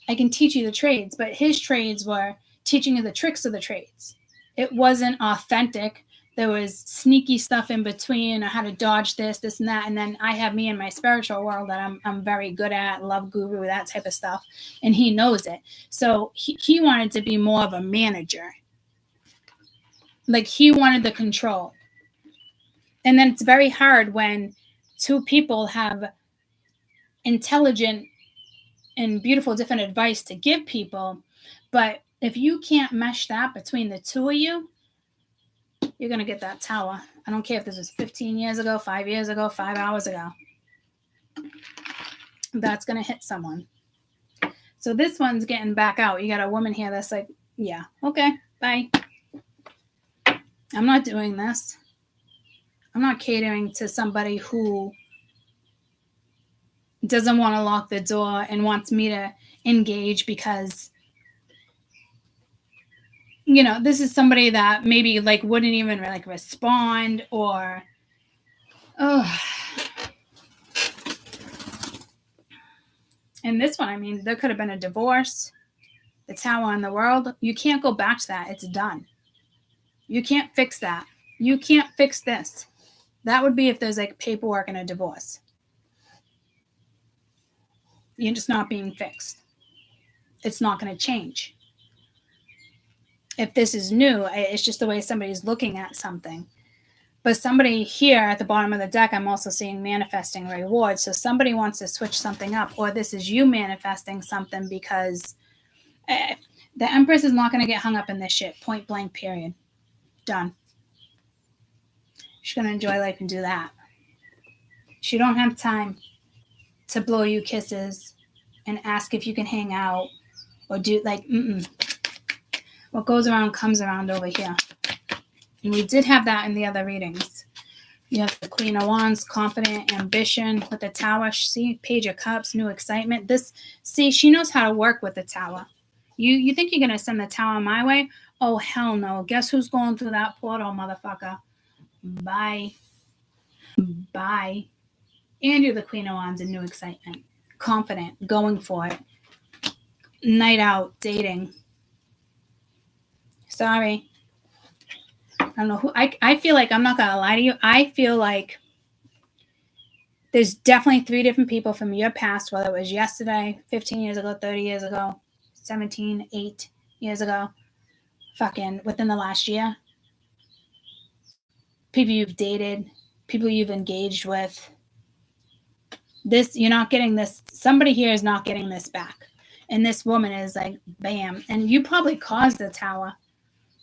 I can teach you the trades, but his trades were teaching you the tricks of the trades. It wasn't authentic. There was sneaky stuff in between, or how to dodge this and that. And then I have me in my spiritual world that I'm very good at, love guru, that type of stuff. And he knows it. So he wanted to be more of a manager. Like he wanted the control. And then it's very hard when two people have intelligent and beautiful different advice to give people. But if you can't mesh that between the two of you, you're going to get that tower. I don't care if this was 15 years ago, 5 years ago, 5 hours ago. That's going to hit someone. So this one's getting back out. You got a woman here that's like, yeah, okay, bye. I'm not doing this. I'm not catering to somebody who doesn't want to lock the door and wants me to engage because, you know, this is somebody that maybe like wouldn't even like respond or, oh. And this one, I mean, there could have been a divorce. The tower in the world. You can't go back to that. It's done. You can't fix that. You can't fix this. That would be if there's like paperwork and a divorce. You're just not being fixed. It's not going to change. If this is new, it's just the way somebody's looking at something. But somebody here at the bottom of the deck, I'm also seeing manifesting rewards. So somebody wants to switch something up, or this is you manifesting something because the Empress is not going to get hung up in this shit. Point blank, period. Done. She's going to enjoy life and do that. She don't have time to blow you kisses and ask if you can hang out or do like, What goes around comes around over here. And we did have that in the other readings. You have the Queen of Wands, confident, ambition with the Tower. See, Page of Cups, new excitement. See, she knows how to work with the Tower. You think you're going to send the Tower my way? Oh, hell no. Guess who's going through that portal, motherfucker? Bye. Bye. And you're the Queen of Wands and new excitement. Confident, going for it. Night out, dating. Sorry. I don't know who. I feel like, I'm not going to lie to you. I feel like there's definitely 3 different people from your past, whether it was yesterday, 15 years ago, 30 years ago, 17, 8 years ago, fucking within the last year. People you've dated, people you've engaged with. This, you're not getting this. Somebody here is not getting this back. And this woman is like, bam. And you probably caused the Tower.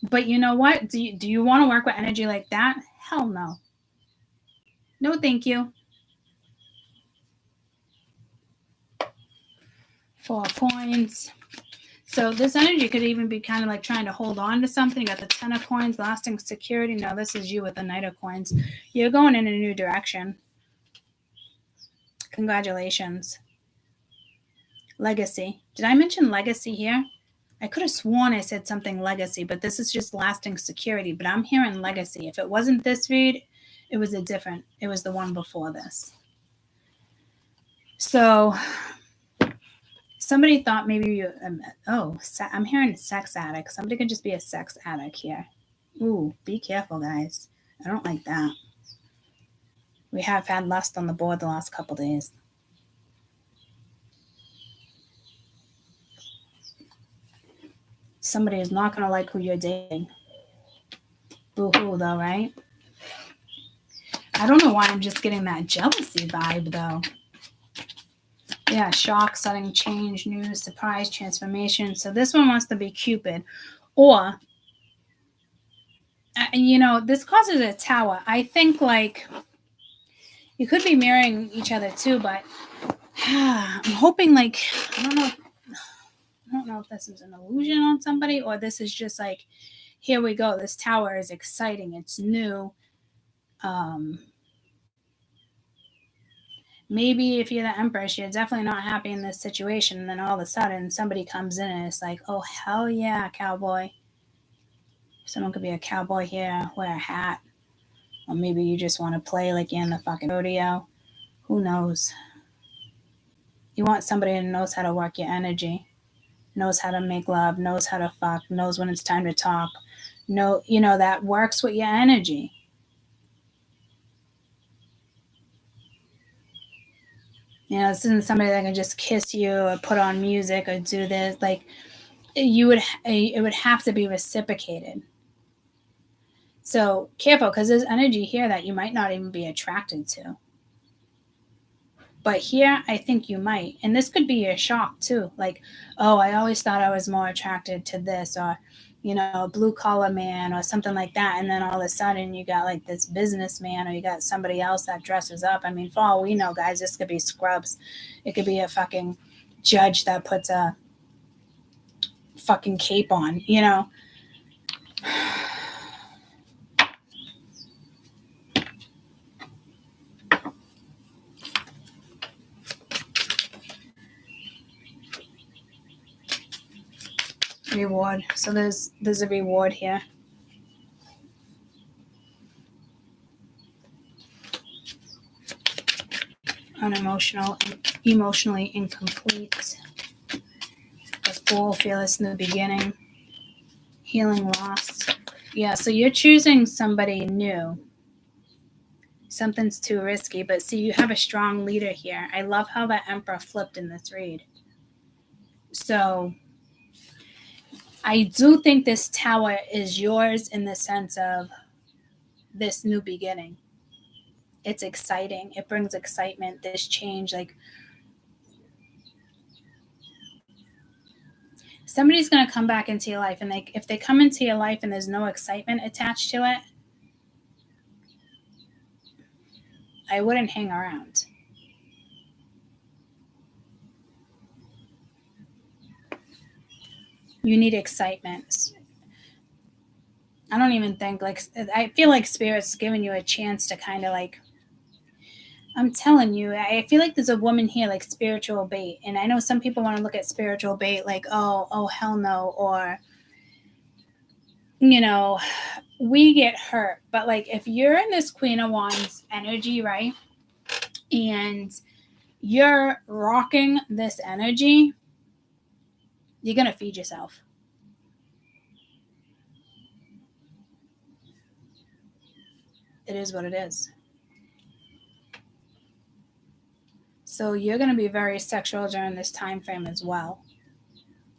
But you know what? Do you want to work with energy like that? Hell no. No, thank you. 4 coins. So this energy could even be kind of like trying to hold on to something. You got the 10 of coins, lasting security. No, this is you with the Knight of coins. You're going in a new direction. Congratulations. Legacy. Did I mention legacy here? I could have sworn I said something legacy, but this is just lasting security. But I'm hearing legacy. If it wasn't this read, it was it was the one before this. So somebody thought maybe you, I'm hearing sex addict. Somebody could just be a sex addict here. Ooh, be careful, guys. I don't like that. We have had lust on the board the last couple days. Somebody is not going to like who you're dating. Boo-hoo, though, right? I don't know why I'm just getting that jealousy vibe, though. Yeah, shock, sudden change, news, surprise, transformation. So this one wants to be Cupid. Or, this causes a Tower. I think, like, you could be marrying each other, too, but I'm hoping, like, I don't know if this is an illusion on somebody or this is just like, here we go. This Tower is exciting. It's new. maybe if you're the Empress, you're definitely not happy in this situation. And then all of a sudden somebody comes in and it's like, oh, hell yeah, cowboy. Someone could be a cowboy here, wear a hat. Or maybe you just want to play like you're in the fucking rodeo. Who knows? You want somebody who knows how to work your energy, knows how to make love, knows how to fuck, knows when it's time to talk. That works with your energy. This isn't somebody that can just kiss you or put on music or do this. Like, it would have to be reciprocated. So careful, because there's energy here that you might not even be attracted to. But here, I think you might. And this could be a shock too. Like, oh, I always thought I was more attracted to this, or, a blue collar man or something like that. And then all of a sudden you got like this businessman, or you got somebody else that dresses up. I mean, for all we know, guys, this could be Scrubs. It could be a fucking judge that puts a fucking cape on, Reward. So there's a reward here. Emotionally incomplete. The Fool, fearless in the beginning. Healing loss. Yeah, so you're choosing somebody new. Something's too risky, but see, you have a strong leader here. I love how the Emperor flipped in this read. So I do think this Tower is yours in the sense of this new beginning. It's exciting. It brings excitement, this change. Like, somebody's going to come back into your life, and if they come into your life and there's no excitement attached to it, I wouldn't hang around. You need excitement. I don't even think, I feel like Spirit's giving you a chance to kind of I'm telling you, I feel like there's a woman here like spiritual bait. And I know some people want to look at spiritual bait like, oh, hell no. Or, we get hurt. But if you're in this Queen of Wands energy, right? And you're rocking this energy, you're going to feed yourself. It is what it is. So you're going to be very sexual during this time frame as well.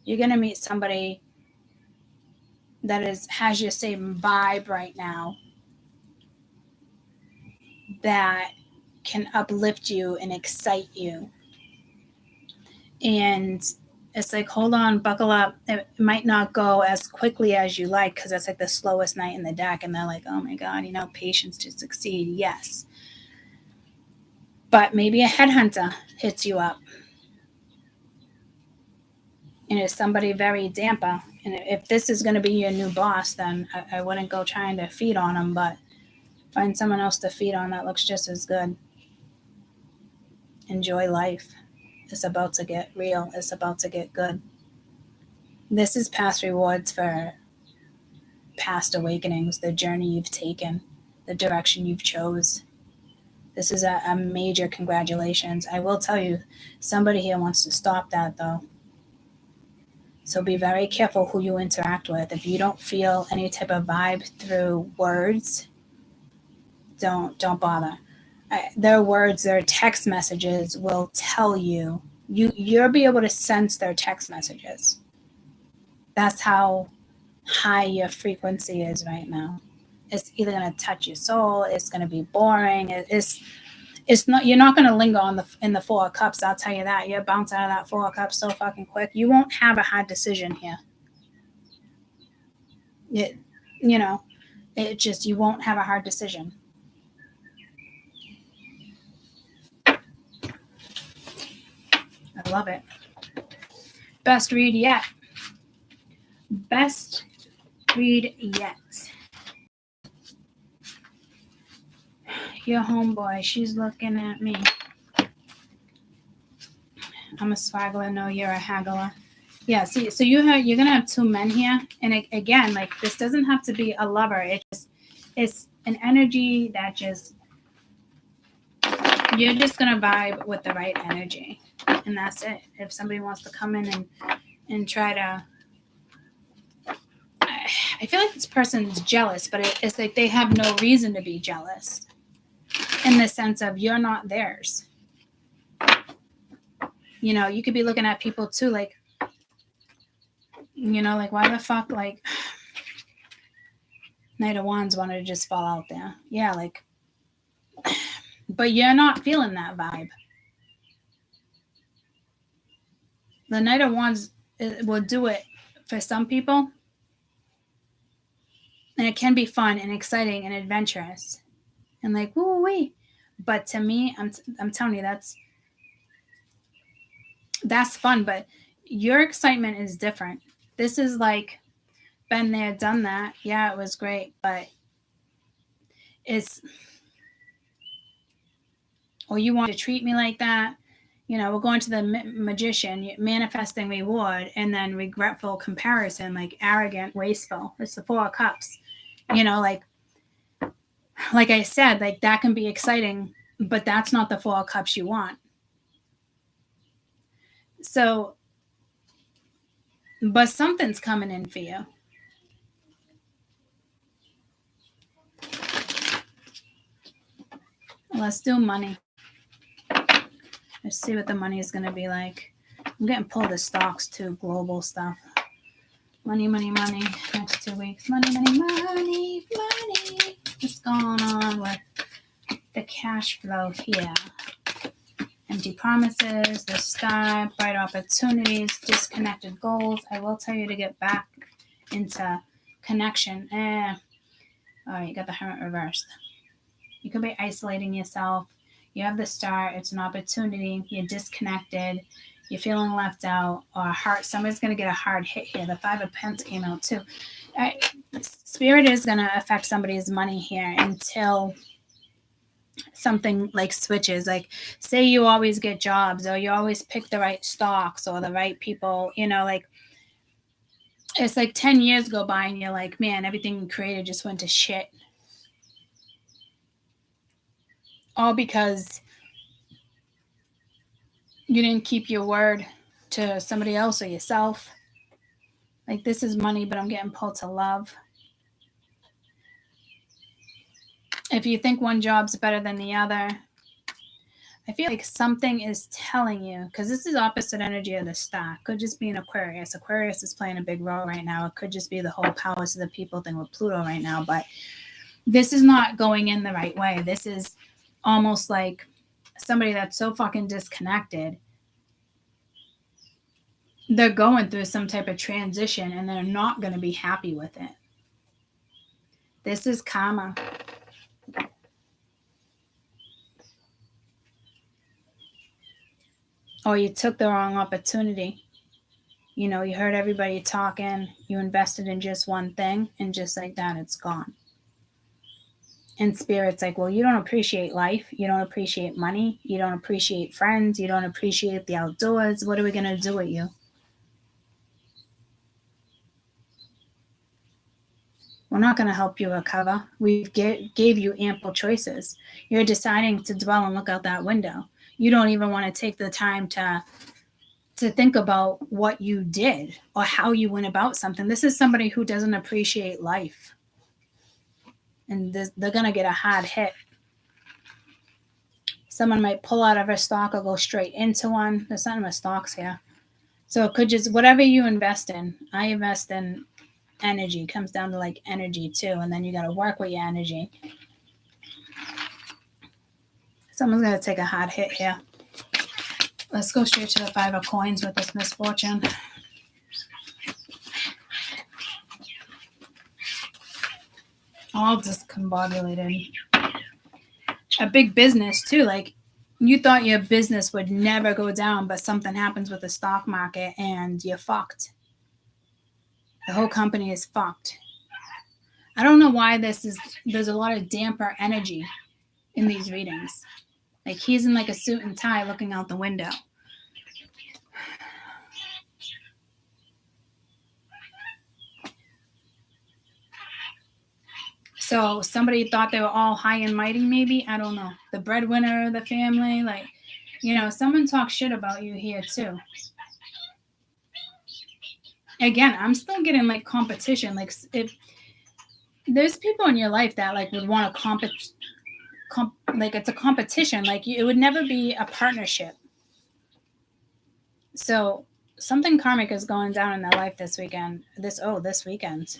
You're going to meet somebody that has your same vibe right now, that can uplift you and excite you. And it's like, hold on, buckle up. It might not go as quickly as you like, because that's like the slowest night in the deck. And they're like, oh my God, patience to succeed. Yes. But maybe a headhunter hits you up. And it's somebody very damper. And if this is going to be your new boss, then I wouldn't go trying to feed on them, but find someone else to feed on that looks just as good. Enjoy life. It's about to get real. It's about to get good. This is past rewards for past awakenings, the journey you've taken, the direction you've chose. This is a major congratulations. I will tell you, somebody here wants to stop that though. So be very careful who you interact with. If you don't feel any type of vibe through words, don't bother. Their words, their text messages will tell you. You'll be able to sense their text messages. That's how high your frequency is right now. It's either going to touch your soul. It's going to be boring. It's not. You're not going to linger in the Four of Cups. I'll tell you that. You'll bounce out of that Four of Cups so fucking quick. You won't have a hard decision here. You won't have a hard decision. I love it. Best read yet. Best read yet. Your homeboy, she's looking at me. I'm a swaggler. No, you're a haggler. Yeah, see, so you're gonna have two men here, and again, like this doesn't have to be a lover. It's an energy that just you're just gonna vibe with the right energy, and that's it. If somebody wants to come in and try to, I feel like this person's jealous, but it's like they have no reason to be jealous, in the sense of you're not theirs. You know, you could be looking at people too, like. You know, like why the fuck, like Knight of Wands wanted to just fall out there. Yeah, like, but you're not feeling that vibe. The Knight of Wands will do it for some people, and it can be fun and exciting and adventurous, and like woo wee. But to me, I'm telling you, that's fun. But your excitement is different. This is like, been there, done that. Yeah, it was great, but or you want to treat me like that. You know, we're going to the magician, manifesting reward, and then regretful comparison, like arrogant, wasteful. It's the Four of Cups. You know, like I said, like that can be exciting, but that's not the Four of Cups you want. So, but something's coming in for you. Let's do money. Let's see what the money is going to be like. I'm getting pulled to stocks too, global stuff. Money, money, money. Next 2 weeks. Money, money, money, money. What's going on with the cash flow here? Empty promises, the star, bright opportunities, disconnected goals. I will tell you to get back into connection. Oh, you got the Hermit reversed. You could be isolating yourself. You have the star. It's an opportunity. You're disconnected. You're feeling left out, or somebody's going to get a hard hit here. The Five of Pentacles came out too. Spirit is going to affect somebody's money here until something like switches. Like say you always get jobs, or you always pick the right stocks or the right people, you know, like it's like 10 years go by and you're like, man, everything you created just went to shit. All because you didn't keep your word to somebody else or yourself. Like this is money, but I'm getting pulled to love. If you think one job's better than the other, I feel like something is telling you, because this is opposite energy of the star. Could just be an Aquarius. Aquarius is playing a big role right now. It could just be the whole powers of the people thing with Pluto right now. But this is not going in the right way. This is almost like somebody that's so fucking disconnected. They're going through some type of transition and they're not going to be happy with it. This is karma. Or you took the wrong opportunity. You know, you heard everybody talking, you invested in just one thing, and just like that, it's gone. And Spirit's like, well, you don't appreciate life. You don't appreciate money. You don't appreciate friends. You don't appreciate the outdoors. What are we going to do with you? We're not going to help you recover. We gave you ample choices. You're deciding to dwell and look out that window. You don't even want to take the time to think about what you did or how you went about something. This is somebody who doesn't appreciate life. And they're going to get a hard hit. Someone might pull out of a stock or go straight into one. There's something with stocks here. So it could just, whatever you invest in, I invest in energy. It comes down to like energy too. And then you got to work with your energy. Someone's going to take a hard hit here. Let's go straight to the Five of Coins with this misfortune. All discombobulated. A big business too. Like you thought your business would never go down, but something happens with the stock market and you're fucked. The whole company is fucked. I don't know why there's a lot of damper energy in these readings. Like he's in like a suit and tie looking out the window. So somebody thought they were all high and mighty, maybe. I don't know. The breadwinner of the family, like, someone talks shit about you here too. Again, I'm still getting like competition. Like, if there's people in your life that like would want to like it's a competition. Like, it would never be a partnership. So something karmic is going down in their life this weekend. This weekend.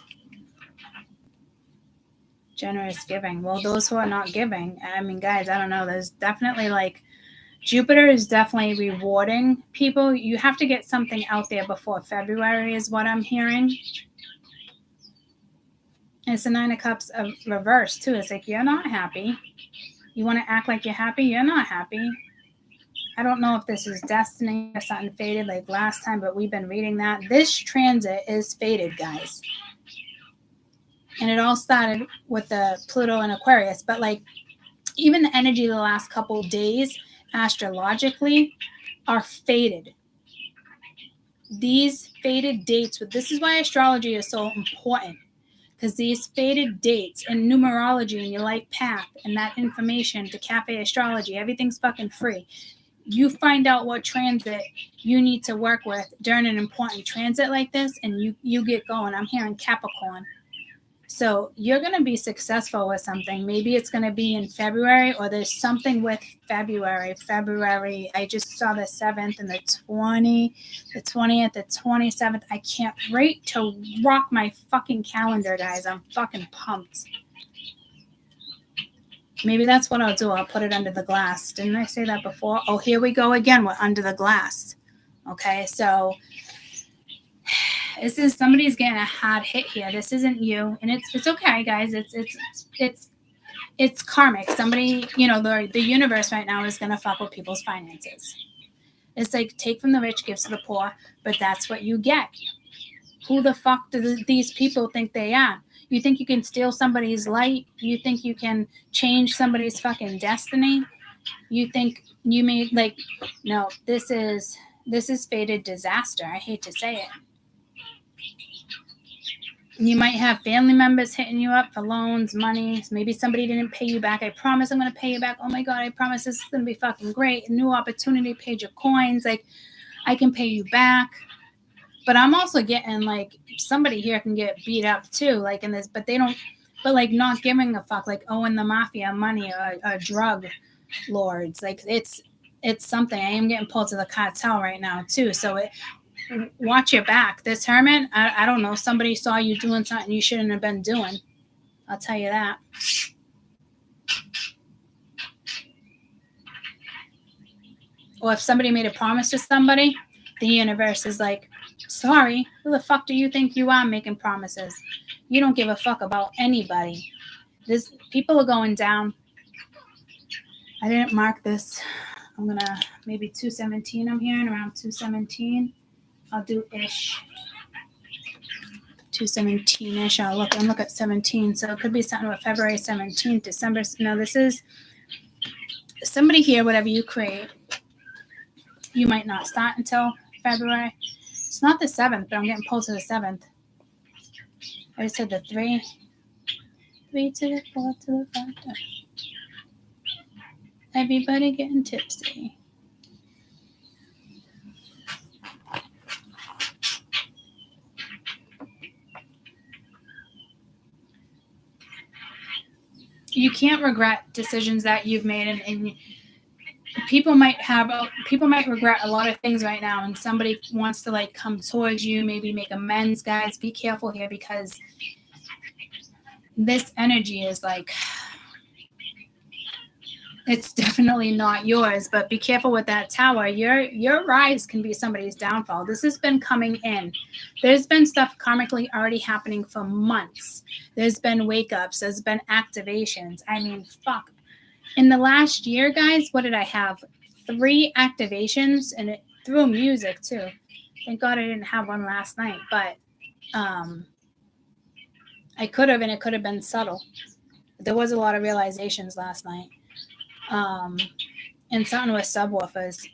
Generous giving. Well, those who are not giving, I mean, guys, I don't know. There's definitely like Jupiter is definitely rewarding people. You have to get something out there before February is what I'm hearing. And it's the 9 of Cups of reverse too. It's like, you're not happy. You want to act like you're happy. You're not happy. I don't know if this is destiny or something fated like last time, but we've been reading that. This transit is fated, guys. And it all started with the Pluto and Aquarius. But like, even the energy of the last couple of days, astrologically, are fated. These fated dates, this is why astrology is so important. Because these fated dates and numerology in your life path and that information to Cafe Astrology, everything's fucking free. You find out what transit you need to work with during an important transit like this, and you get going. I'm hearing Capricorn. So you're going to be successful with something. Maybe it's going to be in February, or there's something with February. I just saw the 7th and the 20th, the 27th. I can't wait to rock my fucking calendar, guys. I'm fucking pumped. Maybe that's what I'll do. I'll put it under the glass. Didn't I say that before? Oh, here we go again. We're under the glass. Okay, so this is somebody's getting a hard hit here. This isn't you, and it's okay, guys. It's karmic. Somebody, the universe right now is gonna fuck with people's finances. It's like, take from the rich, give to the poor, but that's what you get. Who the fuck do these people think they are? You think you can steal somebody's light? You think you can change somebody's fucking destiny? You think you may no, this is fated disaster. I hate to say it. You might have family members hitting you up for loans, money. Maybe somebody didn't pay you back. I promise I'm going to pay you back. Oh my God, I promise this is going to be fucking great. A new opportunity, paid your coins. Like, I can pay you back. But I'm also getting like somebody here can get beat up too, like in this, but they don't, but like not giving a fuck, like owing the mafia money or drug lords. Like, it's something. I am getting pulled to the cartel right now too. So watch your back. This Hermit, I don't know. Somebody saw you doing something you shouldn't have been doing. I'll tell you that. Or if somebody made a promise to somebody, the universe is like, sorry, who the fuck do you think you are making promises? You don't give a fuck about anybody. People are going down. I didn't mark this. I'm going to, maybe 217 I'm hearing, around 217. I'll do ish. 217-ish. I'm look at 17. So it could be something with February 17th, December. No, this is somebody here, whatever you create, you might not start until February. It's not the 7th, but I'm getting pulled to the 7th. I just said the 3. 3 to the 4 to the 5. Everybody getting tipsy. You can't regret decisions that you've made, and people might regret a lot of things right now, and somebody wants to like come towards you, maybe make amends. Guys, be careful here, because this energy is like, it's definitely not yours, but be careful with that Tower. Your rise can be somebody's downfall. This has been coming in. There's been stuff karmically already happening for months. There's been wake-ups. There's been activations. I mean, fuck. In the last year, guys, what did I have? 3 activations, and it through music, too. Thank God I didn't have one last night, but I could have, and it could have been subtle. There was a lot of realizations last night. And something with subwoofers,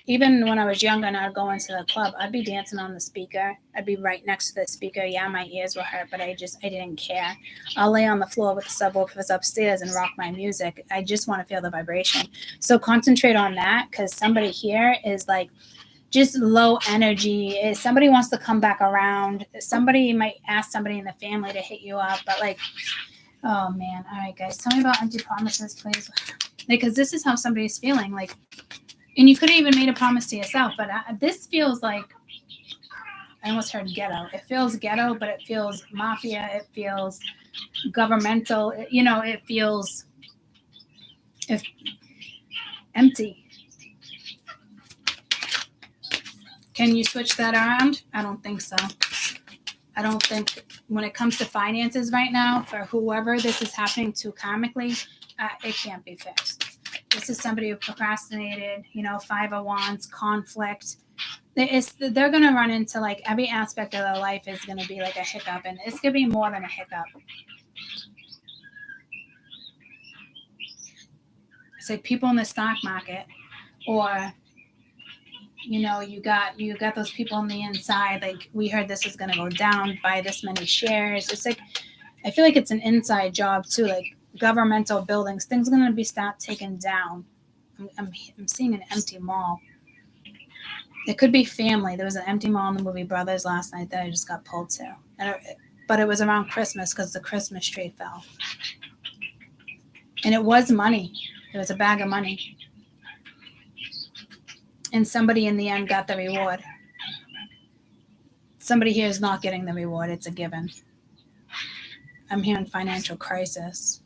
even when I was younger and I'd go into the club, I'd be dancing on the speaker. I'd be right next to the speaker. Yeah, my ears were hurt, but I didn't care. I'll lay on the floor with the subwoofers upstairs and rock my music. I just want to feel the vibration. So concentrate on that, because somebody here is like just low energy. If somebody wants to come back around, somebody might ask somebody in the family to hit you up, but like, oh man. All right, guys, tell me about empty promises, please. Because this is how somebody's feeling. Like, and you could have even made a promise to yourself, but this feels like, I almost heard ghetto. It feels ghetto, but it feels mafia. It feels governmental. It feels empty. Can you switch that around? I don't think so. I don't think when it comes to finances right now, for whoever this is happening to karmically, it can't be fixed. This is somebody who procrastinated, Five of Wands, conflict. They're going to run into like every aspect of their life is going to be like a hiccup, and it's going to be more than a hiccup. It's like people in the stock market, or you got those people on the inside. Like, we heard this is going to go down by this many shares. It's like, I feel like it's an inside job too. Like governmental buildings, things are going to be stopped taken down. I'm seeing an empty mall. It could be family. There was an empty mall in the movie Brothers last night that I just got pulled to, but it was around Christmas because the Christmas tree fell, and it was money. It was a bag of money. And somebody in the end got the reward. Somebody here is not getting the reward. It's a given. I'm hearing financial crisis.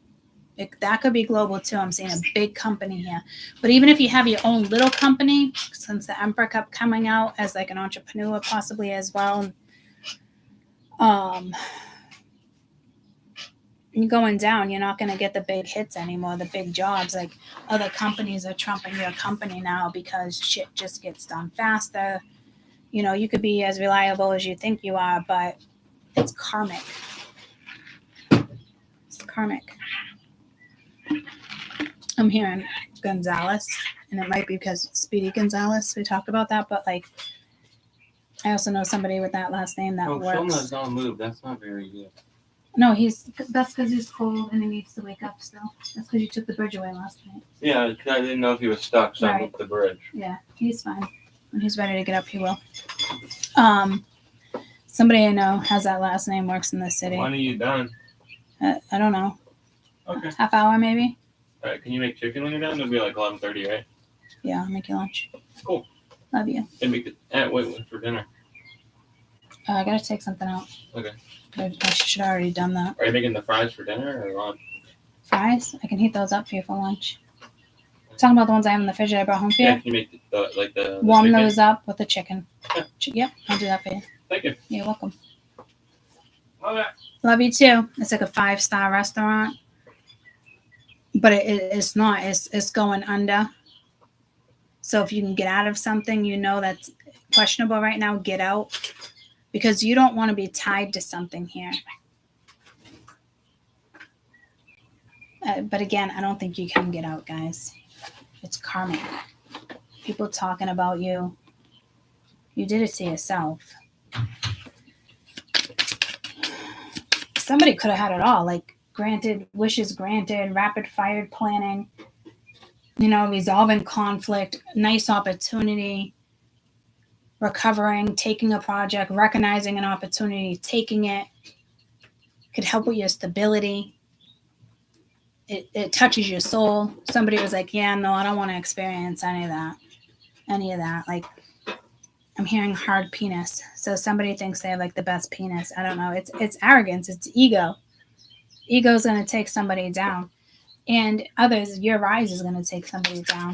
That could be global too. I'm seeing a big company here. But even if you have your own little company, since the Emperor Cup coming out as like an entrepreneur possibly as well, you're going down. You're not going to get the big hits anymore, the big jobs. Like, other companies are trumping your company now because shit just gets done faster. You could be as reliable as you think you are, but it's karmic. It's karmic. I'm hearing Gonzalez, and it might be because Speedy Gonzalez, we talked about that, but like, I also know somebody with that last name that works. Shulman's don't move. That's not very good. No, that's because he's cold and he needs to wake up still. That's because you took the bridge away last night. Yeah, because I didn't know if he was stuck, so I moved the bridge. Yeah, he's fine. When he's ready to get up, he will. Somebody I know has that last name, works in the city. When are you done? I don't know. Okay. Half hour maybe? All right, can you make chicken when you're done? It'll be like 11:30, right? Yeah, I'll make you lunch. Cool. Love you. And make it. Wait for dinner. I gotta take something out. Okay. I should have already done that. Are you making the fries for dinner or lunch? Fries? I can heat those up for you for lunch. Talking about the ones I have in the fridge that I brought home for you? Yeah, can you make the warm chicken? those up with the chicken. Yeah. Yep, I'll do that for you. Thank you. You're welcome. Okay. Love you too. It's like a 5-star restaurant, but it's not. It's going under. So if you can get out of something, that's questionable right now, get out, because you don't want to be tied to something here. But again, I don't think you can get out, guys. It's karmic. People talking about you. You did it to yourself. Somebody could have had it all, like wishes granted, rapid fire planning, resolving conflict, nice opportunity, recovering, taking a project, recognizing an opportunity, taking it, could help with your stability. It touches your soul. Somebody was like, yeah, no, I don't want to experience any of that. Like, I'm hearing hard penis. So somebody thinks they have like the best penis. I don't know. It's arrogance. It's ego. Ego is going to take somebody down. And others, your rise is going to take somebody down.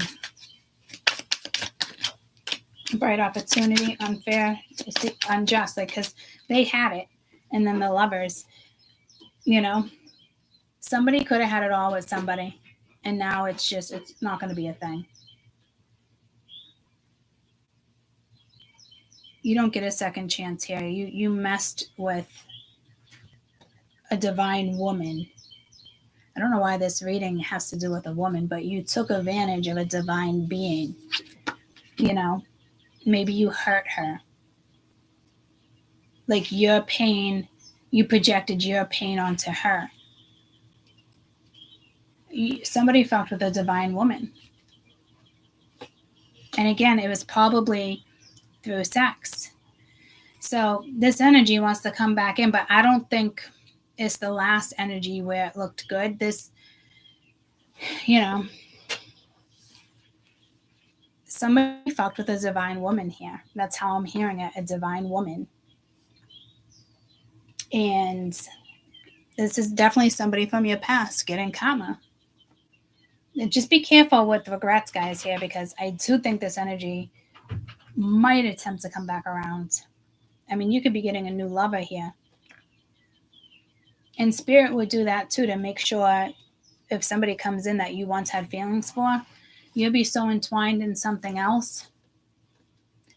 Bright opportunity, unfair, unjust. Like, because they had it. And then the lovers, somebody could have had it all with somebody. And now it's not going to be a thing. You don't get a second chance here. You messed with a divine woman. I don't know why this reading has to do with a woman, but you took advantage of a divine being. you know, maybe you hurt her. Like your pain, you projected your pain onto her. Somebody fucked with a divine woman. And again, it was probably through sex. So this energy wants to come back in, but I don't think it's the last energy where it looked good. This, you know, somebody fucked with a divine woman here. That's how I'm hearing it, a divine woman. And this is definitely somebody from your past getting karma. And just be careful with regrets, guys, here, because I do think this energy might attempt to come back around. I mean, you could be getting a new lover here. And spirit would do that too, to make sure if somebody comes in that you once had feelings for, you'll be so entwined in something else.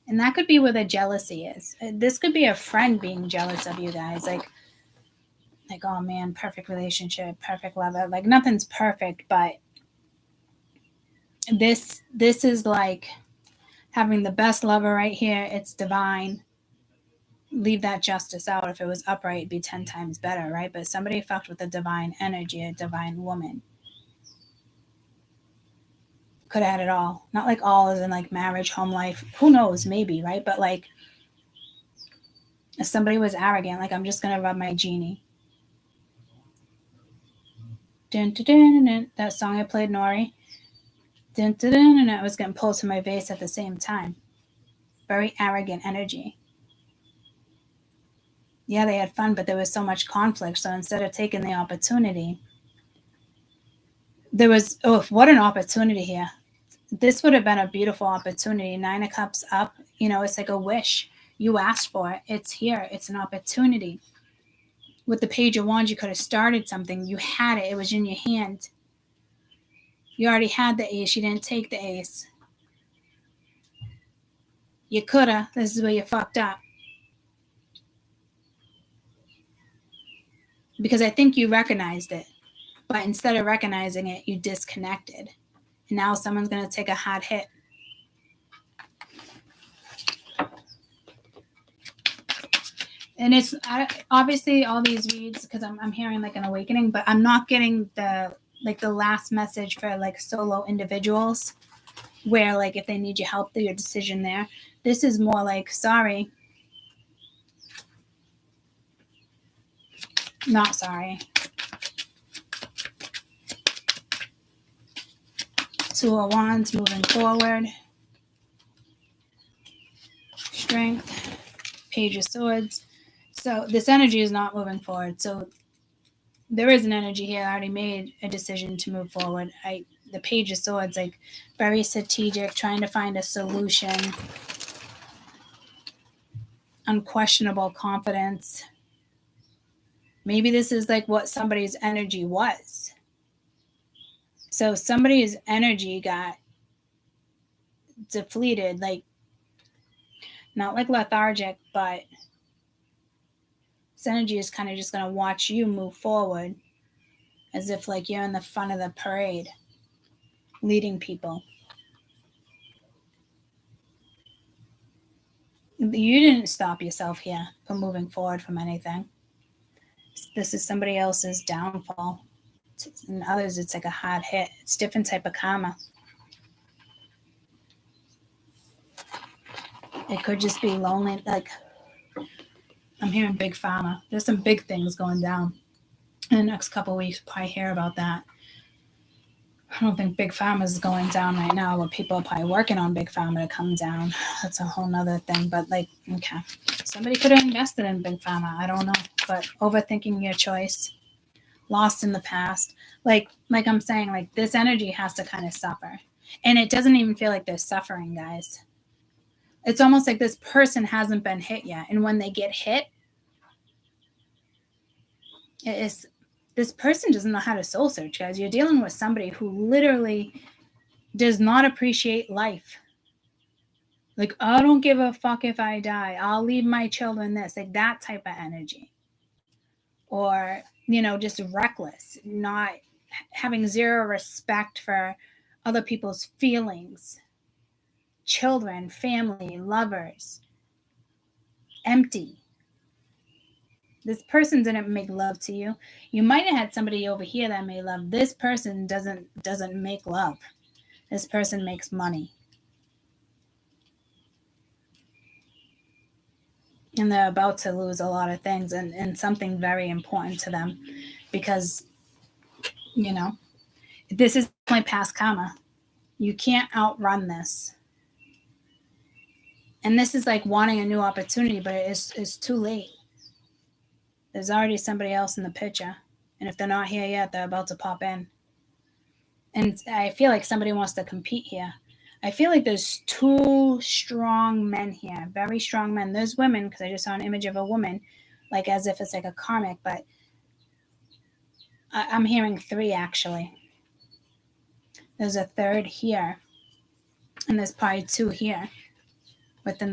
And that could be where the jealousy is. This could be a friend being jealous of you guys. Like, oh man, perfect relationship, perfect lover. Like nothing's perfect, but this is like having the best lover right here. It's divine. Leave that justice out. If it was upright, it'd be 10 times better, right? But somebody fucked with a divine energy, a divine woman. Could have had it all. Not like all as in like marriage, home life. Who knows? Maybe, right? But like if somebody was arrogant, like I'm just going to rub my genie. Dun, dun, dun, dun, that song I played, Nori. Dun, dun, dun, dun, I was getting pulled to my vase at the same time. Very arrogant energy. Yeah, they had fun, but there was so much conflict. So instead of taking the opportunity, there was, what an opportunity here. This would have been a beautiful opportunity. 9 of Cups up, you know, it's like a wish. You asked for it. It's here. It's an opportunity. With the Page of Wands, you could have started something. You had it. It was in your hand. You already had the ace. You didn't take the ace. You could have. This is where you fucked up. Because I think you recognized it. But instead of recognizing it, you disconnected. And now someone's going to take a hard hit. And it's obviously all these reads, because I'm hearing like an awakening, but I'm not getting the last message for like solo individuals where like if they need your help, your decision there. This is more like, sorry. Not sorry. 2 of Wands, moving forward. Strength. Page of Swords. So this energy is not moving forward. So there is an energy here. I already made a decision to move forward. The Page of Swords, like very strategic, trying to find a solution. Unquestionable confidence. Maybe this is like what somebody's energy was. So somebody's energy got depleted, like not like lethargic, but this energy is kind of just going to watch you move forward as if like you're in the front of the parade, leading people. You didn't stop yourself here from moving forward from anything. This is somebody else's downfall. In others, it's like a hard hit. It's different type of karma. It could just be lonely. Like, I'm hearing big pharma. There's some big things going down in the next couple of weeks. We'll probably hear about that. I don't think big pharma is going down right now, but people are probably working on big pharma to come down. That's a whole nother thing. But like, okay, somebody could have invested in big pharma. I don't know. But overthinking your choice, lost in the past. Like I'm saying, like this energy has to kind of suffer. And it doesn't even feel like they're suffering, guys. It's almost like this person hasn't been hit yet. And when they get hit, this person doesn't know how to soul search, guys. You're dealing with somebody who literally does not appreciate life. Like, I don't give a fuck if I die. I'll leave my children this. Like that type of energy. Or, just reckless, not having zero respect for other people's feelings. children, family, lovers. Empty. This person didn't make love to you. You might have had somebody over here that made love. This person doesn't make love. This person makes money. And they're about to lose a lot of things and something very important to them because, you know, this is definitely past karma. You can't outrun this. And this is like wanting a new opportunity, but it's too late. There's already somebody else in the picture. And if they're not here yet, they're about to pop in. And I feel like somebody wants to compete here. I feel like there's two strong men here, very strong men. There's women, because I just saw an image of a woman, like as if it's like a karmic, but I'm hearing three actually. There's a third here, and there's probably two here within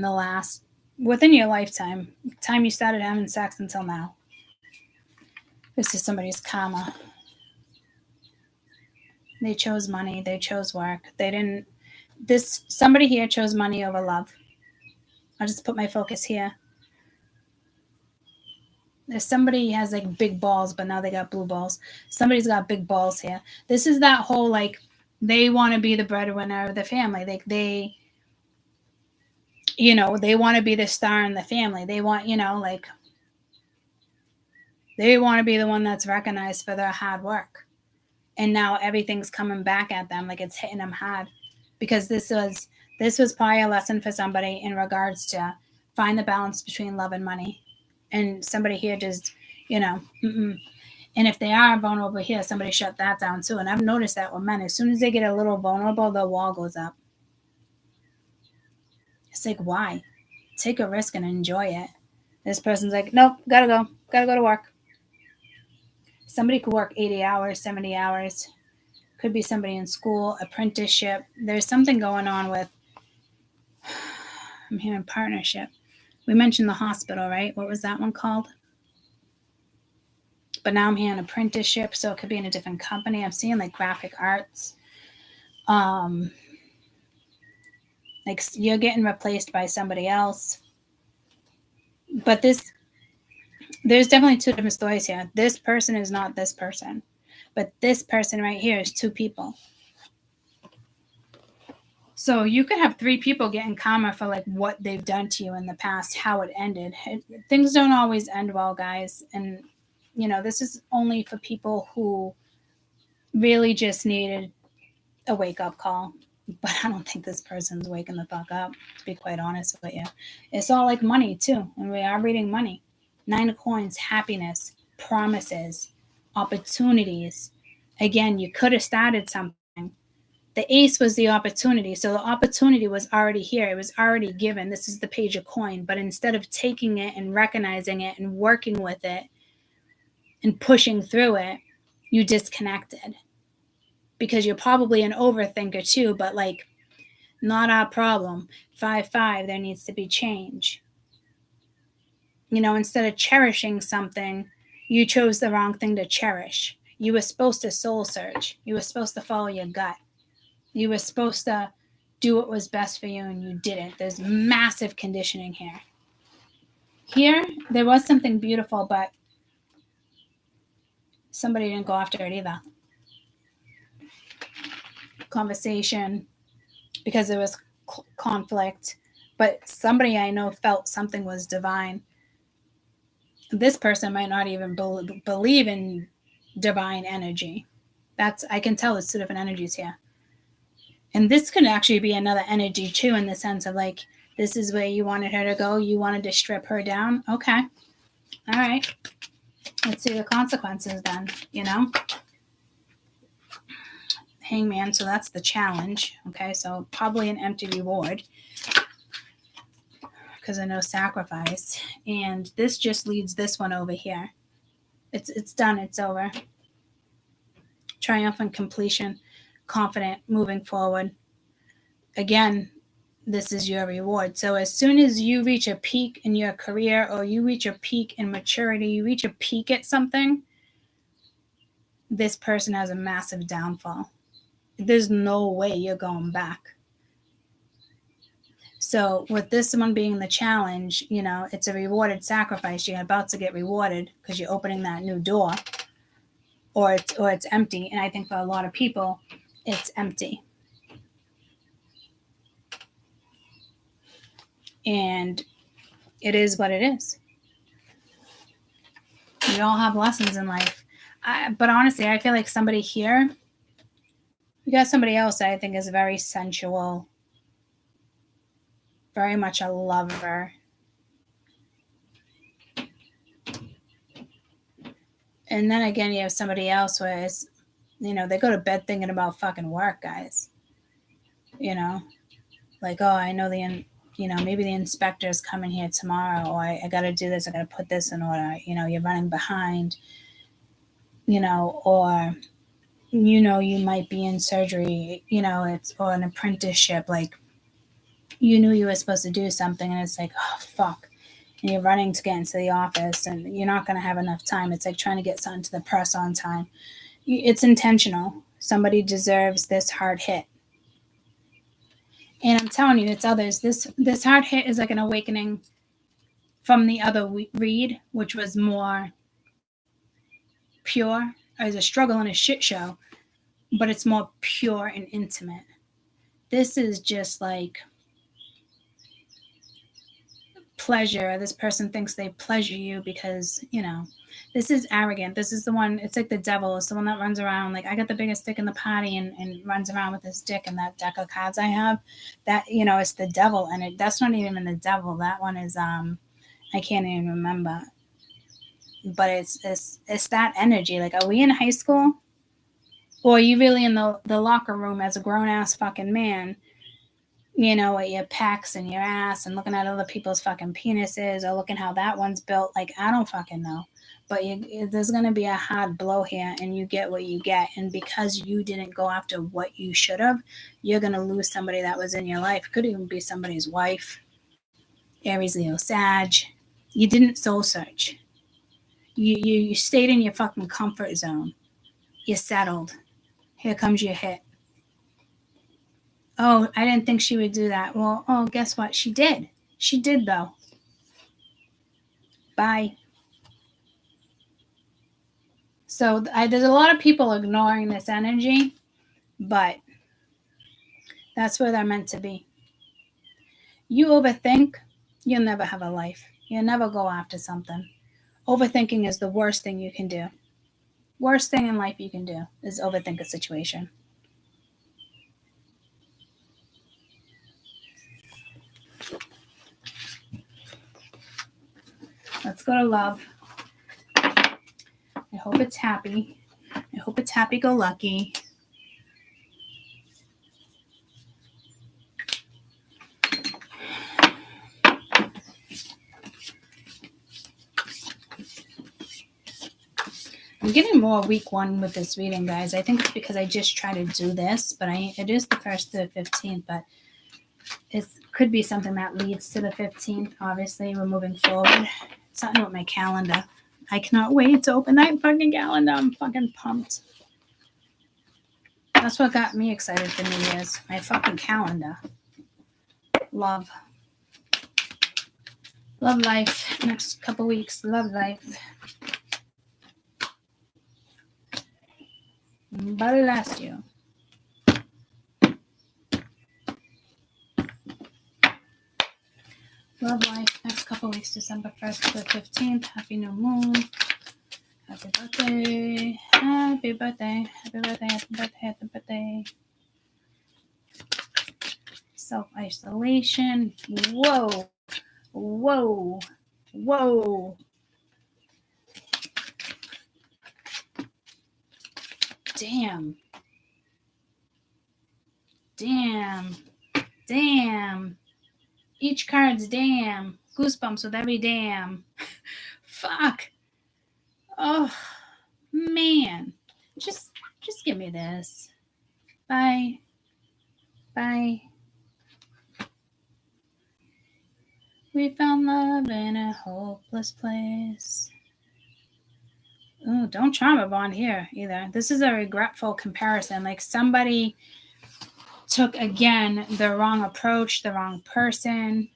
your lifetime, time you started having sex until now. This is somebody's karma. They chose money, they chose work. Somebody here chose money over love. I'll just put my focus here. There's somebody who has like big balls, but now they got blue balls. Somebody's got big balls here. This is that whole like they want to be the breadwinner of the family. They want to be the star in the family. They want, they want to be the one that's recognized for their hard work. And now everything's coming back at them like it's hitting them hard. Because this was probably a lesson for somebody in regards to find the balance between love and money. And somebody here just, And if they are vulnerable here, somebody shut that down too. And I've noticed that with men. As soon as they get a little vulnerable, the wall goes up. It's like, why? Take a risk and enjoy it. This person's like, nope, gotta go to work. Somebody could work 80 hours, 70 hours. Could be somebody in school, apprenticeship. There's something going on with, I'm hearing partnership. We mentioned the hospital, right? What was that one called? But now I'm hearing apprenticeship, so it could be in a different company. I'm seeing like graphic arts. Like you're getting replaced by somebody else. But there's definitely two different stories here. This person is not this person. But this person right here is two people. So you could have three people getting karma for like what they've done to you in the past, how it ended. Things don't always end well, guys. And, this is only for people who really just needed a wake-up call. But I don't think this person's waking the fuck up, to be quite honest with you. It's all like money, too. And we are reading money. 9 of Coins, happiness, promises, opportunities. Again, you could have started something. The Ace was the opportunity. So the opportunity was already here. It was already given. This is the Page of Coin. But instead of taking it and recognizing it and working with it and pushing through it, you disconnected. Because you're probably an overthinker too, but like, not our problem. 5-5, there needs to be change. Instead of cherishing something, you chose the wrong thing to cherish. You were supposed to soul search. You were supposed to follow your gut. You were supposed to do what was best for you, and you didn't. There's massive conditioning here. Here, there was something beautiful, but somebody didn't go after it either. Conversation, because there was conflict, but somebody I know felt something was divine. This person might not even believe in divine energy. I can tell it's two different energies here. And this could actually be another energy too, in the sense of like, this is where you wanted her to go. You wanted to strip her down. Okay. All right. Let's see the consequences then, Hangman, so that's the challenge. Okay, so probably an empty reward because of no sacrifice. And this just leads this one over here. It's done. It's over. Triumphant completion. Confident, moving forward. Again, this is your reward. So as soon as you reach a peak in your career, or you reach a peak in maturity, you reach a peak at something, this person has a massive downfall. There's no way you're going back. So with this one being the challenge, you know, it's a rewarded sacrifice. You're about to get rewarded because you're opening that new door, or it's empty. And I think for a lot of people, it's empty. And it is what it is. We all have lessons in life. But honestly, I feel like somebody here, you got somebody else that I think is very sensual, very much a lover. And then again, you have somebody else where it's, you know, they go to bed thinking about fucking work, guys. You know, like, oh, I know maybe the inspector's coming here tomorrow, or I got to do this, I got to put this in order. You know, you're running behind, you know, or, you know, you might be in surgery, you know, or an apprenticeship, like you knew you were supposed to do something and it's like, oh, fuck. And you're running to get into the office and you're not going to have enough time. It's like trying to get something to the press on time. It's intentional. Somebody deserves this hard hit. And I'm telling you, it's others. This hard hit is like an awakening from the other read, which was more pure, as a struggle and a shit show, but it's more pure and intimate. This is just like pleasure. This person thinks they pleasure you because, you know, this is arrogant. This is the one, it's like the devil. It's the one that runs around like, I got the biggest dick in the party and runs around with his dick and that deck of cards I have. That, you know, it's the devil. And that's not even the devil. That one is, I can't even remember. But it's that energy. Like, are we in high school? Or are you really in the locker room as a grown-ass fucking man, you know, at your pecs and your ass and looking at other people's fucking penises or looking how that one's built? Like, I don't fucking know. But there's going to be a hard blow here and you get what you get. And because you didn't go after what you should have, you're going to lose somebody that was in your life. Could even be somebody's wife, Aries, Leo, Sag. You didn't soul search. You stayed in your fucking comfort zone. You settled. Here comes your hit. Oh, I didn't think she would do that. Well, oh, guess what? She did. She did, though. Bye. So there's a lot of people ignoring this energy, but that's where they're meant to be. You overthink, you'll never have a life. You'll never go after something. Overthinking is the worst thing you can do. Worst thing in life you can do is overthink a situation. Let's go to love. I hope it's happy. I hope it's happy-go-lucky. I'm getting more week one with this reading, guys. I think it's because I just try to do this, but it is the 1st to the 15th, but it could be something that leads to the 15th. Obviously, we're moving forward. It's something with my calendar. I cannot wait to open that fucking calendar. I'm fucking pumped. That's what got me excited for New Year's. My fucking calendar. Love. Love life. Next couple weeks. Love life. Bless you. Love life. Next couple weeks, December 1st to the 15th. Happy new moon. Happy birthday. Happy birthday. Happy birthday. Happy birthday. Happy birthday. Self-isolation. Whoa. Whoa. Whoa. Damn. Damn. Damn. Each card's damn. Goosebumps with every damn. Fuck. Oh, man. Just give me this. Bye. Bye. We found love in a hopeless place. Ooh, don't trauma bond here either. This is a regretful comparison. Like somebody took, again, the wrong approach, the wrong person.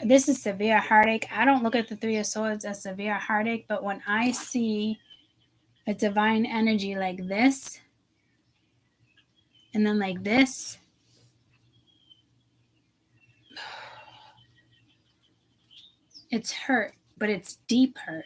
This is severe heartache. I don't look at the Three of Swords as severe heartache, but when I see a divine energy like this, and then like this, it's hurt, but it's deep hurt.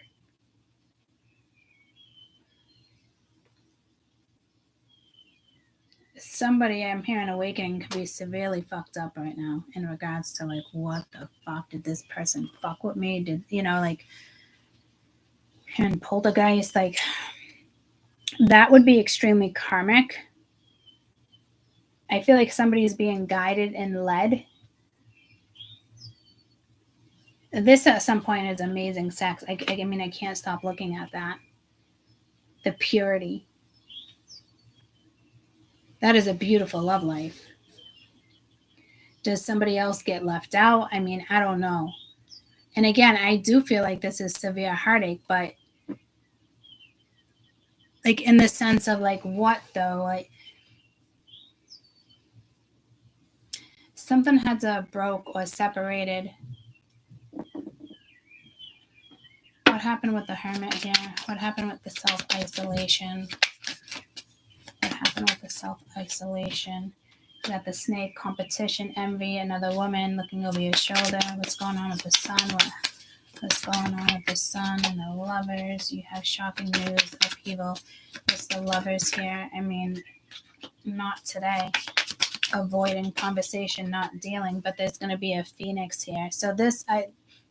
Somebody, I'm hearing awakening, could be severely fucked up right now in regards to like, what the fuck did this person fuck with me? Did, you know, like, and poltergeist, like, that would be extremely karmic. I feel like somebody's being guided and led. This at some point is amazing sex. I mean, I can't stop looking at that. The purity. That is a beautiful love life. Does somebody else get left out? I mean, I don't know. And again, I do feel like this is severe heartache, but like in the sense of like, what though? Like, something had to broke or separated. What happened with the Hermit here? What happened with the self-isolation? What happened with the self-isolation? You got the Snake, competition, envy, another woman looking over your shoulder. What's going on with the Sun? What's going on with the Sun and the Lovers? You have shocking news, upheaval. It's the Lovers here. I mean, not today. Avoiding conversation, not dealing, but there's going to be a Phoenix here. So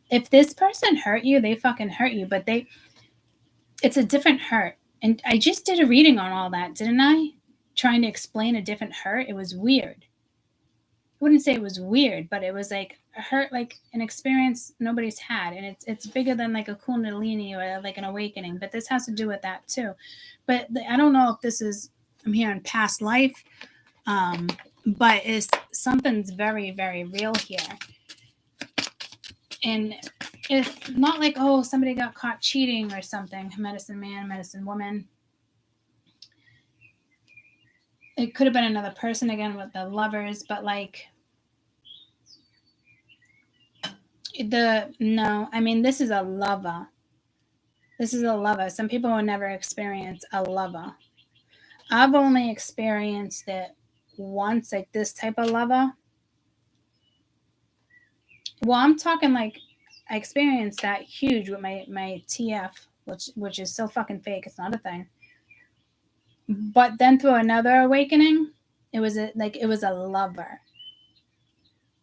if this person hurt you, they fucking hurt you, but it's a different hurt. And I just did a reading on all that, didn't I? Trying to explain a different hurt. It was weird. I wouldn't say it was weird, but it was like a hurt, like an experience nobody's had. And it's bigger than like a kundalini or like an awakening, but this has to do with that too. But I don't know if this is, I'm hearing past life, but it's something's very, very real here. And it's not like, oh, somebody got caught cheating or something. Medicine man, medicine woman. It could have been another person again with the Lovers, but like I mean, this is a lover. This is a lover. Some people will never experience a lover. I've only experienced it once, like this type of lover. Well, I'm talking like I experienced that huge with my TF, which is so fucking fake. It's not a thing. But then through another awakening, it was a lover.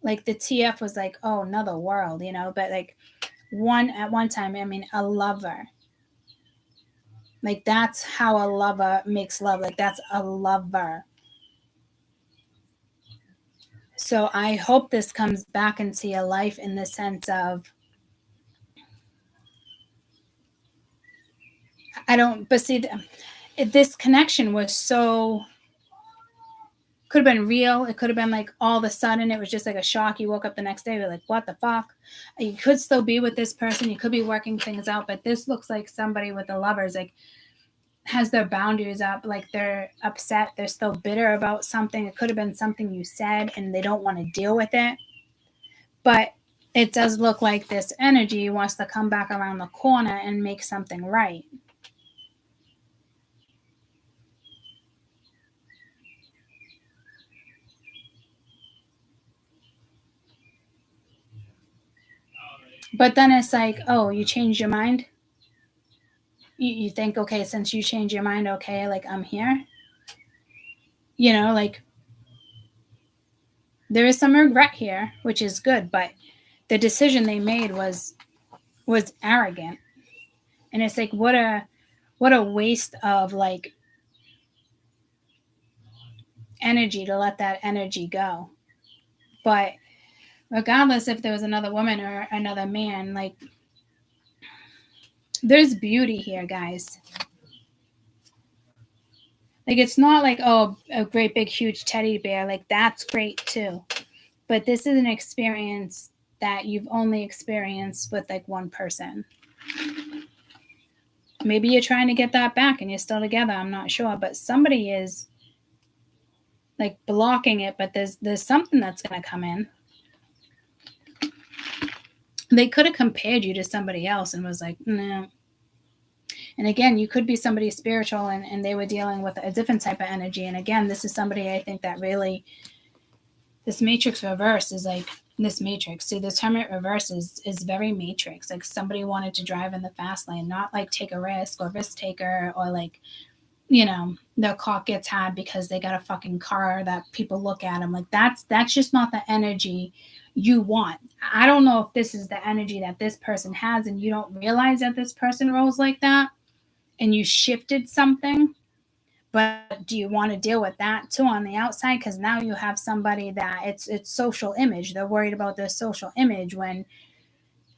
Like the TF was like, oh, another world, you know. But like at one time, I mean, a lover. Like that's how a lover makes love. Like that's a lover. So I hope this comes back into your life in the sense of, but see, this connection was so, could have been real. It could have been like all of a sudden it was just like a shock. You woke up the next day, you're like, what the fuck? You could still be with this person. You could be working things out, but this looks like somebody with the Lovers, like has their boundaries up, like they're upset. They're still bitter about something. It could have been something you said and they don't want to deal with it. But it does look like this energy wants to come back around the corner and make something right. But then it's like, oh, you changed your mind? You think, okay, since you changed your mind, okay, like I'm here? You know, like there is some regret here, which is good, but the decision they made was arrogant. And it's like, what a waste of like energy to let that energy go. But regardless if there was another woman or another man, like there's beauty here, guys. Like it's not like, oh, a great big huge teddy bear, like that's great too. But this is an experience that you've only experienced with like one person. Maybe you're trying to get that back and you're still together. I'm not sure. But somebody is like blocking it, but there's something that's going to come in. They could have compared you to somebody else and was like, no. And again, you could be somebody spiritual and they were dealing with a different type of energy. And again, this is somebody I think that really, this matrix reverse is like, this matrix. See, the Hermit reverse is very matrix. Like somebody wanted to drive in the fast lane, not like take a risk or risk taker or like, you know, their car gets had because they got a fucking car that people look at them. Like that's just not the energy you want. I don't know if this is the energy that this person has and you don't realize that this person rolls like that and you shifted something. But do you want to deal with that too on the outside? Because now you have somebody that it's social image. They're worried about their social image when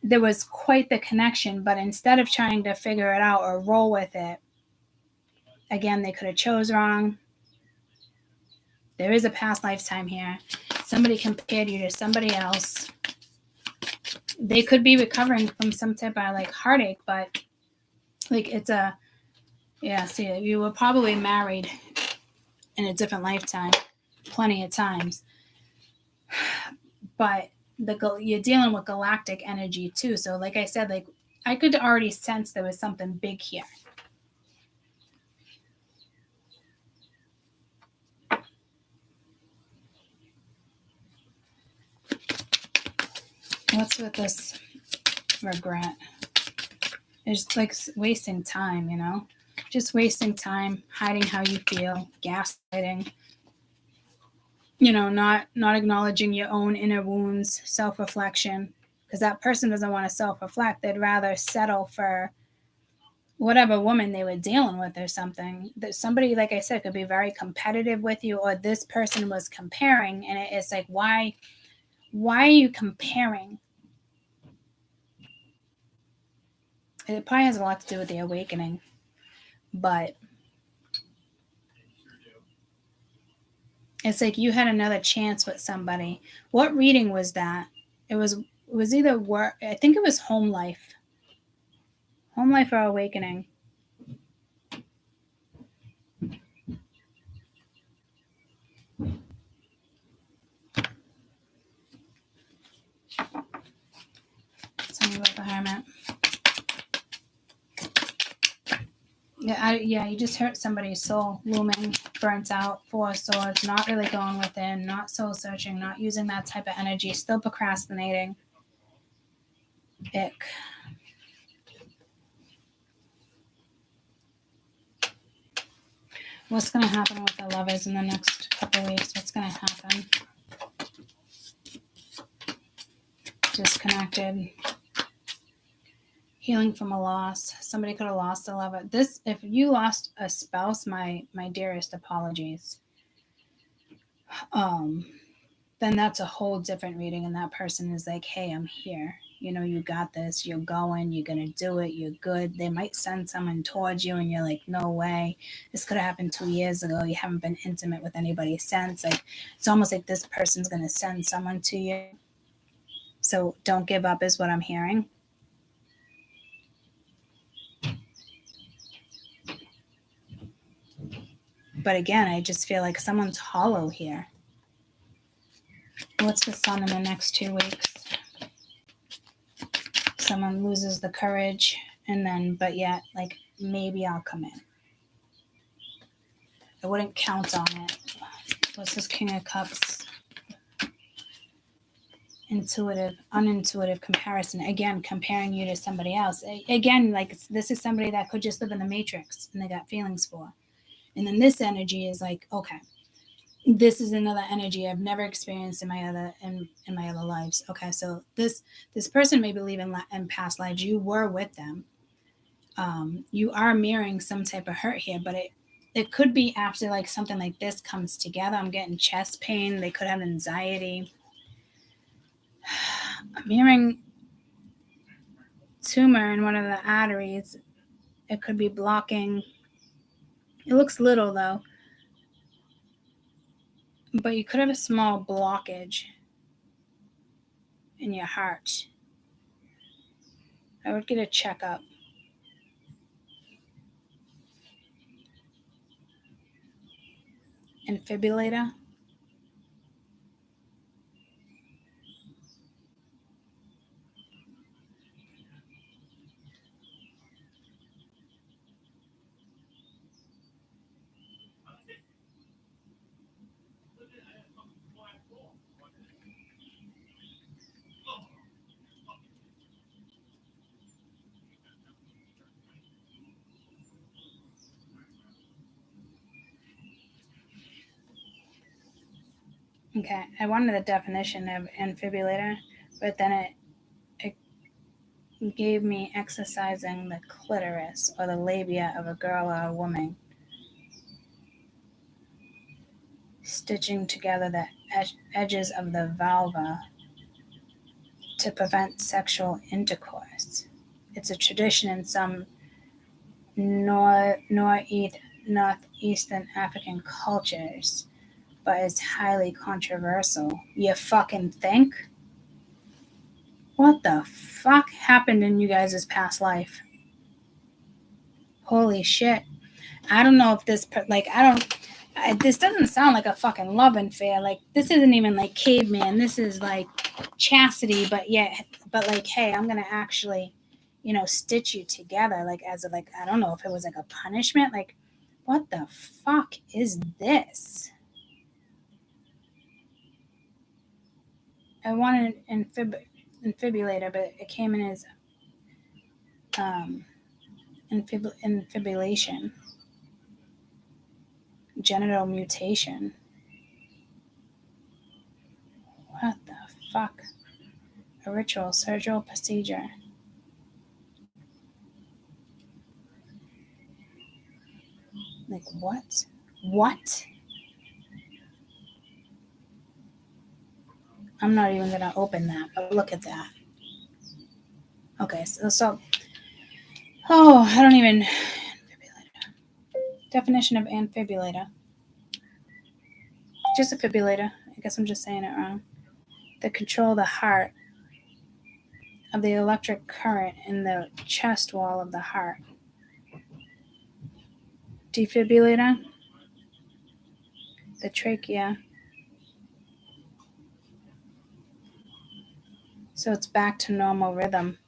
there was quite the connection. But instead of trying to figure it out or roll with it, again, they could have chose wrong. There is a past lifetime here. Somebody compared you to somebody else. They could be recovering from some type of like heartache, but like it's a, yeah, see, you were probably married in a different lifetime plenty of times. But you're dealing with galactic energy too. So like I said, like I could already sense there was something big here. What's with this regret? It's like wasting time, you know? Just wasting time, hiding how you feel, gaslighting, you know, not acknowledging your own inner wounds, self-reflection, because that person doesn't want to self-reflect. They'd rather settle for whatever woman they were dealing with or something. That somebody, like I said, could be very competitive with you, or this person was comparing, and it's like, why are you comparing? It probably has a lot to do with the awakening, but it's like you had another chance with somebody. What reading was that? It was either work. I think it was home life or awakening. Tell me about the Hermit. Yeah, you just hurt somebody's soul, looming, burnt out, Four of Swords, not really going within, not soul searching, not using that type of energy, still procrastinating. Ick. What's going to happen with the Lovers in the next couple of weeks? What's going to happen? Disconnected. Healing from a loss. Somebody could have lost a lover. If you lost a spouse, my dearest apologies. Then that's a whole different reading, and that person is like, hey, I'm here. You know, you got this. You're going. You're going to do it. You're good. They might send someone towards you, and you're like, no way. This could have happened 2 years ago. You haven't been intimate with anybody since. Like, it's almost like this person's going to send someone to you. So don't give up is what I'm hearing. But again, I just feel like someone's hollow here. What's the Sun in the next 2 weeks? Someone loses the courage but yet, like, maybe I'll come in. I wouldn't count on it. What's this King of Cups? Unintuitive comparison. Again, comparing you to somebody else. Again, like, this is somebody that could just live in the matrix and they got feelings for. And then this energy is like, okay, this is another energy I've never experienced in my other lives. Okay, so this person may believe in past lives. You were with them. You are mirroring some type of hurt here, but it could be after like something like this comes together. I'm getting chest pain. They could have anxiety. I'm hearing tumor in one of the arteries. It could be blocking. It looks little though. But you could have a small blockage in your heart. I would get a checkup. Defibrillator. Okay, I wanted the definition of defibrillator, but then it gave me exercising the clitoris or the labia of a girl or a woman, stitching together the edges of the vulva to prevent sexual intercourse. It's a tradition in some northeastern African cultures, but it's highly controversial. You fucking think? What the fuck happened in you guys' past life? Holy shit. I don't know if this, this doesn't sound like a fucking love affair. Like, this isn't even like caveman. This is like chastity, but like, hey, I'm going to actually, stitch you together. Like, as a, like, I don't know if it was like a punishment. Like, what the fuck is this? I wanted an defibrillator, but it came in as infibulation, genital mutation. What the fuck? A ritual surgical procedure. Like, what? What? I'm not even gonna open that, but look at that. Okay, so I don't even. Definition of defibrillator. Just a defibrillator. I guess I'm just saying it wrong. The control of the heart, of the electric current in the chest wall of the heart. Defibrillator. The trachea. So it's back to normal rhythm.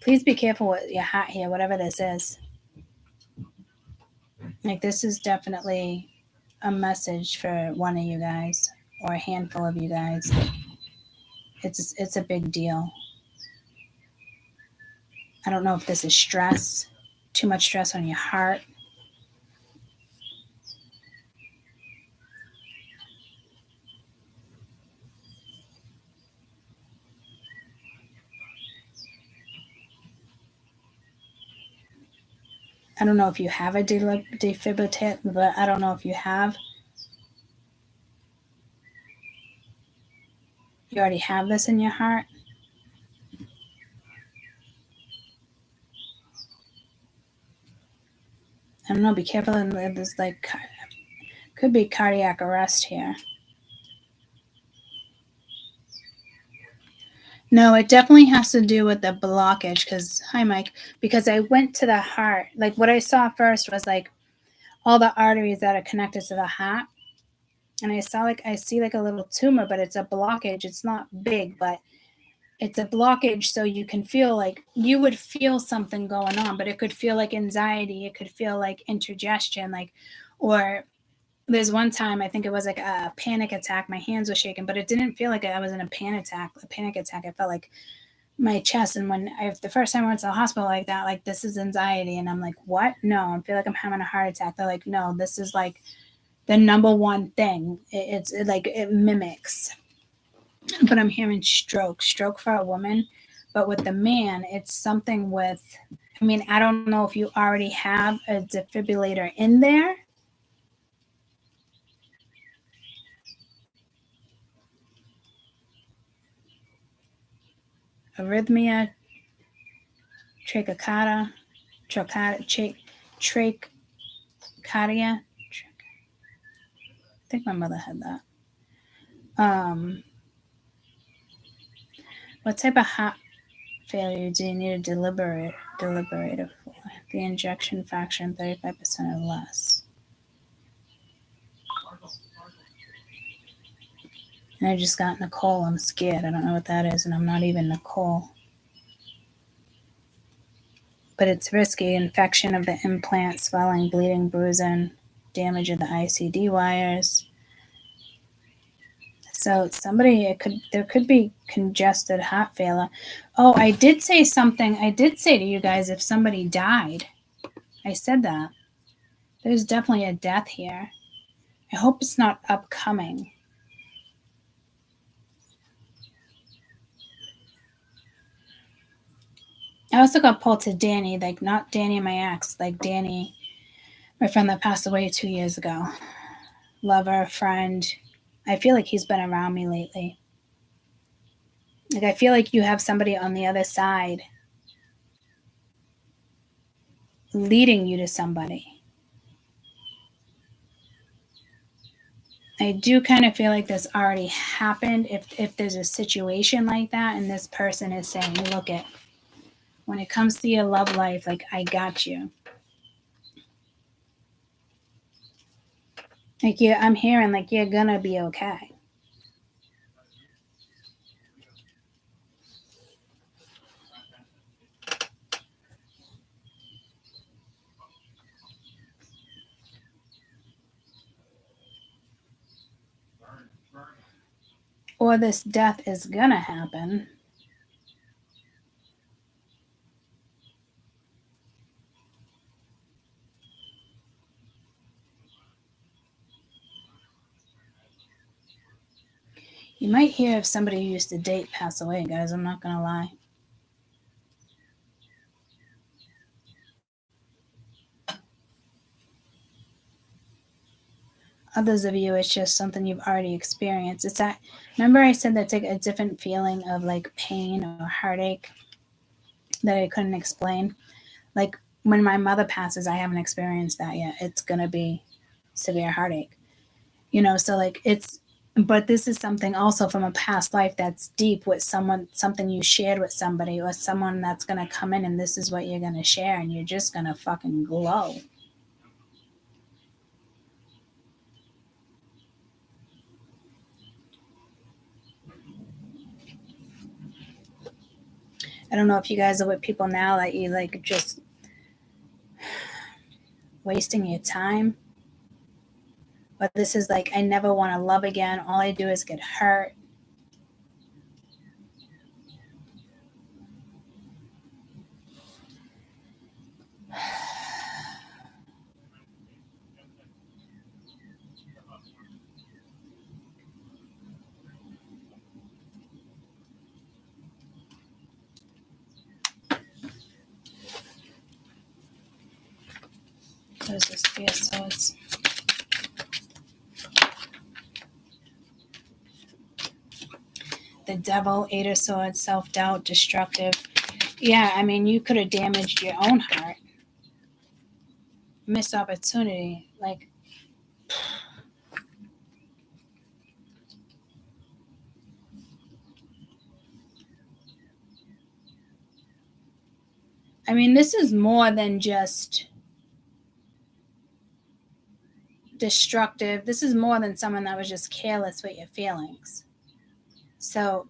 Please be careful with your hat here, whatever this is. Like, this is definitely a message for one of you guys or a handful of you guys. It's a big deal. I don't know if this is stress, too much stress on your heart. I don't know if you have a defibrillator, but I don't know if you have. You already have this in your heart. I don't know. Be careful. There's like could be cardiac arrest here. No, it definitely has to do with the blockage. Hi, Mike. Because I went to the heart. Like, what I saw first was like all the arteries that are connected to the heart, and I see like a little tumor, but it's a blockage. It's not big, but it's a blockage. So you can feel like you would feel something going on, but it could feel like anxiety. It could feel like indigestion, or there's one time I think it was like a panic attack. My hands were shaking, but it didn't feel like I was in a panic attack. I felt like my chest. And the first time I went to the hospital like that, like, this is anxiety. And I'm like, what? No, I feel like I'm having a heart attack. They're like, no, this is like the number one thing. It mimics. But I'm hearing stroke for a woman. But with the man, it's something with, I don't know if you already have a defibrillator in there. Arrhythmia, trachycardia. I think my mother had that. What type of heart failure do you need a defibrillator for? The ejection fraction 35% or less. And I just got Nicole. I'm scared. I don't know what that is, and I'm not even Nicole. But it's risky. Infection of the implant, swelling, bleeding, bruising, damage of the ICD wires. So there could be congested heart failure. Oh, I did say something. I did say to you guys if somebody died. I said that. There's definitely a death here. I hope it's not upcoming. I also got pulled to Danny, like not Danny my ex, like Danny, my friend that passed away 2 years ago. Lover, friend. I feel like he's been around me lately. Like I feel like you have somebody on the other side leading you to somebody. I do kind of feel like this already happened if there's a situation like that and this person is saying, look it, when it comes to your love life, like I got you. Like I'm hearing like you're gonna be okay. Or this death is gonna happen. You might hear if somebody you used to date pass away, guys. I'm not gonna lie. Others of you, it's just something you've already experienced. It's that. Remember, I said that's like a different feeling of like pain or heartache that I couldn't explain. Like when my mother passes, I haven't experienced that yet. It's gonna be severe heartache, So like but this is something also from a past life that's deep with something you shared with somebody or someone that's gonna come in and this is what you're gonna share and you're just gonna fucking glow. I don't know if you guys are with people now that you like just wasting your time. But this is like, I never want to love again. All I do is get hurt. There's this Three of Swords. The Devil, Eight of Swords, self-doubt, destructive. Yeah, I mean, you could have damaged your own heart. Missed opportunity. Like, I mean, this is more than just destructive. This is more than someone that was just careless with your feelings. So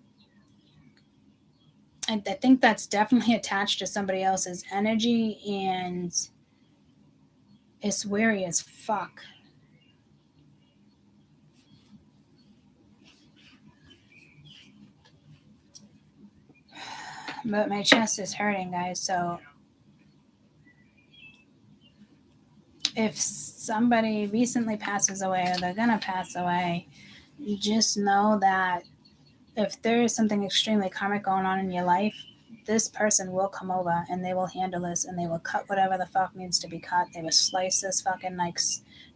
I think that's definitely attached to somebody else's energy and it's weary as fuck. But my chest is hurting, guys. So if somebody recently passes away or they're gonna pass away, just know that if there is something extremely karmic going on in your life, this person will come over and they will handle this and they will cut whatever the fuck needs to be cut. They will slice this fucking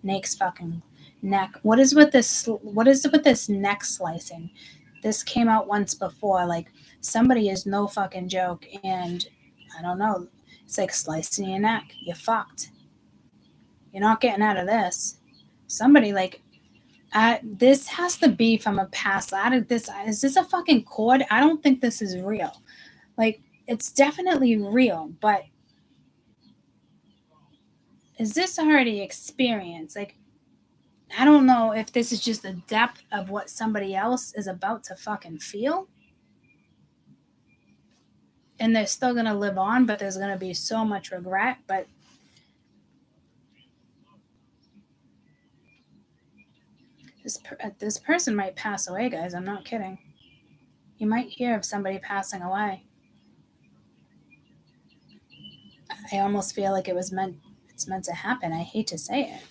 snake's fucking neck. What is with this neck slicing? This came out once before. Like somebody is no fucking joke, and I don't know. It's like slicing your neck. You're fucked. You're not getting out of this. Somebody like this has to be from a past. Is this a fucking cord? I don't think this is real. Like it's definitely real, but is this already experienced? Like I don't know if this is just the depth of what somebody else is about to fucking feel. And they're still going to live on, but there's going to be so much regret. But this person might pass away, guys. I'm not kidding. You might hear of somebody passing away. I almost feel like it's meant to happen. I hate to say it.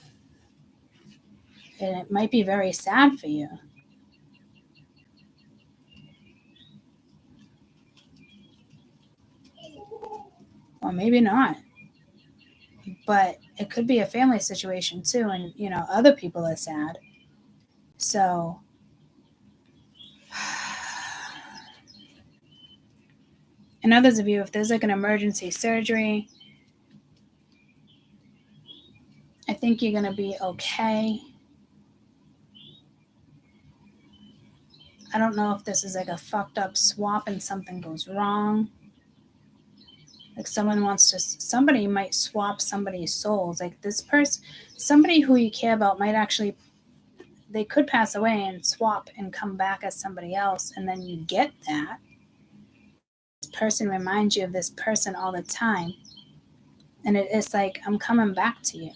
And it might be very sad for you. Or maybe not. But it could be a family situation too, and other people are sad. So and others of you, if there's like an emergency surgery, I think you're gonna be okay. I don't know if this is like a fucked up swap and something goes wrong. Like somebody might swap somebody's souls. Like this person, somebody who you care about might actually, they could pass away and swap and come back as somebody else. And then you get that. This person reminds you of this person all the time. And it's like, I'm coming back to you.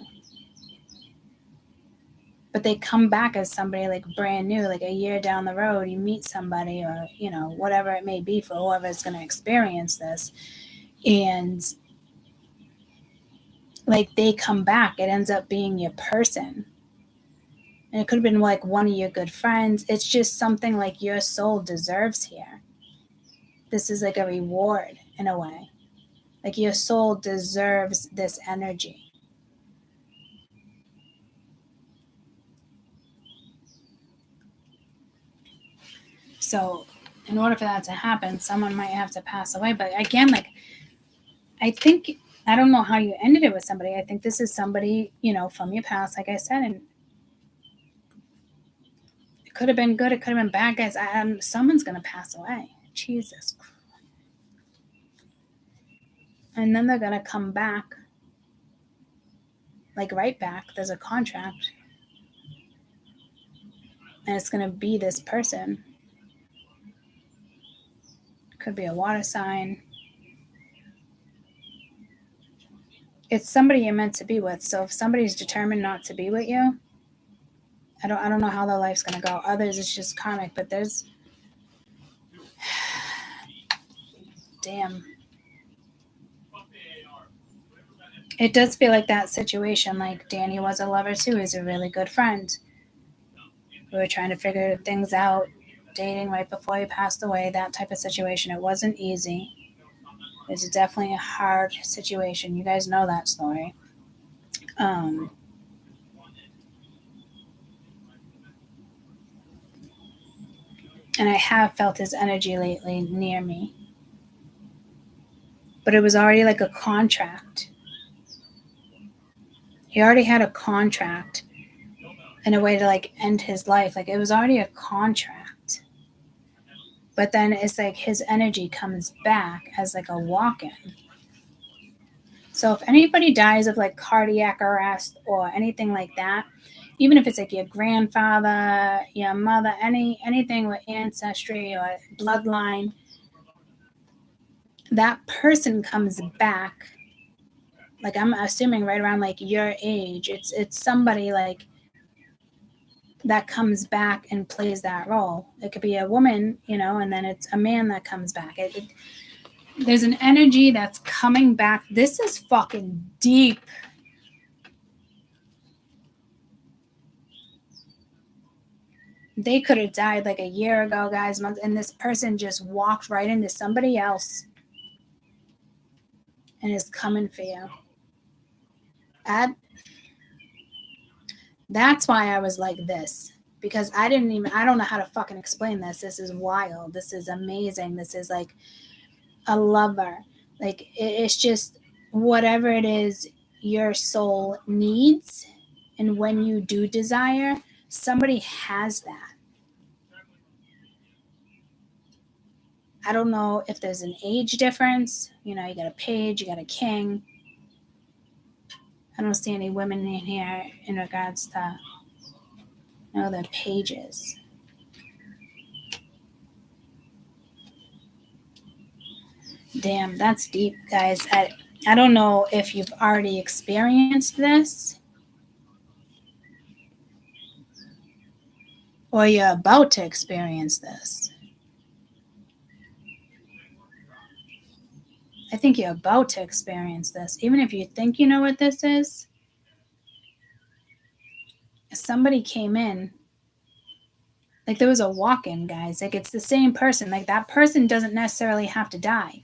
But they come back as somebody like brand new, like a year down the road, you meet somebody or, whatever it may be for whoever's going to experience this. And like they come back, it ends up being your person. And it could have been like one of your good friends. It's just something like your soul deserves here. This is like a reward in a way. Like your soul deserves this energy. So in order for that to happen, someone might have to pass away. But again, like, I don't know how you ended it with somebody. I think this is somebody, from your past, like I said, and it could have been good. It could have been bad, guys. Someone's going to pass away. Jesus Christ. And then they're going to come back, like right back. There's a contract. And it's going to be this person. Could be a water sign. It's somebody you're meant to be with. So if somebody's determined not to be with you, I don't know how their life's gonna go. Others, it's just karmic. But there's, damn, it does feel like that situation. Like Danny was a lover too. He's a really good friend. We were trying to figure things out, dating right before he passed away. That type of situation. It wasn't easy. It's definitely a hard situation. You guys know that story. And I have felt his energy lately near me. But it was already like a contract. He already had a contract in a way to like end his life. Like it was already a contract. But then it's like his energy comes back as like a walk-in. So if anybody dies of like cardiac arrest or anything like that, even if it's like your grandfather, your mother, anything with ancestry or bloodline, that person comes back. Like I'm assuming right around like your age, it's somebody like that comes back and plays that role. It could be a woman, and then it's a man that comes back. There's an energy that's coming back. This is fucking deep. They could have died like a year ago, guys, and this person just walked right into somebody else and is coming for you. That's why I was like this, because I don't know how to fucking explain this. This is wild. This is amazing. This is like a lover. Like it's just whatever it is your soul needs. And when you do desire, somebody has that. I don't know if there's an age difference. You got a page, you got a king. I don't see any women in here in regards to No, they're pages. Damn, that's deep, guys. I don't know if you've already experienced this or you're about to experience this. I think you're about to experience this. Even if you think you know what this is, somebody came in. Like there was a walk-in, guys. Like it's the same person. Like that person doesn't necessarily have to die.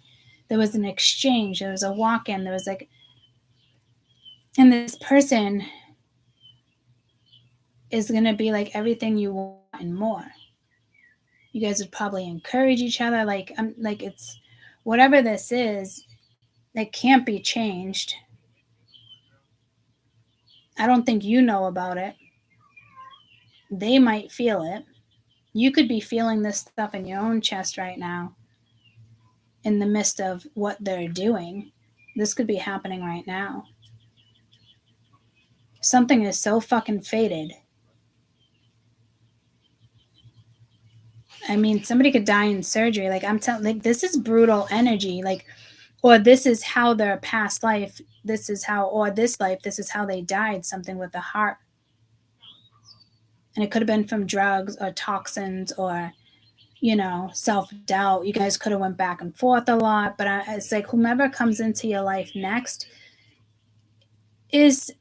There was an exchange. There was a walk-in. There was like, and this person is going to be like everything you want and more. You guys would probably encourage each other. Like it's whatever this is, it can't be changed. I don't think you know about it. They might feel it. You could be feeling this stuff in your own chest right now in the midst of what they're doing. This could be happening right now. Something is so fucking fated. I mean, somebody could die in surgery. Like I'm telling, like this is brutal energy. Like, or this is how their past life. This is how, or this life. This is how they died. Something with the heart, and it could have been from drugs or toxins or, you know, self-doubt. You guys could have went back and forth a lot, but it's like whomever comes into your life next is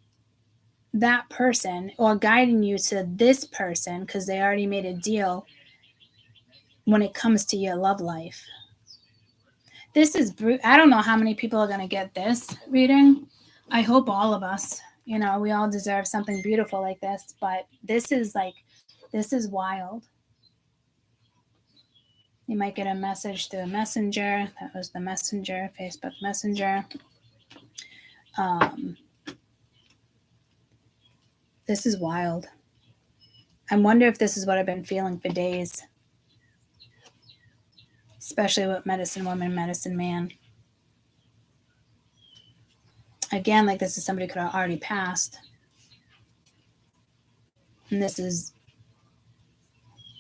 that person or guiding you to this person because they already made a deal when it comes to your love life. This is I don't know how many people are going to get this reading. I hope all of us, you know, we all deserve something beautiful like this, but this is wild. You might get a message through a messenger. That was the messenger, Facebook Messenger. This is wild. I wonder if this is what I've been feeling for days, especially with medicine woman, medicine man. Again, like this is somebody who could have already passed. And this is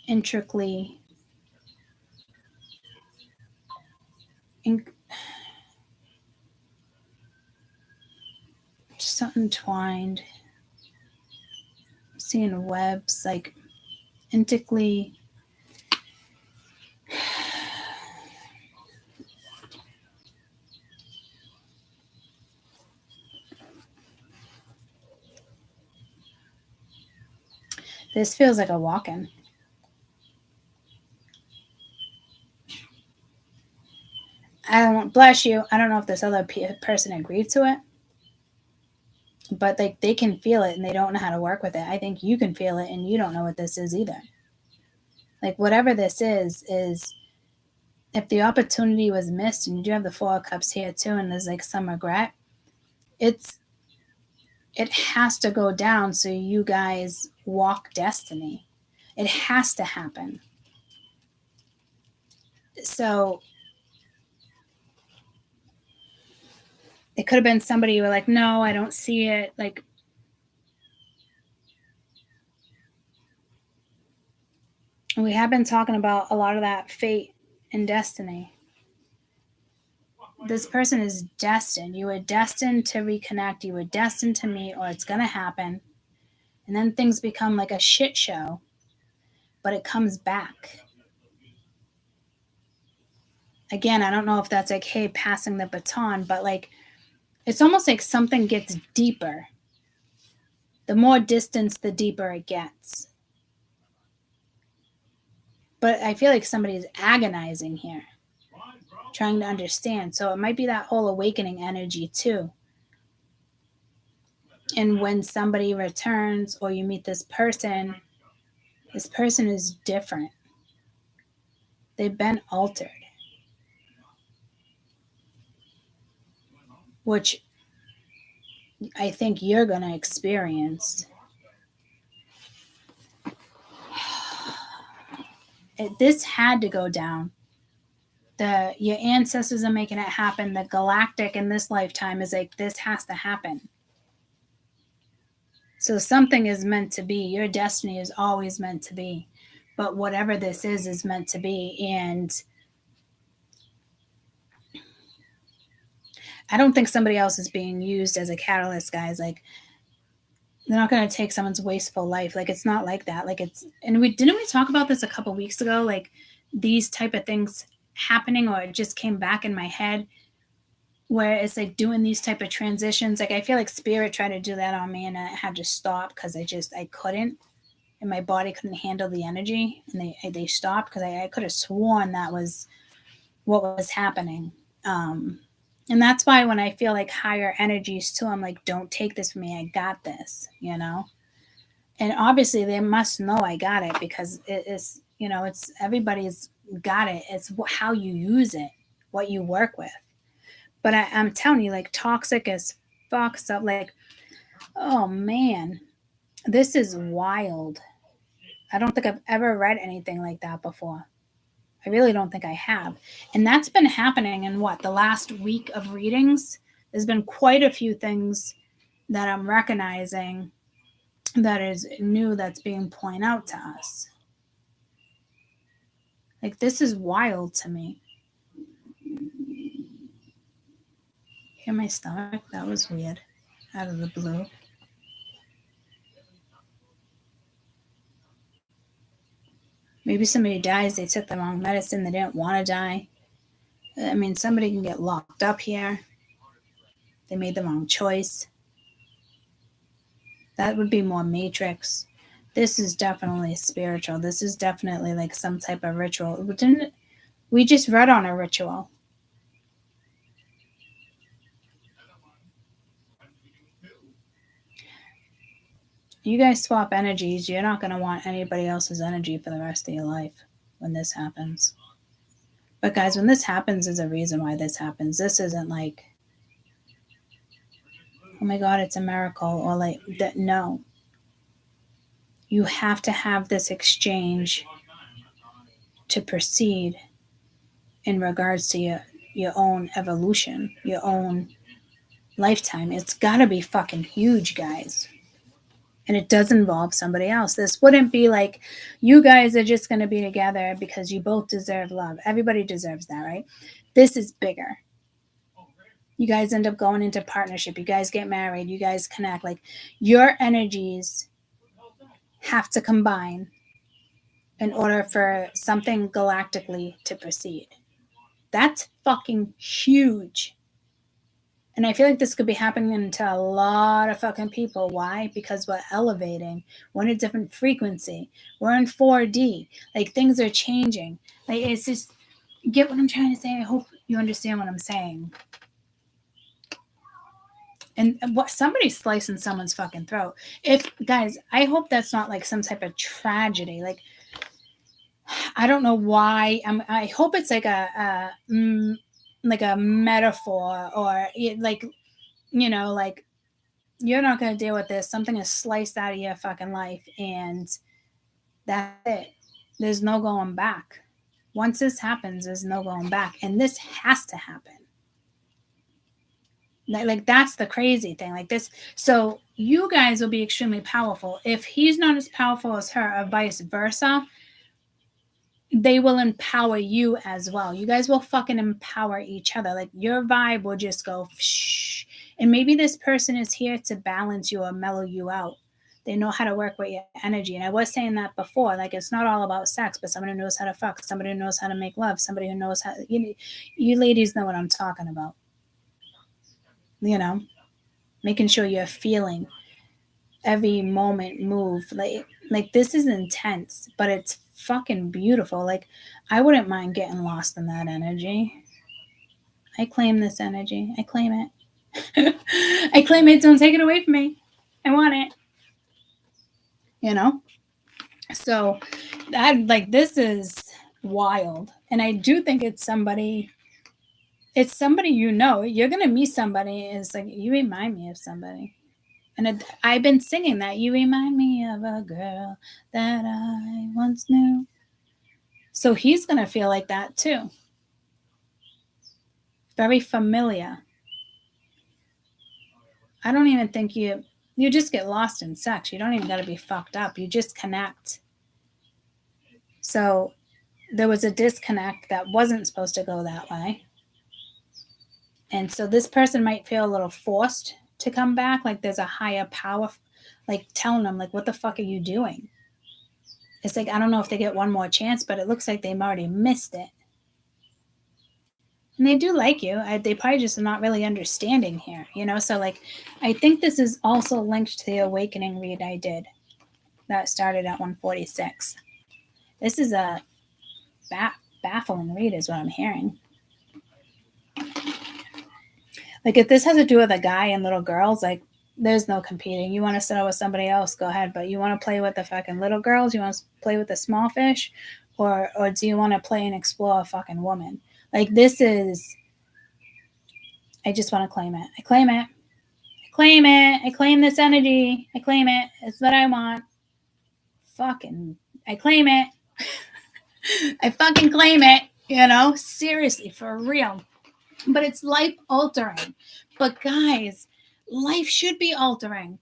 intricately just entwined. Seeing webs, like intricately. This feels like a walk-in. Bless you. I don't know if this other person agreed to it, but like they can feel it and they don't know how to work with it. I think you can feel it and you don't know what this is either. Like whatever this is if the opportunity was missed, and you do have the Four of Cups here too, and there's like some regret, it has to go down so you guys walk destiny. It has to happen. So it could have been somebody who were like, no, I don't see it. Like, we have been talking about a lot of that fate and destiny. This person is destined. You were destined to reconnect. You were destined to meet, or it's going to happen. And then things become like a shit show, but it comes back. Again, I don't know if that's like, hey, passing the baton, but like, it's almost like something gets deeper. The more distance, the deeper it gets. But I feel like somebody's agonizing here, trying to understand. So it might be that whole awakening energy too. And when somebody returns or you meet this person is different. They've been altered. Which I think you're going to experience. This had to go down. Your ancestors are making it happen. The galactic in this lifetime is like, this has to happen. So something is meant to be. Your destiny is always meant to be. But whatever this is meant to be. And I don't think somebody else is being used as a catalyst, guys. Like, they're not going to take someone's wasteful life. Like, it's not like that. Like, it's, and we talk about this a couple weeks ago? Like, these type of things happening, or it just came back in my head, where it's like doing these type of transitions. Like, I feel like spirit tried to do that on me, and I had to stop because I couldn't, and my body couldn't handle the energy, and they stopped because I could have sworn that was what was happening. And that's why when I feel like higher energies too, I'm like, don't take this from me. I got this, you know? And obviously they must know I got it, because it is, you know, it's, everybody's got it. It's how you use it, what you work with. But I'm telling you, like, toxic as fuck stuff. Like, oh man, this is wild. I don't think I've ever read anything like that before. I really don't think I have. And that's been happening in the last week of readings. There's been quite a few things that I'm recognizing that is new, that's being pointed out to us. Like, this is wild to me. Hear my stomach? That was weird. Out of the blue. Maybe somebody dies, they took the wrong medicine, they didn't want to die. I mean, somebody can get locked up here. They made the wrong choice. That would be more Matrix. This is definitely spiritual. This is definitely like some type of ritual. We just read on a ritual. You guys swap energies. You're not going to want anybody else's energy for the rest of your life when this happens. But guys, when this happens, there's a reason why this happens. This isn't like, oh my God, it's a miracle, or like that. No. You have to have this exchange to proceed in regards to your own evolution, your own lifetime. It's got to be fucking huge, guys. And it does involve somebody else. This wouldn't be like you guys are just going to be together because you both deserve love. Everybody deserves that, right? This is bigger. You guys end up going into partnership. You guys get married. You guys connect. Like, your energies have to combine in order for something galactically to proceed. That's fucking huge. And I feel like this could be happening to a lot of fucking people. Why? Because we're elevating. We're in a different frequency. We're in 4D. Like, things are changing. Like, it's just, you get what I'm trying to say? I hope you understand what I'm saying. And what, somebody's slicing someone's fucking throat. If, guys, I hope that's not like some type of tragedy. Like, I don't know why. I hope it's like a metaphor, or like, you know, like, you're not going to deal with this. Something is sliced out of your fucking life, and that's it. There's no going back. Once this happens, there's no going back. And this has to happen. Like, that's the crazy thing. Like, this. So you guys will be extremely powerful. If he's not as powerful as her, or vice versa, they will empower you as well. You guys will fucking empower each other. Like, your vibe will just go shh. And maybe this person is here to balance you or mellow you out. They know how to work with your energy. And I was saying that before. Like, it's not all about sex, but somebody who knows how to fuck, somebody who knows how to make love, somebody who knows how, you ladies know what I'm talking about. You know, making sure you're feeling every moment move. Like this is intense, but it's fucking beautiful. Like, I wouldn't mind getting lost in that energy. I claim this energy. I claim it. I claim it. Don't take it away from me. I want it. You know? So that, like, this is wild. And I do think it's somebody, you know. You're going to meet somebody. It's like, you remind me of somebody. And I've been singing that. You remind me of a girl that I once knew. So he's going to feel like that too. Very familiar. I don't even think You just get lost in sex. You don't even got to be fucked up. You just connect. So there was a disconnect that wasn't supposed to go that way. And so this person might feel a little forced to come back. Like there's a higher power, like telling them, like, what the fuck are you doing? It's like, I don't know if they get one more chance, but it looks like they've already missed it. And they do like you. They probably just are not really understanding here, you know? So, like, I think this is also linked to the awakening read I did that started at 146. This is a baffling read is what I'm hearing. Like, if this has to do with a guy and little girls, like, there's no competing. You want to settle with somebody else, go ahead. But you want to play with the fucking little girls? You want to play with the small fish? Or do you want to play and explore a fucking woman? Like, this is, I just want to claim it. I claim it. I claim it. I claim this energy. I claim it. It's what I want. Fucking, I claim it. I fucking claim it, you know? Seriously, for real. But it's life altering. But guys, life should be altering.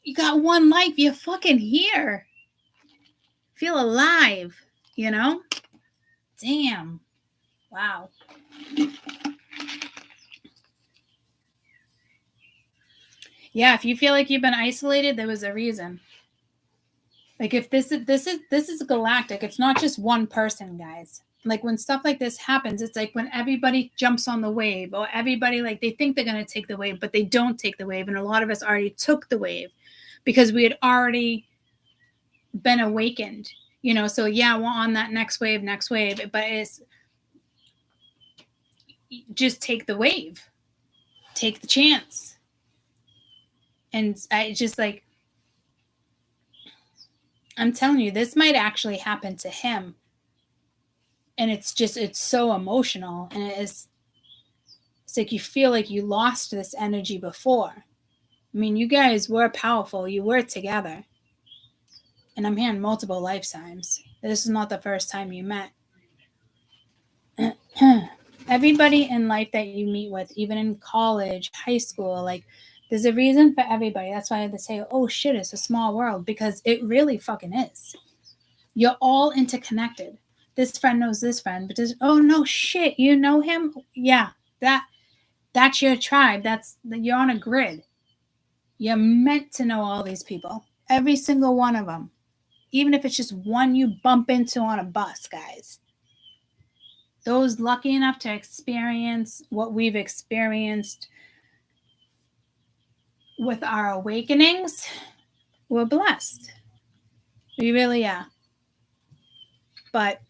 You got one life. You're fucking here. Feel alive, you know? Damn. Wow. Yeah, if you feel like you've been isolated, there was a reason. Like if this is galactic, it's not just one person, guys. Like when stuff like this happens, it's like when everybody jumps on the wave or everybody, like they think they're going to take the wave, but they don't take the wave. And a lot of us already took the wave because we had already been awakened, you know? So yeah, we're on that next wave, but it's just take the wave, take the chance. And I just like, I'm telling you, this might actually happen to him. And it's so emotional. And it's like you feel like you lost this energy before. I mean, you guys were powerful. You were together. And I'm hearing multiple lifetimes. This is not the first time you met. Everybody in life that you meet with, even in college, high school, like there's a reason for everybody. That's why they say, oh shit, it's a small world, because it really fucking is. You're all interconnected. This friend knows this friend, but oh no shit, you know him? Yeah, that's your tribe. You're on a grid. You're meant to know all these people. Every single one of them. Even if it's just one you bump into on a bus, guys. Those lucky enough to experience what we've experienced with our awakenings, we're blessed. We really are. But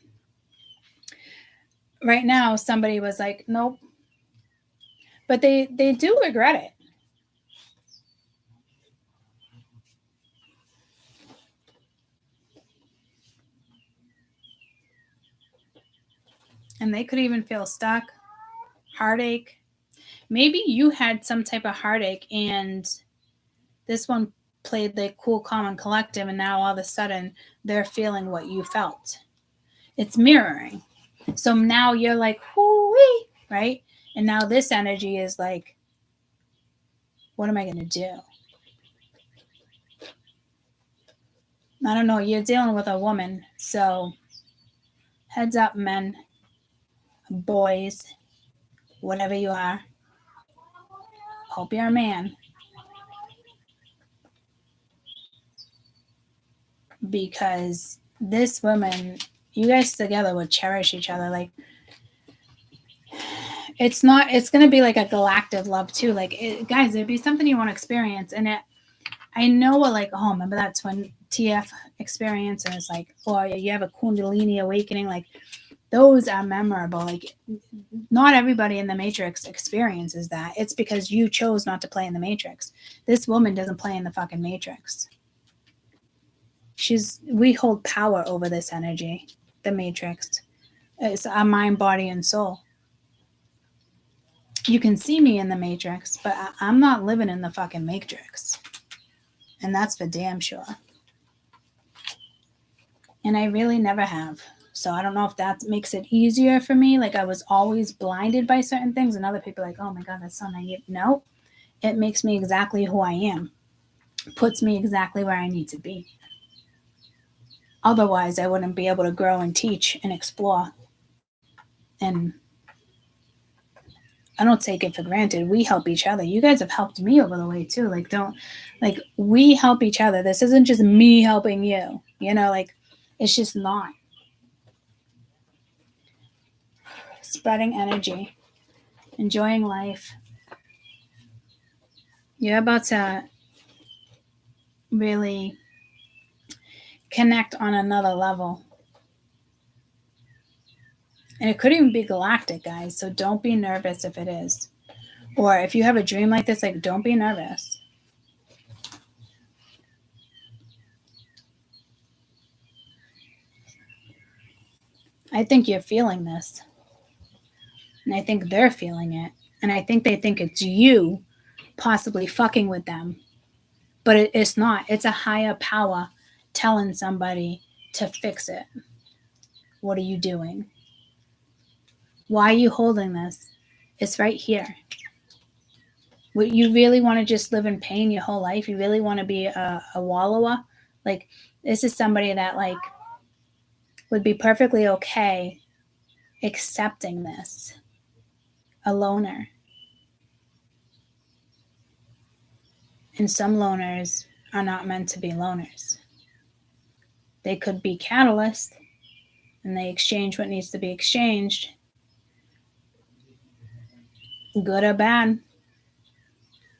right now, somebody was like, nope. But they do regret it. And they could even feel stuck, heartache. Maybe you had some type of heartache and this one played the cool, calm, and collective, and now all of a sudden they're feeling what you felt. It's mirroring. So now you're like, whoo-wee, right? And now this energy is like, what am I going to do? I don't know. You're dealing with a woman. So heads up, men, boys, whatever you are. Hope you're a man. Because this woman, you guys together would cherish each other. Like, it's going to be like a galactic love too. Like, guys, it'd be something you want to experience. And I know what, like, oh, remember that twin TF experience? And it's like, or you have a Kundalini awakening. Like, those are memorable. Like, not everybody in the Matrix experiences that. It's because you chose not to play in the Matrix. This woman doesn't play in the fucking Matrix. We hold power over this energy, the Matrix. It's our mind, body, and soul. You can see me in the Matrix, but I'm not living in the fucking Matrix. And that's for damn sure. And I really never have. So I don't know if that makes it easier for me. Like I was always blinded by certain things, and other people are like, oh my God, that's so naive. No, it makes me exactly who I am. puts me exactly where I need to be. Otherwise, I wouldn't be able to grow and teach and explore. And I don't take it for granted. We help each other. You guys have helped me over the way too. Like we help each other. This isn't just me helping you. It's just not. Spreading energy, enjoying life. You're about to really connect on another level. And it could even be galactic, guys. So don't be nervous if it is. Or if you have a dream like this, don't be nervous. I think you're feeling this. And I think they're feeling it. And I think they think it's you possibly fucking with them. But it's not. It's a higher power telling somebody to fix it. What are you doing? Why are you holding this? It's right here. What, you really want to just live in pain your whole life? You really want to be a wallower? This is somebody that would be perfectly okay accepting this. A loner. And some loners are not meant to be loners. They could be catalysts, and they exchange what needs to be exchanged. Good or bad.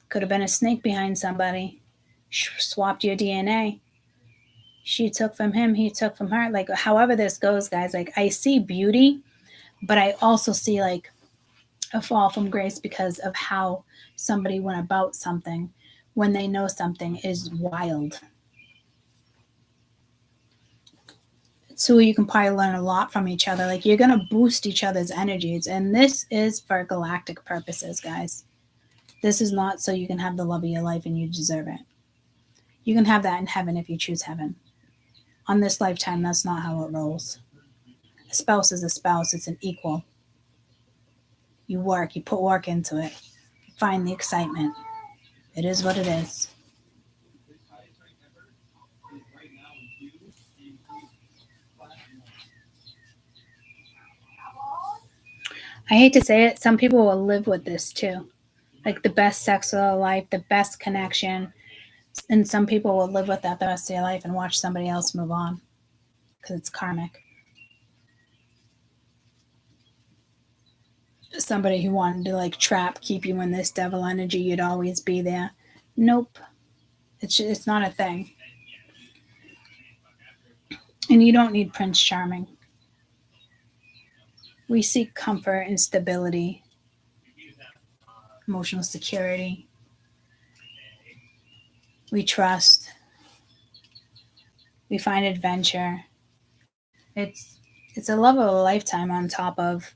Could have been a snake behind somebody. Swapped your DNA. She took from him, he took from her. However this goes, guys, I see beauty, but I also see a fall from grace because of how somebody went about something when they know something is wild. So you can probably learn a lot from each other. You're going to boost each other's energies. And this is for galactic purposes, guys. This is not so you can have the love of your life and you deserve it. You can have that in heaven if you choose heaven. On this lifetime, that's not how it rolls. A spouse is a spouse. It's an equal. You work. You put work into it. You find the excitement. It is what it is. I hate to say it, some people will live with this too. The best sex of their life, the best connection. And some people will live with that the rest of their life and watch somebody else move on because it's karmic. Somebody who wanted to trap, keep you in this devil energy, you'd always be there. Nope. It's not a thing. And you don't need Prince Charming. We seek comfort and stability, emotional security. We trust. We find adventure. It's a love of a lifetime on top of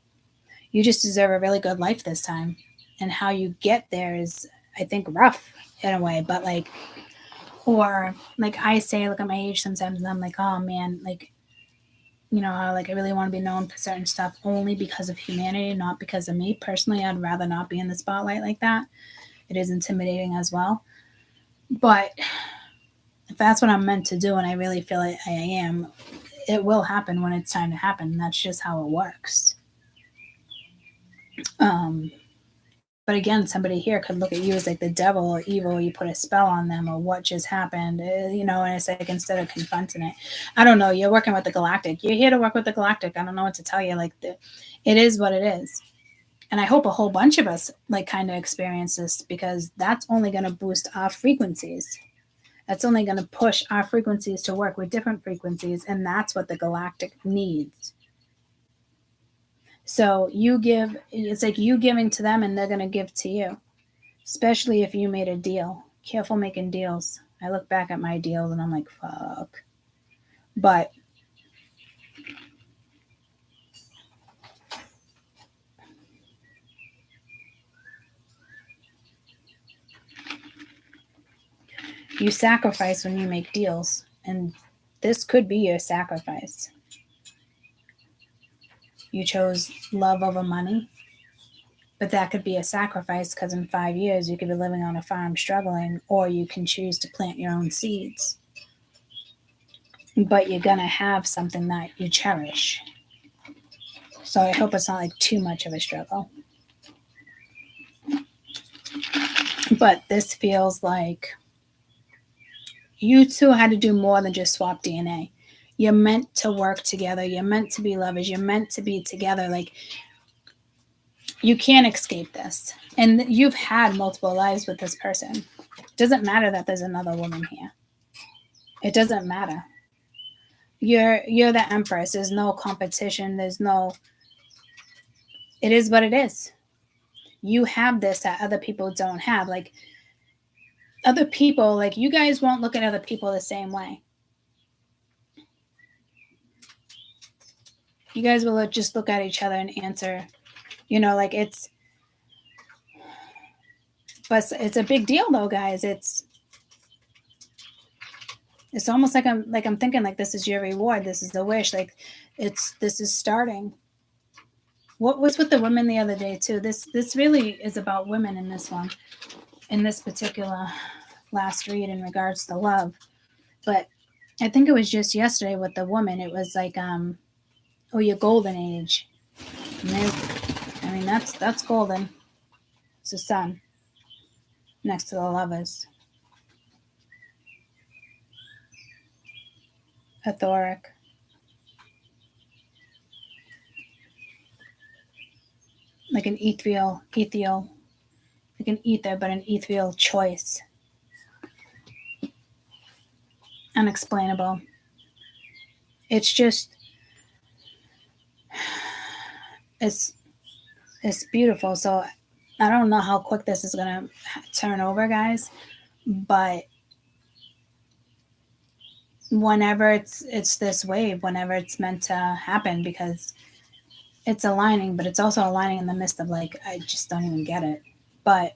you just deserve a really good life this time. And how you get there is, I think, rough in a way. But I say, look at my age sometimes and I'm oh man, I really want to be known for certain stuff only because of humanity, not because of me. Personally, I'd rather not be in the spotlight like that. It is intimidating as well. But if that's what I'm meant to do and I really feel like I am, it will happen when it's time to happen. That's just how it works. But again, somebody here could look at you as the devil or evil, or you put a spell on them, or what just happened, and it's instead of confronting it. I don't know, you're working with the galactic. You're here to work with the galactic. I don't know what to tell you. It is what it is. And I hope a whole bunch of us kind of experience this, because that's only going to boost our frequencies. That's only going to push our frequencies to work with different frequencies. And that's what the galactic needs. So it's you giving to them and they're going to give to you, especially if you made a deal. Careful making deals. I look back at my deals and I'm fuck. But you sacrifice when you make deals, and this could be your sacrifice. You chose love over money. But that could be a sacrifice because in 5 years you could be living on a farm struggling, or you can choose to plant your own seeds. But you're going to have something that you cherish. So I hope it's not like too much of a struggle. But this feels like you two had to do more than just swap DNA. You're meant to work together. You're meant to be lovers. You're meant to be together. Like, you can't escape this. And you've had multiple lives with this person. It doesn't matter that there's another woman here. It doesn't matter. You're the Empress. There's no competition. There's no... It is what it is. You have this that other people don't have. Like, other people, like, you guys won't look at other people the same way. You guys will just look at each other and answer, like but it's a big deal though, guys. It's almost like I'm thinking like this is your reward. This is the wish. Like, this is starting. What was with the women the other day too? This really is about women in this one, in this particular last read in regards to love. But I think it was just yesterday with the woman. It was like, your golden age. And that's golden. It's the sun next to the lovers. Etheric. Like an ethereal, like an ether, but an ethereal choice. Unexplainable. It's just, it's beautiful. So I don't know how quick this is going to turn over, guys, but whenever it's this wave, whenever it's meant to happen, because it's aligning, but it's also aligning in the midst of like, I just don't even get it. But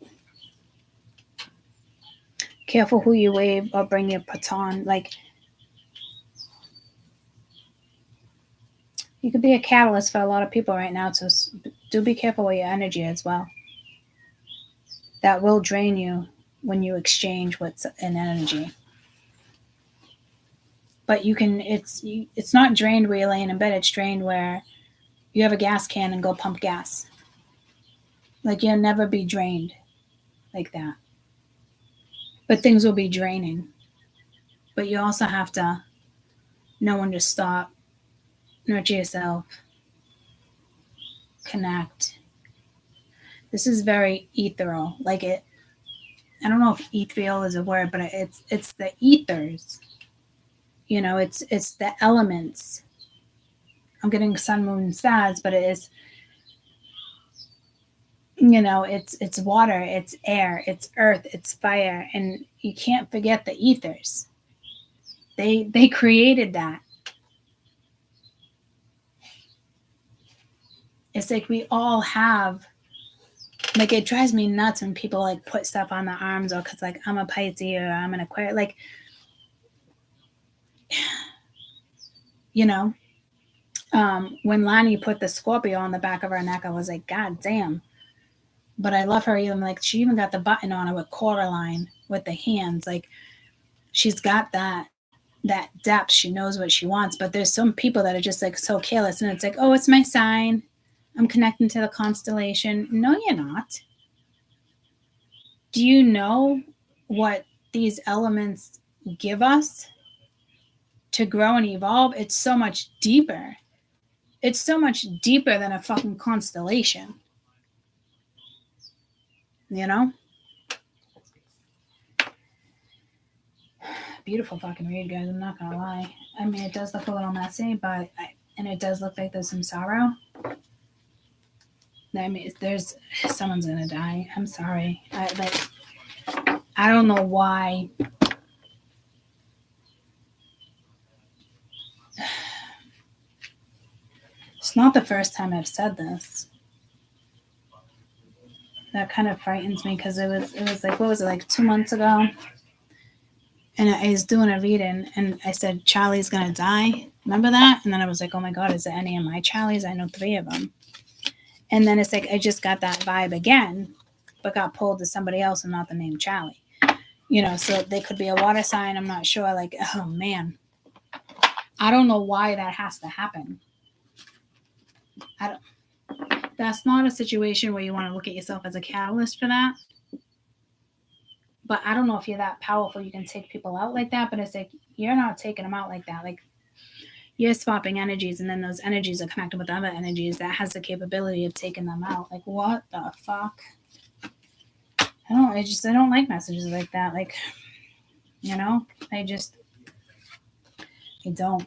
careful who you wave or bring your baton. Like, you could be a catalyst for a lot of people right now. So do be careful with your energy as well. That will drain you when you exchange what's an energy. But you can, it's not drained where you're laying in bed. It's drained where you have a gas can and go pump gas. Like, you'll never be drained like that. But things will be draining. But you also have to know when to stop, nurture yourself, connect. This is very ethereal. Like, I don't know if ethereal is a word, but it's the ethers. It's the elements. I'm getting sun, moon, stars, but it is, it's water, it's air, it's earth, it's fire, and you can't forget the ethers. They created that. It's like we all have, like, it drives me nuts when people like put stuff on their arms, or because like I'm a Pisces or I'm an Aquarius, like, when Lani put the Scorpio on the back of her neck, I was like, God damn. But I love her. Even like, she even got the button on her with Coraline with the hands. Like, she's got that depth. She knows what she wants. But there's some people that are just like so careless, and it's like, oh, it's my sign. I'm connecting to the constellation. No, you're not. Do you know what these elements give us to grow and evolve? It's so much deeper. It's so much deeper than a fucking constellation. Beautiful fucking read, guys. I'm not gonna lie. I mean, it does look a little messy, but and it does look like there's some sorrow. I mean, someone's gonna die. I'm sorry. I don't know why. It's not the first time I've said this. That kind of frightens me, because it was like, what was it, like 2 months ago? And I was doing a reading, and I said, Charlie's gonna die. Remember that? And then I was like, oh my God, is it any of my Charlies? I know 3 of them. And then it's like I just got that vibe again, but got pulled to somebody else and not the name Charlie. So they could be a water sign. I'm not sure. Like, oh man, I don't know why that has to happen. That's not a situation where you want to look at yourself as a catalyst for that. But I don't know if you're that powerful. You can take people out like that, but it's like, you're not taking them out like that. Like, you're swapping energies, and then those energies are connected with other energies that has the capability of taking them out. Like, what the fuck? I don't like messages like that. Like, I don't.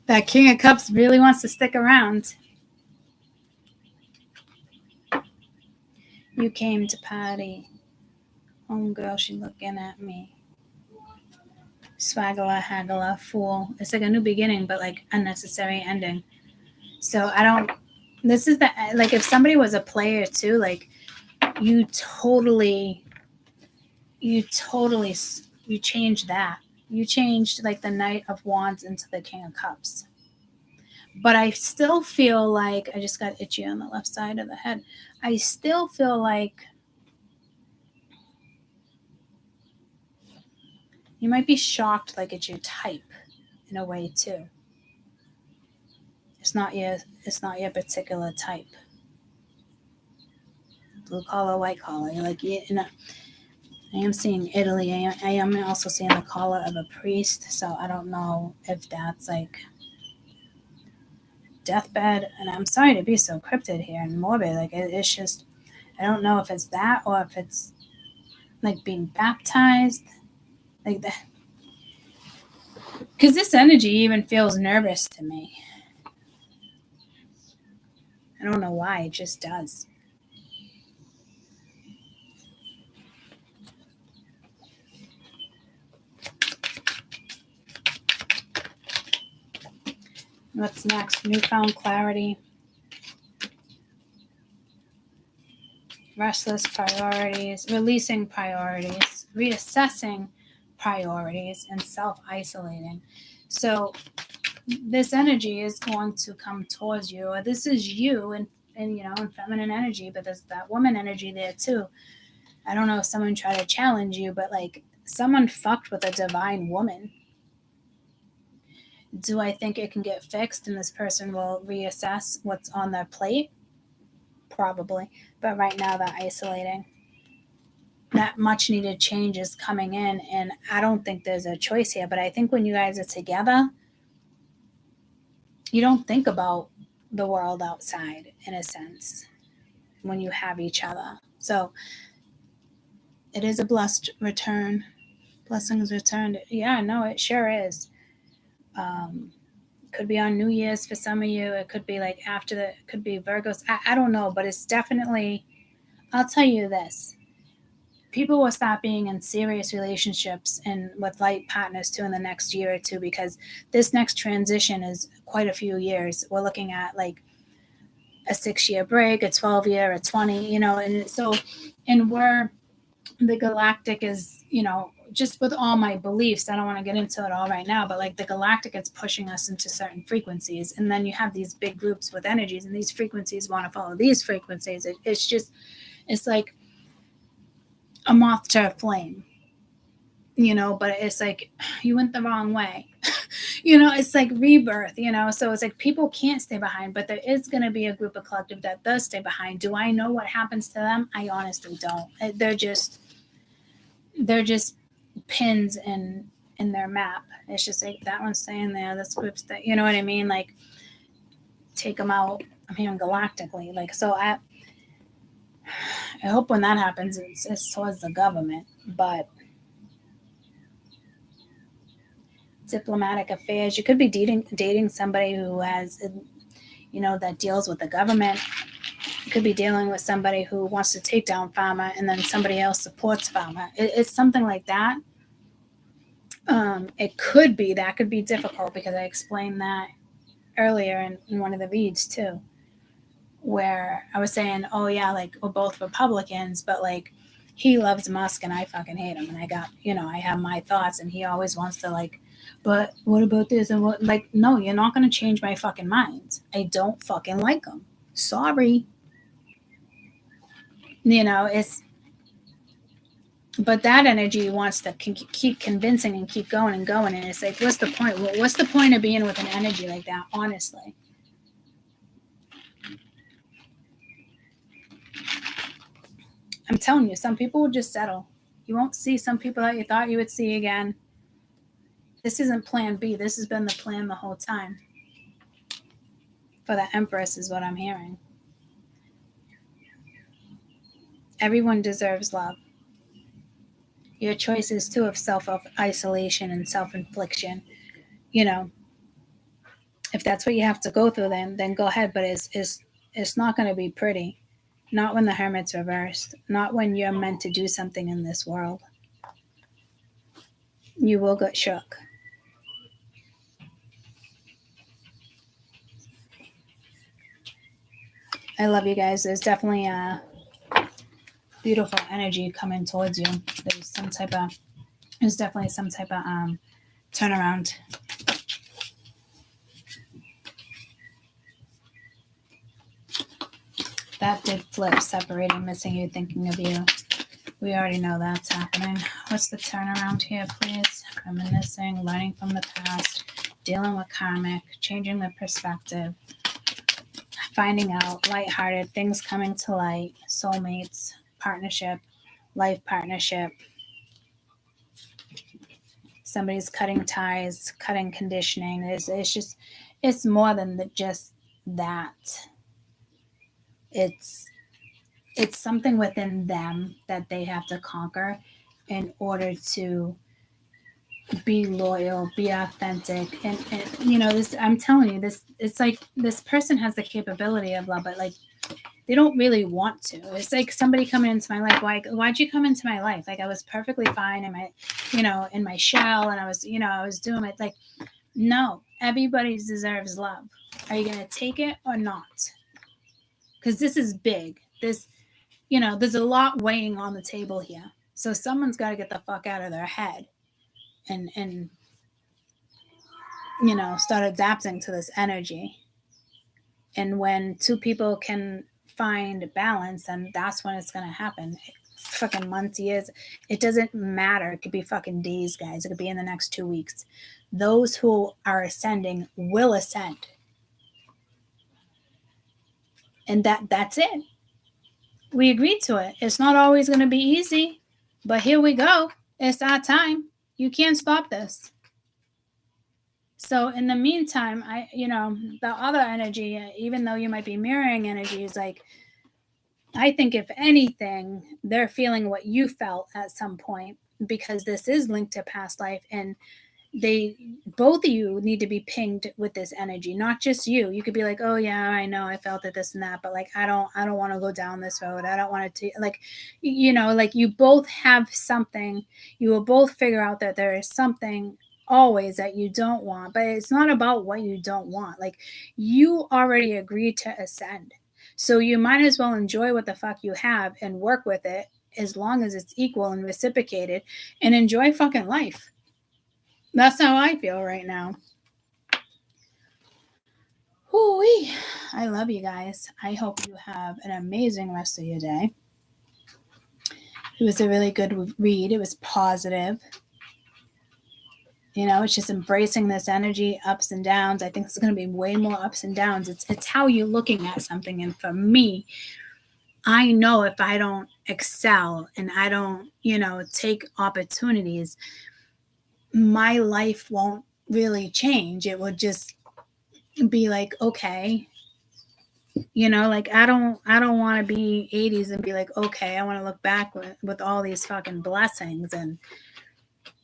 That King of Cups really wants to stick around. You came to party. Homegirl, she looking at me. Swaggler, haggler, fool. It's like a new beginning, but like unnecessary ending. So this is like, if somebody was a player too, like you changed that. You changed like the Knight of Wands into the King of Cups. But I still feel like I just got itchy on the left side of the head. I still feel like you might be shocked, like it's your type in a way too. It's not your particular type. Blue collar, white collar. You're like, I am seeing Italy. I am also seeing the collar of a priest. So I don't know if that's like deathbed. And I'm sorry to be so cryptid here and morbid. Like, it's just, I don't know if it's that or if it's like being baptized. Like that. Because this energy even feels nervous to me. I don't know why. It just does. What's next? Newfound clarity. Restless priorities. Releasing priorities. Reassessing priorities. And self-isolating. So this energy is going to come towards you. Or this is you in feminine energy. But there's that woman energy there too. I don't know if someone tried to challenge you, but like someone fucked with a divine woman. Do I think it can get fixed and this person will reassess what's on their plate? Probably. But right now they're isolating. That much needed change is coming in, and I don't think there's a choice here. But I think when you guys are together, you don't think about the world outside in a sense when you have each other. So it is a blessed return. Blessings returned. Yeah, no, it sure is. Could be on New Year's for some of you. It could be like it could be Virgos. I don't know, but it's definitely, I'll tell you this. People will stop being in serious relationships and with light partners too in the next year or two, because this next transition is quite a few years. We're looking at like a 6-year break, a 12-year, a 20, and so, and where the galactic is, just with all my beliefs, I don't want to get into it all right now, but like the galactic is pushing us into certain frequencies. And then you have these big groups with energies, and these frequencies want to follow these frequencies. It's like a moth to a flame, but it's like you went the wrong way. It's like rebirth, so it's like people can't stay behind, but there is going to be a group of collective that does stay behind. Do I know what happens to them? I honestly don't. They're just pins in their map. It's just like that one's staying there, this group's that, you know what I mean? Like, take them out. I'm hearing galactically. Like, so I hope when that happens, it's towards the government. But diplomatic affairs, you could be dating somebody who has, that deals with the government. could be dealing with somebody who wants to take down pharma and then somebody else supports pharma. It's something like that. It could be difficult because I explained that earlier in one of the reads too, where I was saying, oh yeah, like we're both Republicans, but like he loves Musk and I fucking hate him, and I have my thoughts, and he always wants to like, but what about this and what? Like, no, you're not going to change my fucking mind. I don't fucking like him. Sorry. But that energy wants to keep convincing and keep going and going. And it's like, what's the point? What's the point of being with an energy like that, honestly? I'm telling you, some people will just settle. You won't see some people that you thought you would see again. This isn't plan B. This has been the plan the whole time. For the Empress is what I'm hearing. Everyone deserves love. Your choices too of self-isolation and self-infliction. If that's what you have to go through, then go ahead. But it's not going to be pretty. Not when the Hermit's reversed. Not when you're meant to do something in this world. You will get shook. I love you guys. There's definitely a beautiful energy coming towards you. There's definitely some type of turnaround. That did flip, separating, missing you, thinking of you. We already know that's happening. What's the turnaround here, please? Reminiscing, learning from the past, dealing with karmic, changing the perspective, finding out, lighthearted, things coming to light, soulmates, partnership, life partnership. Somebody's cutting ties, cutting conditioning. It's more than just that. It's something within them that they have to conquer in order to be loyal, be authentic. And this, I'm telling you, this, it's like this person has the capability of love, but like they don't really want to. It's like somebody coming into my life. Why'd you come into my life? Like I was perfectly fine in my, in my shell, and I was doing it. Like, no, everybody deserves love. Are you going to take it or not? Because this is big. There's a lot weighing on the table here. So someone's got to get the fuck out of their head and start adapting to this energy. And when two people can find balance, and that's when it's going to happen. Fucking months, years. It doesn't matter. It could be fucking days, guys. It could be in the next 2 weeks. Those who are ascending will ascend. And that's it. We agreed to it. It's not always going to be easy, but here we go. It's our time. You can't stop this. So in the meantime, the other energy, even though you might be mirroring energies, like I think if anything, they're feeling what you felt at some point, because this is linked to past life, and both of you need to be pinged with this energy, not just you. You could be like, oh yeah, I know I felt it, this and that, but like I don't want to go down this road. I don't want to like you both have something. You will both figure out that there is something always that you don't want, but it's not about what you don't want. Like you already agreed to ascend, so you might as well enjoy what the fuck you have and work with it as long as it's equal and reciprocated, and enjoy fucking life. That's how I feel right now. Hoo-wee. I love you guys. I hope you have an amazing rest of your day. It was a really good read. It was positive. It's just embracing this energy, ups and downs. I think it's going to be way more ups and downs. It's how you're looking at something. And for me, I know if I don't excel and I don't, take opportunities, my life won't really change. It will just be like, okay, like I don't want to be 80s and be like, okay, I want to look back with all these fucking blessings and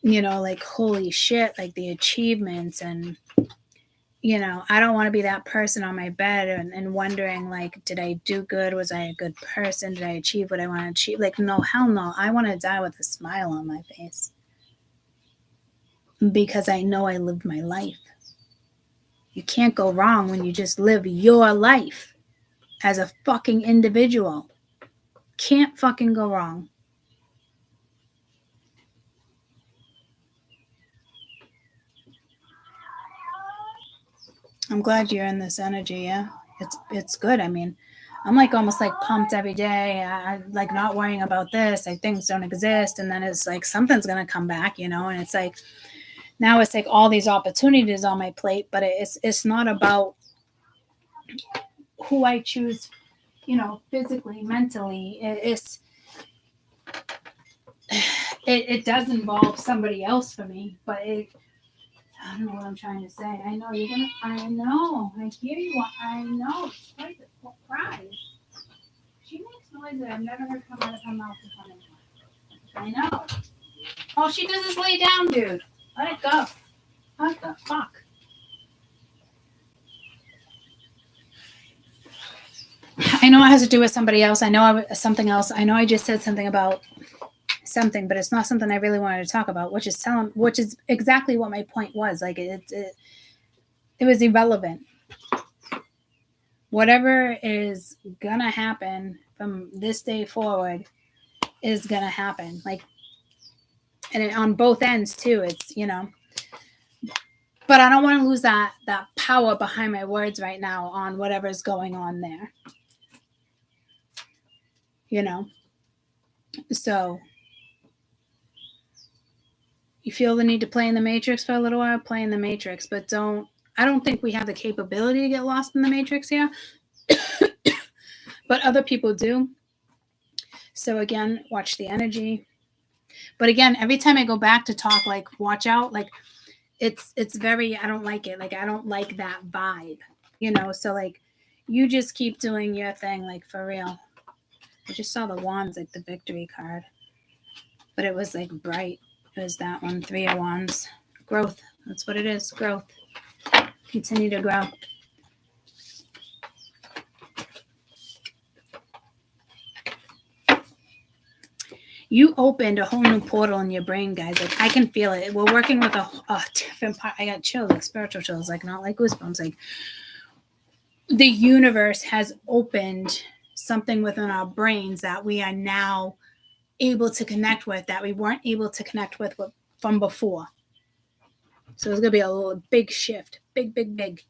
like holy shit, like the achievements. And you know, I don't want to be that person on my bed and wondering, like, did I do good? Was I a good person? Did I achieve what I want to achieve? Like, no, hell no. I want to die with a smile on my face because I know I lived my life. You can't go wrong when you just live your life as a fucking individual. Can't fucking go wrong. I'm glad you're in this energy, yeah. It's good. I mean, I'm like almost like pumped every day. I like not worrying about this. Like things don't exist, and then it's like something's gonna come back, you know. And it's like now it's like all these opportunities on my plate, but it's not about who I choose, you know, physically, mentally. It does involve somebody else for me, but I don't know what I'm trying to say. I know you're gonna. I know. I hear you. I know. It's quite the surprise. She makes noise that I've never heard come out of her mouth before. I know. All she does is lay down, dude. Let it go. What the fuck? I know it has to do with somebody else. I know something else. I know I just said something about something, but it's not something I really wanted to talk about, which is exactly what my point was. Like it was irrelevant. Whatever is gonna happen from this day forward is gonna happen. Like, and on both ends too. It's, you know, but I don't want to lose that power behind my words right now on whatever's going on there. You know, so you feel the need to play in the Matrix for a little while, play in the Matrix, but I don't think we have the capability to get lost in the Matrix here, but other people do. So again, watch the energy. But again, every time I go back to talk, like, watch out, like it's very, I don't like it. Like, I don't like that vibe, you know? So like, you just keep doing your thing, like, for real. I just saw the wands, like the victory card, but it was like bright. It was that one, 3 of Wands. Growth. That's what it is. Growth. Continue to grow. You opened a whole new portal in your brain, guys. Like, I can feel it. We're working with a different part. I got chills, like spiritual chills, like not like goosebumps. Like, the universe has opened something within our brains that we are now able to connect with that we weren't able to connect with from before. So it's gonna be a big shift. Big.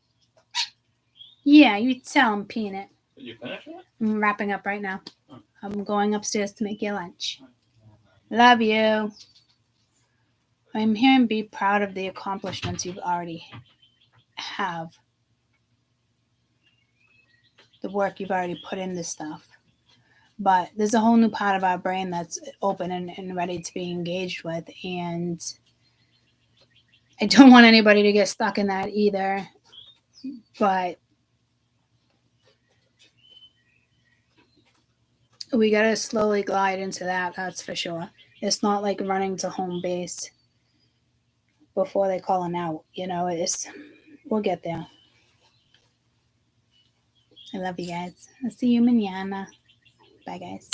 Yeah, you tell him, Peanut. Did you finish it? I'm wrapping up right now. I'm going upstairs to make you lunch. Love you. I'm here and be proud of the accomplishments you've already have. The work you've already put in this stuff. But there's a whole new part of our brain that's open and ready to be engaged with. And I don't want anybody to get stuck in that either. But we got to slowly glide into that, that's for sure. It's not like running to home base before they calling out. You know, we'll get there. I love you guys. I'll see you mañana. Bye, guys.